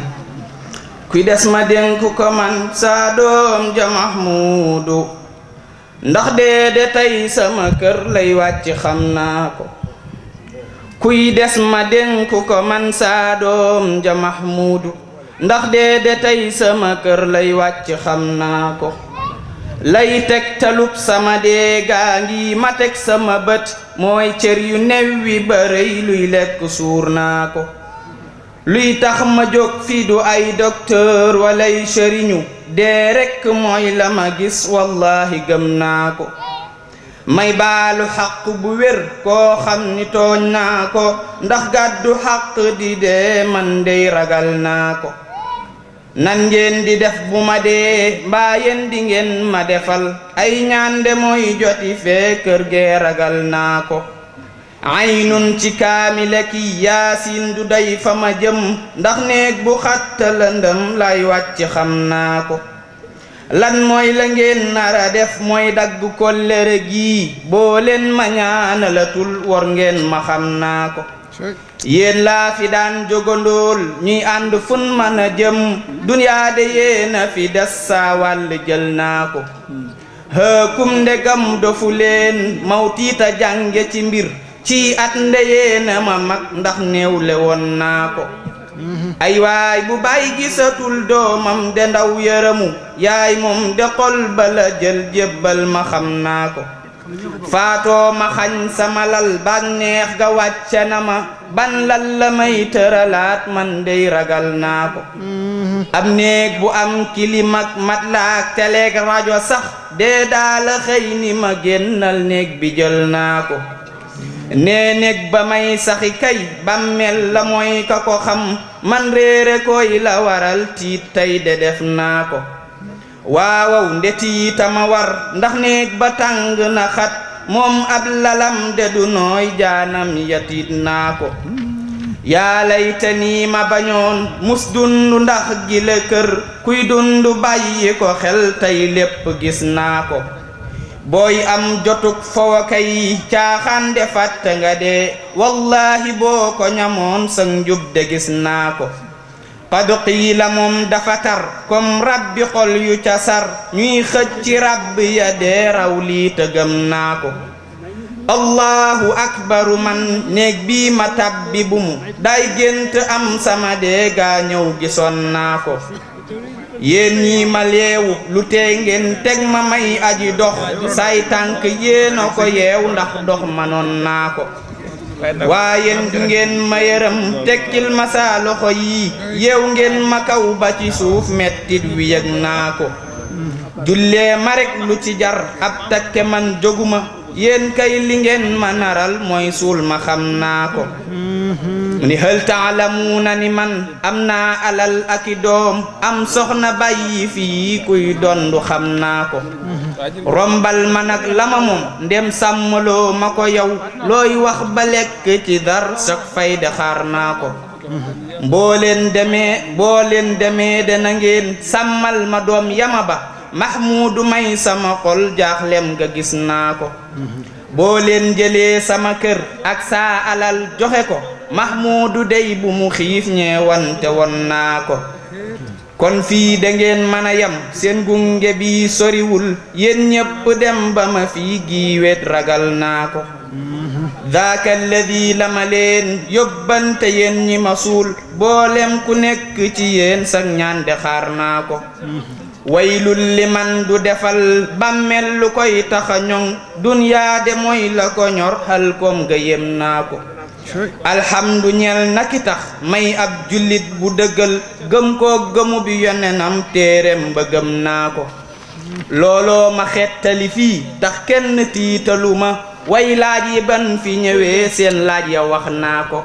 kuy des ma dénk ko man saa doom ja Mahmuudu ndax dee de tey sama kër lay wàcc xam naa ko kuy des ma dénk ko man saa doom ja Mahmuudu ndax dee de tey sama kër lay wàcc xam naa ko lay teg talub sama dee gaa ngi ma teg sama bët mooy cër yu new wi ba rëy luy lekk suur naa ko luy tax ma jóg fii du ay docteur walay sëriñu dee rekk mooy la ma gis wallahi gëm naa ko may baalu xaq bu wér koo xam ni tooñ naa ko ndax gàddu xaq di dee man dey ragal naa ko nan ngeen di def bu ma dee mbaa yéen di ngeen ma defal ay ñaande mooy joti fee kër gee ragal naa ko aynun ci kaamile ki yaasin du day fa ma jëm ndax néeg bu xatta lëndëm lay wàcc xam naa ko lan mooy la ngeen nara def mooy dagg kollere gii boo leen ma ñaanalatul war ngeen ma xam naa ko yéen laa fi daan jogandool ñuy ànd fun mën a jëm duniyaa de yéena fi des saa wàll jël naa ko hëkkum ndegam dofu leen mawtiita jànge ci mbir ci at ndeyeena ma mag ndax néewle woon naa ko ay waay bu baay gisatul doomam de ndaw yërëmu yaay moom de xol bala jël jébbal ma xam naa ko faatoo ma xañ sama lal bànneex ga wàcce na ma ban lal la may tëralaat man dey ragal naa ko am néeg bu am kilim ak matlaak teleeg rajo sax dee daala xëy ni ma génnal néeg bi jël naa ko nee néeg ba may saxi kay bàmmeel la mooy ka ko xam man réere koy la waral tiit tey de def naa ko waawaw ndetiitama war ndax néeg ba tàng na xat moom ab lalam de du nooy jaanam yatiit naa ko yaa laytanii ma bañoon mus dundu ndax gile kër kuy dundu bàyyi ko xel tey lépp gis naa ko booy am jotuk fowa kay caaxaan de fàtte nga dee wallaahi boo ko ñamoon sa njub de gis naa ko qad qiila moom dafa tar comme rabbi xol yu ca sar ñuy xëcc ci rabbi ya dee raw lii te gëm naa ko allahu akbaru man néeg bii ma tabbi bu mu day gént am sama dee gaa ñëw gisoon naa ko yéen ñi ma leewu lu tee ngeen teg ma may aji dox say tànk yéena ko yeew ndax dox manoon naa ko waayen du ngeen ma yërëm tekkil ma saa loxo yi yeew ngeen ma kaw ba ci suuf mettit wi yëg naa ko jullee ma rek lu ci jar ab takke man jóguma yéen kay li ngeen ma naral mooy suul ma xam naa ko mu ni hal taalamuuna ni man am naa alal aki doom am soxna bàyyi fii kuy dondu xam naa ko rombal ma nag lama moom ndem sàmmaloo ma ko yow looy wax ba lekk ci dar sak fayda xaar naa ko boo leen demee dana ngeen sàmmal ma doom yama ba mahmuudu may sama xol jaaxlem nga gis naa ko boo leen jëlee sama kër ak saa alal joxe ko mahmuudu dey bu mu xiif ñeewante won naa ko kon fii da ngeen mën a yam seen gunge bi soriwul yéen ñépp dem ba ma fii giiwet ragal naa ko daaka alladi la ma leen yóbbante yéen ñi ma suul boolem ku nekk ci yéen sag ñaan de xaar naa ko waylul li man du defal bàmmel lu koy taxa ñoŋ dunyaa de mooy la ko ñor xal koom ga yem naa ko alhamdu ñel naki tax may ab jullit bu dëggal gëm koo gëmu bi yonenam téereem ba gëm naa ko looloo ma xettali fii tax kenn tiitaluma way laaj yi ban fi ñëwee seen laaj ya wax naa ko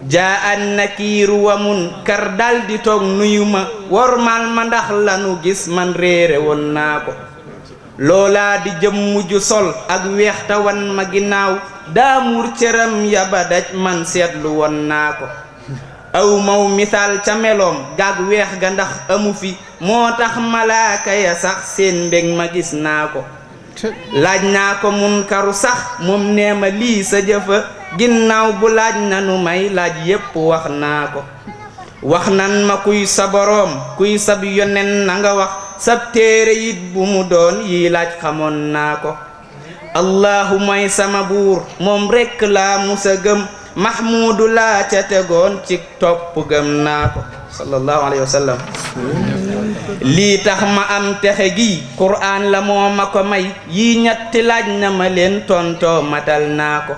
jaa an nakiiru wa munkar daldi toog nuyu ma wormal ma ndax lanu gis man réere woon naa ko loolaa di jëm mujj sol ak weex ta wan ma ginnaaw daamur cëram ya ba daj man seetlu woon naa ko aw maw misaal ca meloom gaag weex ga ndax amu fi moo tax malaaka ya sax seen mbég ma gis naa ko laaj naa ko munkaru sax moom nee ma lii sa jëfa ginnaaw bu laaj nanu may laaj yépp wax naa ko wax nan ma kuy sa boroom kuy sab yonen na nga wax sab téere it bu mu doon yi laaj xamoon naa ko allahu mooy sama buur moom rekk laa musa gëm mahmuudu laa ca tegoon ci topp gëm naa ko sallallahu alayhi wa sallam lii tax ma am texe gi qur'aan la moo ma ko may yii ñetti laaj na ma leen tontoo matal naa ko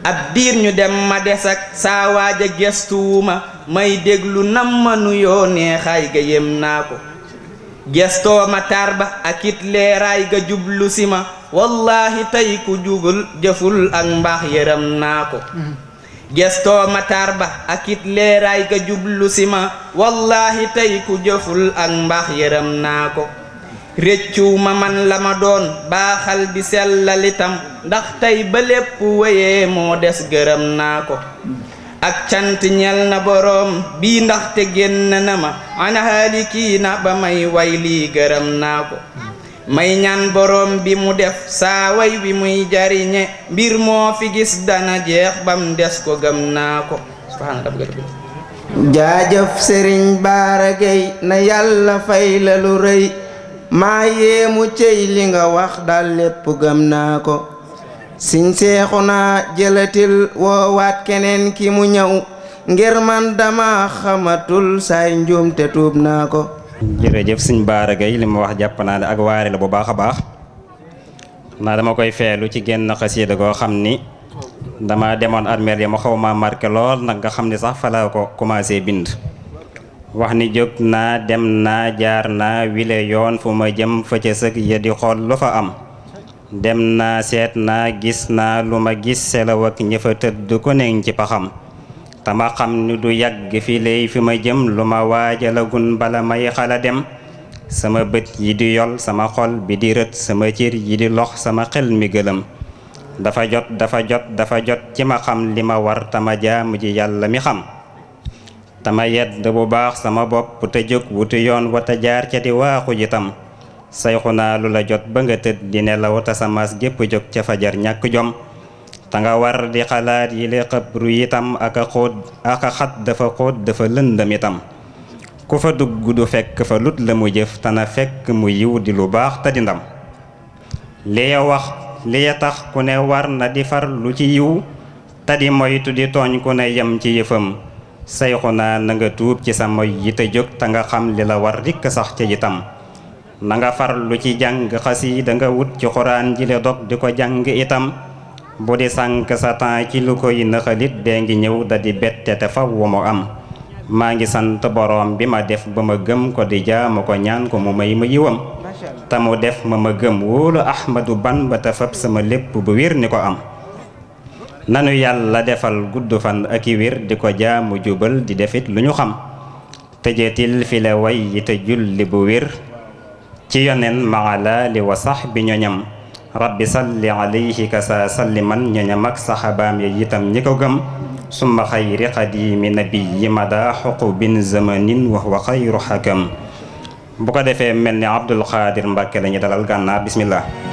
ab diir ñu dem ma des ak saa waaja gestuwuma may déglu nam ma nuyoo neexaay ga yem naa ko gestoo ma tar ba ak it leeraay ga jublu si ma wallaahi tey ku jubul jëful ak mbaax yëram naa ko gestoo ma tar ba ak it leeraay ga jublu si ma wallaahi tey ku jëful ak mbaax yëram naa ko réccuw ma man la ma doon baaxal di sellalitam ndax tey ba lépp wéyee moo des gërëm naa ko ak cant ñel na boroom bii ndaxte génn na ma ana haalikiina ba may way lii gërëm naa ko may ñaan boroom bi mu def saa way wi muy jariñe mbir moo fi gis dana jeex bam des ko gëm naa ko jaajëf sëriñ Baara Gey na yàlla fay la lu rëy maa yéemu cey li nga wax dal lépp gëm naa ko siñ seexu naa jëlatil woowaat keneen ki mu ñëw ngir man dama xamatul saay njuumte tuub naa ko jërëjëf sëñ Baara Gey li ma wax jàpp naa ne ak waare la bu baax a baax naa dama koy feelu ci genn xasiida goo xam ni dama demoon armeel ya ma xaw ma marqué lool nag nga xam ni sax fa la ko commencé bind wax ni jóg naa dem naa jaar naa wile yoon fu ma jëm fa ca sëg ya di xool lu fa am dem naa seet naa gis naa lu ma gis selaw ak ña fa tëdd ku neñ ci paxam tama xam ni du yàgg fi lay fi ma jëm lu ma waajalagun bala may xala dem sama bët yi di yol sama xol bi di rët sama cër yi di lox sama xel mi gëlëm dafa jot ci ma xam li ma war tama jaamu ji yàlla mi xam tama yedd bu baax sama bopp te jóg wutu yoon wata jaar ca di waaxu ji tam sayxunaa lu la jot ba nga tëdd di nelaw ta sa maas gépp jóg ca fajar ñàkk jom ta nga war di xalaat yi li xëbru itam aka xat dafa xóot dafa lëndam itam ku fa dugg du fekk fa lut la mu jëf tana fekk mu yiw di lu baax te di ndam li ya tax ku ne war na di far lu ci yiw te di moytu di tooñ ku ne yem ci yëfam sayxunaa na nga tuub ci sa moy yi te jóg te nga xam li la war rikk sax ca itam na nga far lu ci jàng xasiida nga wut ci xuraan ji le dog di ko jàng itam bu di sànk sa temps ci lu koy nëxalit dee ngi ñëw da di bette te faw mu am maa ngi sant boroom bi ma def ba ma gëm ko di jaamu ko ñaan ko mu may ma yiwam te mu def ma gëm wóolu Ahmadu Bamba te fab sama lépp bu wér ni ko am nanu yàlla defal gudd fan ak i wér di ko jaamu jubal di defit lu ñu xam tëjetil fi la way yi te julli bu wér ci yonen maala li wa sax bi ñoñam rabbi salli alayhi kasa salliman ñoñam ak saxabaam ya itam ñi ko gëm summa xayri qadimi nabiyyi mada xuqubin zamanin wa huwa xayru xakam bu ko defee mel ni Abdul Xaadir Mbàkke lañu dalal Gànnaar bismillah